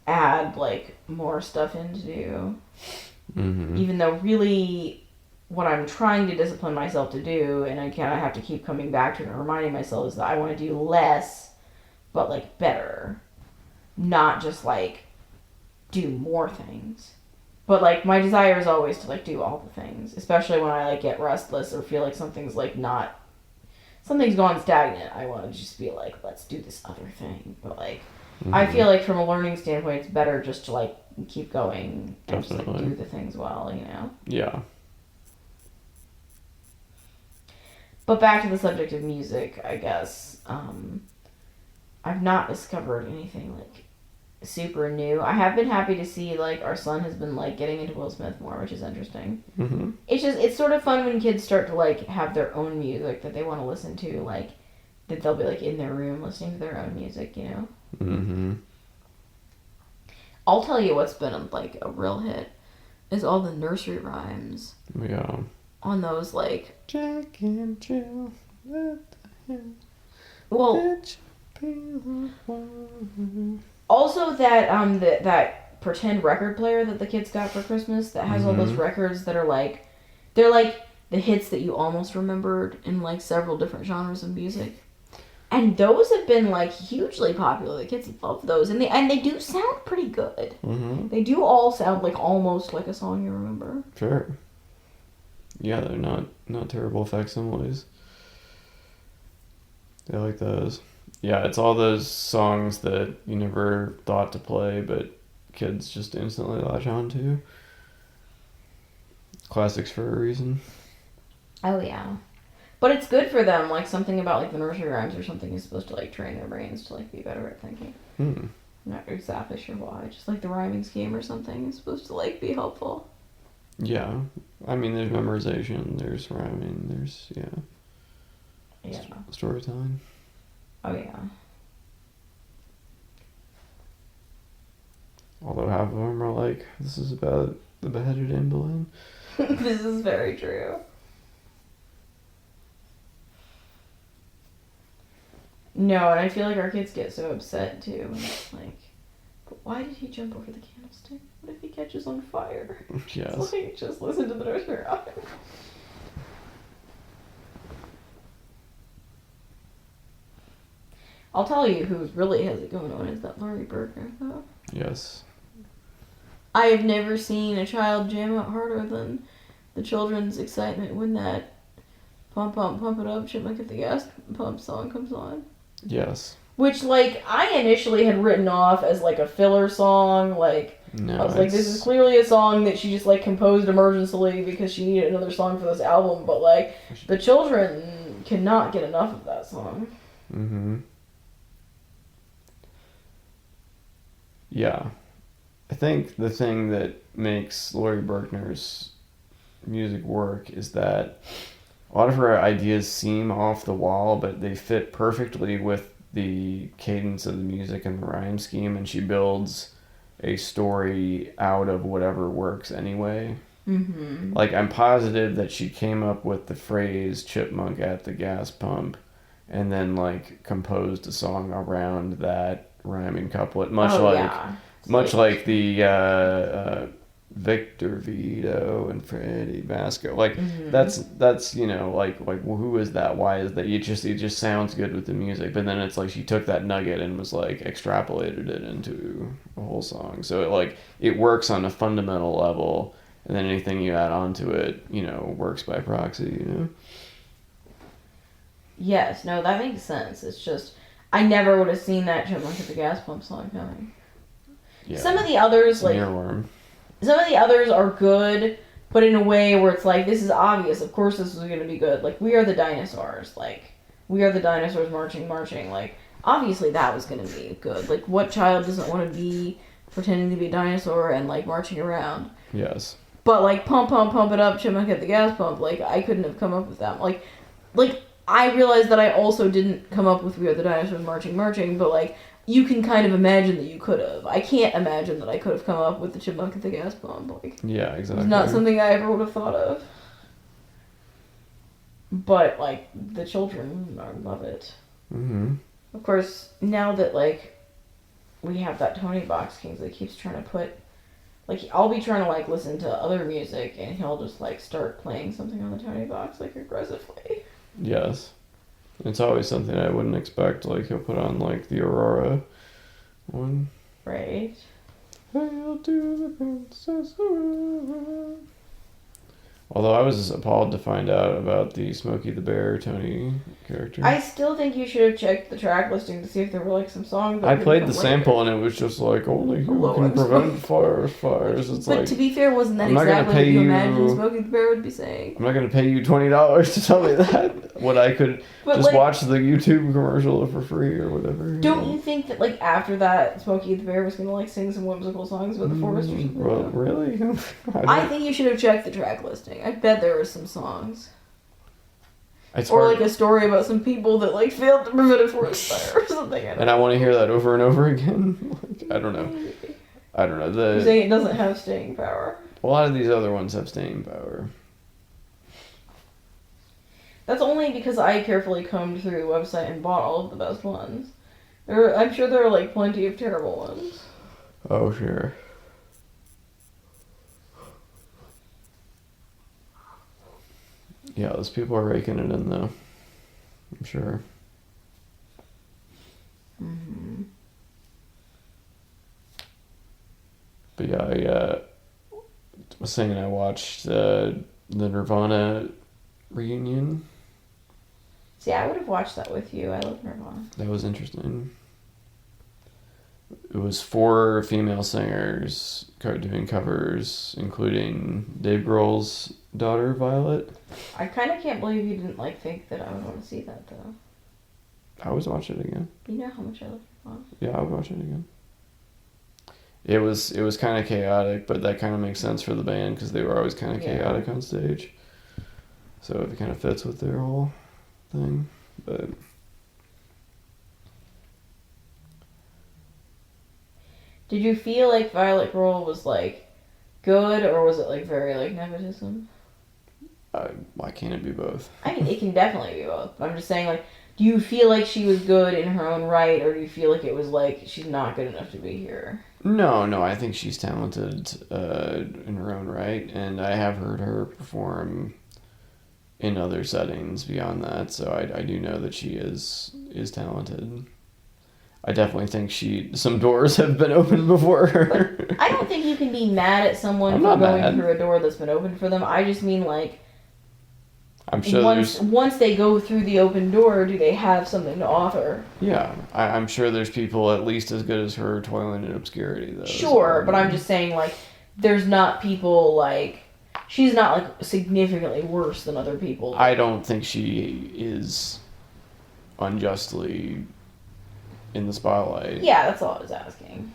add like more stuff in to do, even though really what I'm trying to discipline myself to do, and I kind of have to keep coming back to it and reminding myself, is that I want to do less but like better, not just like do more things. But like my desire is always to like do all the things, especially when I like get restless or feel like something's gone stagnant. I want to just be like, let's do this other thing. But like, I feel like from a learning standpoint, it's better just to like keep going and just like do the things well, you know? Yeah. But back to the subject of music, I guess, I've not discovered anything like super new. I have been happy to see like our son has been like getting into Will Smith more, which is interesting. It's sort of fun when kids start to like have their own music that they want to listen to, like that they'll be like in their room listening to their own music, you know. I'll tell you what's been like a real hit is all the nursery rhymes. Yeah. On those like Jack and Jill. well. Also, that pretend record player that the kids got for Christmas that has all those records that are like, they're like the hits that you almost remembered in like several different genres of music, and those have been like hugely popular. The kids love those, and they do sound pretty good. They do all sound like almost like a song you remember. Sure. Yeah, they're not terrible facsimiles. They like those. Yeah, it's all those songs that you never thought to play, but kids just instantly latch on to. Classics for a reason. Oh yeah. But it's good for them, like something about like the nursery rhymes or something is supposed to like train their brains to like be better at thinking. I'm not exactly sure why. Just like the rhyming scheme or something is supposed to like be helpful. Yeah. I mean, there's memorization, there's rhyming, there's, Yeah. Storytelling. Oh yeah. Although half of them are like, this is about the beheaded Anne Boleyn. This is very true. No, and I feel like our kids get so upset too. And it's like, but why did he jump over the candlestick? What if he catches on fire? Yes. It's like, just listen to the nursery rhyme. I'll tell you who really has it going on is that Laurie Berger, though. Yes. I have never seen a child jam out harder than the children's excitement when that Pump Pump Pump It Up, Chipmunk at the Gas Pump song comes on. Yes. Which, like, I initially had written off as, like, a filler song. Like, No, I was like, this is clearly a song that she just, like, composed emergently because she needed another song for this album. But, like, the children cannot get enough of that song. Mm-hmm. Yeah. I think the thing that makes Laurie Berkner's music work is that a lot of her ideas seem off the wall, but they fit perfectly with the cadence of the music and the rhyme scheme, and she builds a story out of whatever works anyway. Mm-hmm. Like, I'm positive that she came up with the phrase chipmunk at the gas pump and then, like, composed a song around that rhyming couplet, much like the Victor Vito and Freddie Vasco. Like, that's you know, like who is that? Why is that? It just sounds good with the music, but then it's like she took that nugget and was like extrapolated it into a whole song. So it works on a fundamental level, and then anything you add onto it, you know, works by proxy. You know. Yes, no, that makes sense. It's just I never would have seen that Chipmunk at the Gas Pump song coming. Yeah. Some of the others, like, some of the others are good, but in a way where it's like, this is obvious. Of course this is going to be good. Like, We Are the Dinosaurs. Like, We Are the Dinosaurs marching. Like, obviously that was going to be good. Like, what child doesn't want to be pretending to be a dinosaur and, like, marching around? Yes. But, like, Pump, Pump, Pump It Up, Chipmunk at the Gas Pump, like, I couldn't have come up with that. Like, I realized that I also didn't come up with We Are the Dinosaurs marching, but, like, you can kind of imagine that you could have. I can't imagine that I could have come up with the Chipmunk at the Gas Pump. Like, yeah, exactly. It's not something I ever would have thought of. But, like, the children love it. Mm-hmm. Of course, now that, like, we have that Tony Box King that keeps trying to put... Like, I'll be trying to, like, listen to other music, and he'll just, like, start playing something on the Tony Box, like, aggressively. Yes. It's always something I wouldn't expect. Like, he'll put on, like, the Aurora one. Right. Hail to the Princess Aurora. Although I was appalled to find out about the Smokey the Bear Tony character. I still think you should have checked the track listing to see if there were, like, some songs that I played the later. sample and it was just like, only who Hello, can I'm prevent fires. It's But like, to be fair, wasn't that I'm not gonna exactly pay what you you- imagined Smokey the Bear would be saying? I'm not going to pay you $20 to tell me that. When I could But, just like, watch the YouTube commercial for free or whatever. Don't you think that, like, after that, Smokey the Bear was going to, like, sing some whimsical songs about the forest or something? Well, really? I think you should have checked the track listing. I bet there were some songs. It's Or, hard. like, a story about some people that, like, failed to prevent a forest fire or something. And I want to hear that over and over again. Like, I don't know. You're saying it doesn't have staying power. A lot of these other ones have staying power. That's only because I carefully combed through the website and bought all of the best ones. I'm sure there are, like, plenty of terrible ones. Oh, sure. Yeah, those people are raking it in, though. I'm sure. Mm-hmm. But yeah, I was saying I watched the Nirvana reunion. See, I would have watched that with you. I love Nirvana. That was interesting. It was 4 female singers doing covers, including Dave Grohl's daughter, Violet. I kind of can't believe you didn't think that I would want to see that though. I would watch it again. You know how much I love Nirvana. Yeah, I would watch it again. It was kind of chaotic, but that kind of makes sense for the band because they were always kind of chaotic on stage. So it kind of fits with their whole thing. But did you feel like Violet Grohl was good, or was it very nepotism? why can't it be both? I mean, it can definitely be both. I'm just saying, do you feel like she was good in her own right, or do you feel like it was she's not good enough to be here? No, I think she's talented in her own right, and I have heard her perform in other settings beyond that, so I do know that she is talented. I definitely think some doors have been opened before her. But I don't think you can be mad at someone for going through a door that's been opened for them. I just mean I'm sure once they go through the open door, do they have something to offer? Yeah, I'm sure there's people at least as good as her toiling in obscurity, though. Sure, but I'm just saying, there's not people, she's not, significantly worse than other people. I don't think she is unjustly in the spotlight. Yeah, that's all I was asking.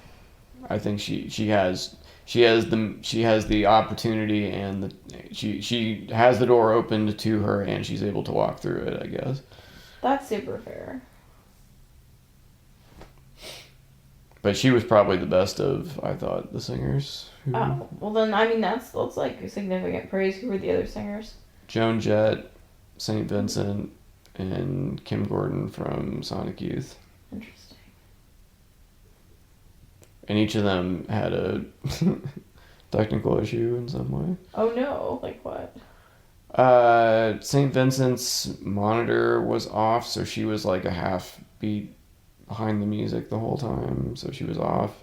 I think she has the opportunity, and she has the door opened to her, and she's able to walk through it, I guess. That's super fair. But she was probably the best of, I thought, the singers. Oh, well then, I mean, that's significant praise. Who were the other singers? Joan Jett, St. Vincent, and Kim Gordon from Sonic Youth. Interesting. And each of them had a technical issue in some way. Oh no, what? St. Vincent's monitor was off, so she was a half beat behind the music the whole time, so she was off.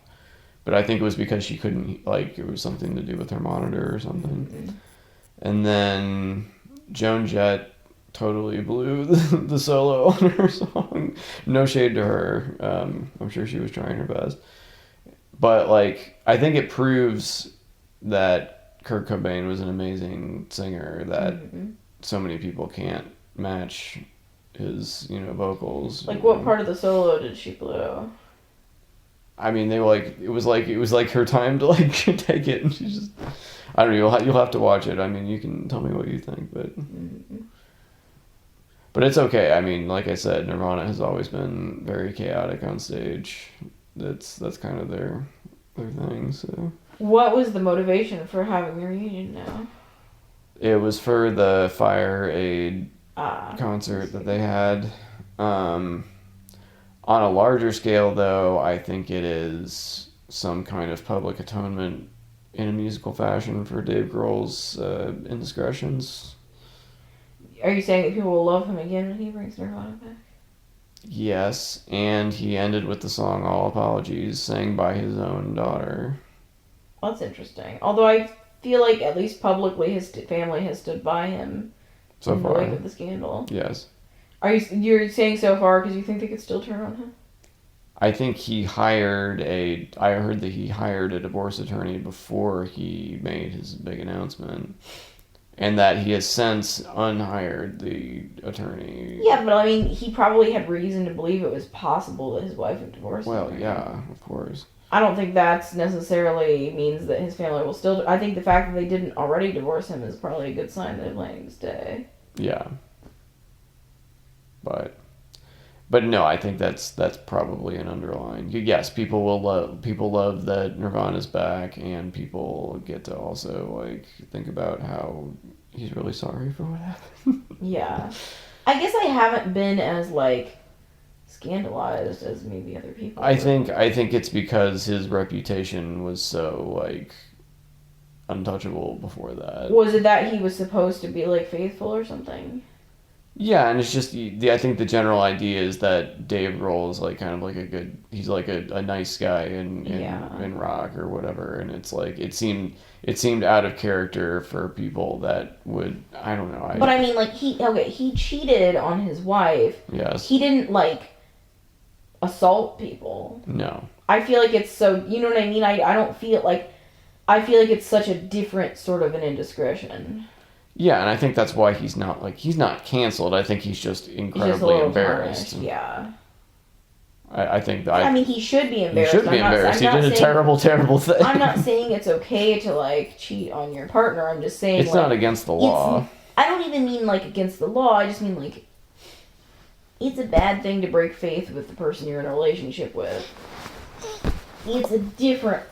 But I think it was because she couldn't, it was something to do with her monitor or something. Mm-hmm. And then Joan Jett totally blew the solo on her song. No shade to her. I'm sure she was trying her best. But, I think it proves that Kurt Cobain was an amazing singer, that so many people can't match his, vocals. What part of the solo did she blow? I mean, they were it was her time to, take it, and she just, I don't know, you'll have to watch it. I mean, you can tell me what you think, but... Mm-hmm. But it's okay. I mean, like I said, Nirvana has always been very chaotic on stage. That's kind of their thing. So, what was the motivation for having the reunion now? It was for the Fire Aid concert that they had. On a larger scale, though, I think it is some kind of public atonement in a musical fashion for Dave Grohl's indiscretions. Are you saying that people will love him again when he brings Nirvana back? Yes, and he ended with the song All Apologies, sang by his own daughter. That's interesting. Although I feel at least publicly his family has stood by him so in far. the wake of the scandal. Yes. You're saying so far because you think they could still turn on him? I think I heard that he hired a divorce attorney before he made his big announcement. And that he has since unhired the attorney. Yeah, but I mean, he probably had reason to believe it was possible that his wife would divorce him. Well, yeah, of course. I don't think that's necessarily means that his family will still... I think the fact that they didn't already divorce him is probably a good sign that they're planning to stay. Yeah. But no, I think that's probably an underlying... Yes, people love that Nirvana's back, and people get to also, think about how he's really sorry for what happened. Yeah. I guess I haven't been as, scandalized as maybe other people. I think it's because his reputation was so, untouchable before that. Was it that he was supposed to be, faithful or something? Yeah, and it's just I think the general idea is that Dave Grohl is like kind of like he's like a nice guy in rock or whatever, and it's like it seemed out of character for people that would, I don't know. But I mean, like, he cheated on his wife. Yes. He didn't, like, assault people. No. I feel like it's so, you know what I mean? I don't feel like, I feel like it's such a different sort of an indiscretion. Yeah, and I think that's why he's not canceled. I think he's just incredibly embarrassed. Tarnished, yeah. I think that I mean, he should be embarrassed. He should be embarrassed. He did a terrible thing. I'm not saying it's okay to, like, cheat on your partner. I'm just saying, it's like, not against the law. I don't even mean, like, against the law. I just mean, like, it's a bad thing to break faith with the person you're in a relationship with. It's a different...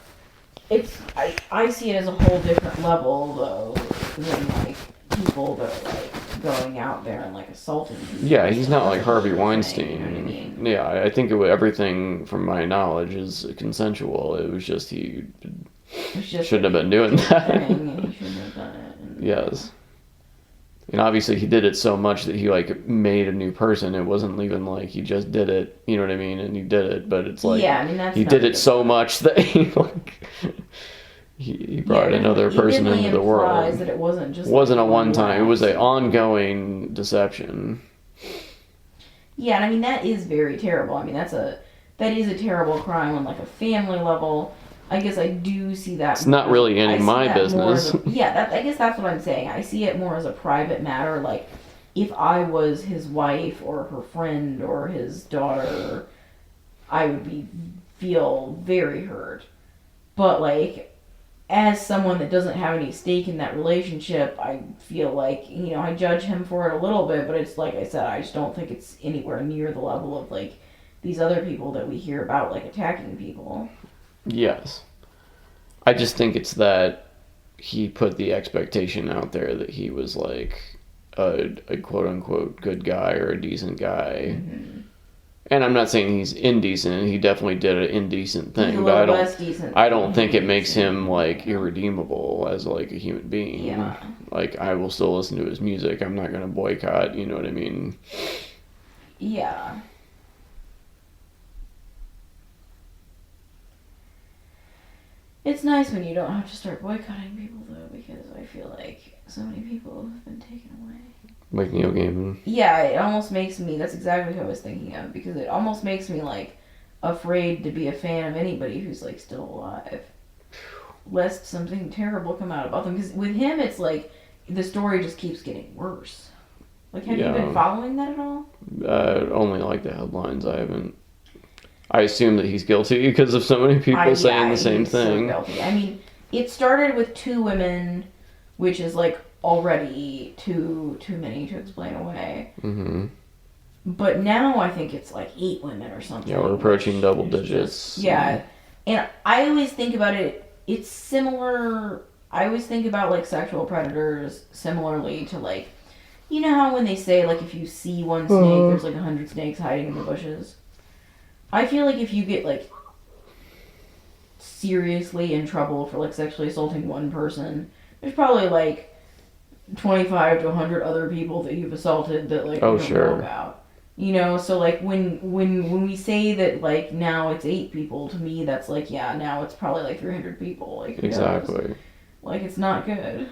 I see it as a whole different level, though, than, like, people that are, like, going out there and, like, assaulting people. Yeah, he's not like Harvey Weinstein. You know what I mean? Yeah, I think everything, from my knowledge, is consensual. It was just he shouldn't have been doing that. And he shouldn't have done it. Yes. And obviously he did it so much that he, like, made a new person. It wasn't even like he just did it, you know what I mean? And he did it, but it's like, yeah, I mean, that's he did it so much that he, like, he brought another person into the world. That it wasn't just wasn't a one-time. It was an ongoing deception. Yeah, and I mean, that is very terrible. I mean, that is a terrible crime on, like, a family level. I guess I do see that. It's not really any of my business. I guess that's what I'm saying. I see it more as a private matter. Like, if I was his wife or her friend or his daughter, I would feel very hurt. But, like, as someone that doesn't have any stake in that relationship, I feel like, you know, I judge him for it a little bit, but it's like I said, I just don't think it's anywhere near the level of, like, these other people that we hear about, like, attacking people. Yes. I just think it's that he put the expectation out there that he was, like, a quote-unquote good guy or a decent guy. Mm-hmm. And I'm not saying he's indecent. He definitely did an indecent thing, but I don't think it makes him, like, irredeemable as, like, a human being. Yeah. Like, I will still listen to his music. I'm not going to boycott, you know what I mean? Yeah. It's nice when you don't have to start boycotting people, though, because I feel like so many people have been taken away. Like Neil Gaiman? Yeah, it almost makes me, that's exactly what I was thinking of, because it almost makes me, like, afraid to be a fan of anybody who's, like, still alive. Lest something terrible come out about them. Because with him, it's like, the story just keeps getting worse. Like, have you been following that at all? Only, like, the headlines. I haven't. I assume that he's guilty because of so many people saying the same thing. So guilty. I mean, it started with 2 women, which is, like, already too many to explain away. Mm-hmm. But now I think it's like 8 women or something. Yeah, we're approaching double digits. Yeah. And I always think about it, it's similar, I always think about, like, sexual predators similarly to, like, you know how when they say, like, if you see one snake, there's, like, 100 snakes hiding in the bushes? I feel like if you get, like, seriously in trouble for, like, sexually assaulting one person, there's probably, like, 25 to 100 other people that you've assaulted that, like, you don't know about. You know, so, like, when we say that, like, now it's 8 people, to me that's like, yeah, now it's probably like 300 people. Like, exactly. Like, it's not good.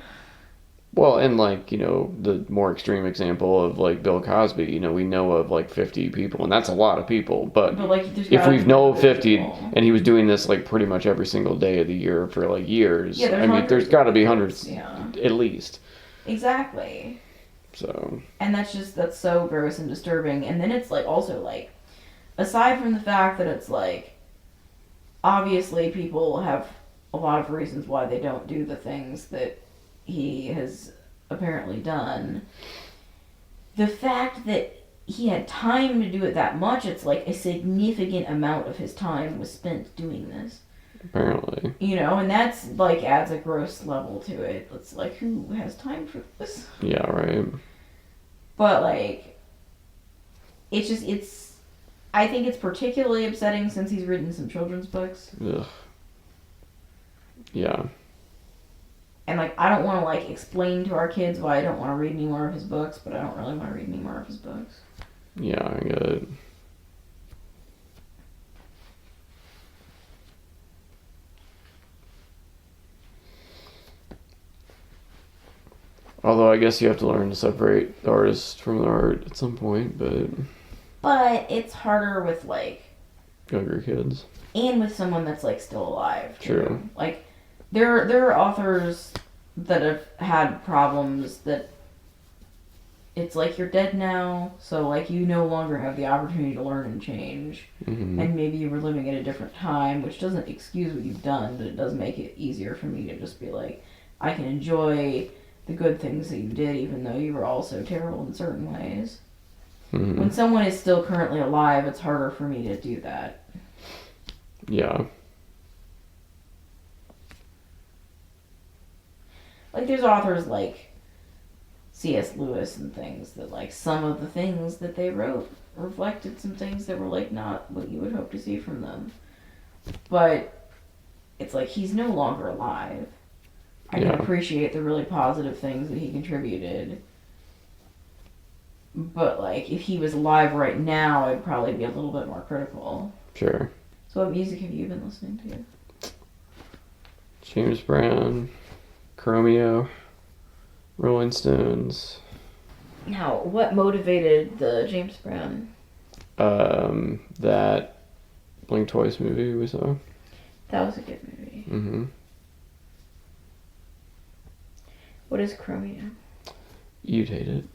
Well, and, like, you know, the more extreme example of, like, Bill Cosby, you know, we know of, like, 50 people, and that's a lot of people, but like, if we know of 50, and he was doing this, like, pretty much every single day of the year for, like, years, I mean, there's got to be hundreds, at least. Exactly. So. And that's so gross and disturbing. And then it's, like, also, like, aside from the fact that it's, like, obviously people have a lot of reasons why they don't do the things that he has apparently done. The fact that he had time to do it that much, it's like a significant amount of his time was spent doing this. Apparently. You know, and that's, like, adds a gross level to it. It's like, who has time for this? Yeah, right. But, like, I think it's particularly upsetting since he's written some children's books. Ugh. Yeah. And, like, I don't want to, like, explain to our kids why I don't want to read any more of his books, but I don't really want to read any more of his books. Yeah, I get it. Although I guess you have to learn to separate the artist from the art at some point, but... But it's harder with, like... younger kids. And with someone that's, like, still alive, too. True. Like, there are authors that have had problems that... It's like you're dead now, so, like, you no longer have the opportunity to learn and change. Mm-hmm. And maybe you were living at a different time, which doesn't excuse what you've done, but it does make it easier for me to just be like, I can enjoy the good things that you did, even though you were also terrible in certain ways. Mm-hmm. When someone is still currently alive, it's harder for me to do that. Yeah. Like, there's authors like C.S. Lewis and things that, like, some of the things that they wrote reflected some things that were, like, not what you would hope to see from them. But it's like, he's no longer alive. I can appreciate the really positive things that he contributed. But, like, if he was alive right now, I'd probably be a little bit more critical. Sure. So what music have you been listening to? James Brown, Chromeo, Rolling Stones. Now, what motivated the James Brown? That Blink Twice movie we saw. That was a good movie. Mm-hmm. What is Chromeo? You'd hate it.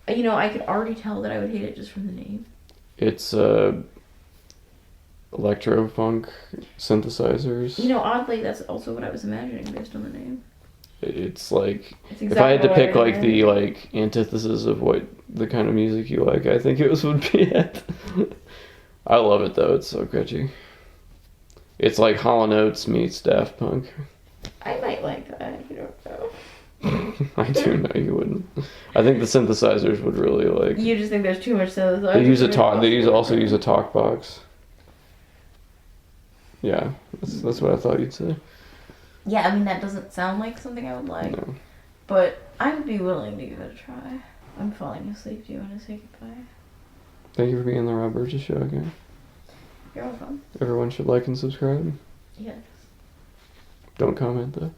You know, I could already tell that I would hate it just from the name. It's electro-funk synthesizers. You know, oddly, that's also what I was imagining based on the name. It's like, It's if I had to exactly pick what I like the like antithesis of what the kind of music you like, I think it would be it. I love it though, it's so catchy. It's like Hall & Oates meets Daft Punk. I might like that, you don't know. I do know you wouldn't. I think the synthesizers would really like. You just think there's too much synthesizer? They use a talk. They also use a talk box. Yeah, that's what I thought you'd say. Yeah, I mean, that doesn't sound like something I would like. No. But I would be willing to give it a try. I'm falling asleep. Do you want to say goodbye? Thank you for being on the Rob Burgess Show again. You're welcome. Everyone should like and subscribe. Yes. Don't comment though.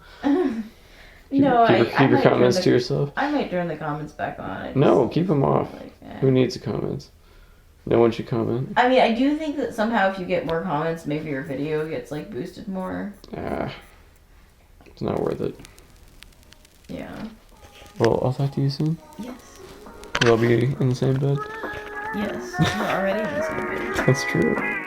Keep your comments to yourself. I might turn the comments back on. No, keep them off. Like, Who needs the comments? No one should comment. I mean, I do think that somehow if you get more comments, maybe your video gets, like, boosted more. It's not worth it. Yeah. Well, I'll talk to you soon. Yes. We'll be in the same bed. Yes. We're already in the same page. That's true.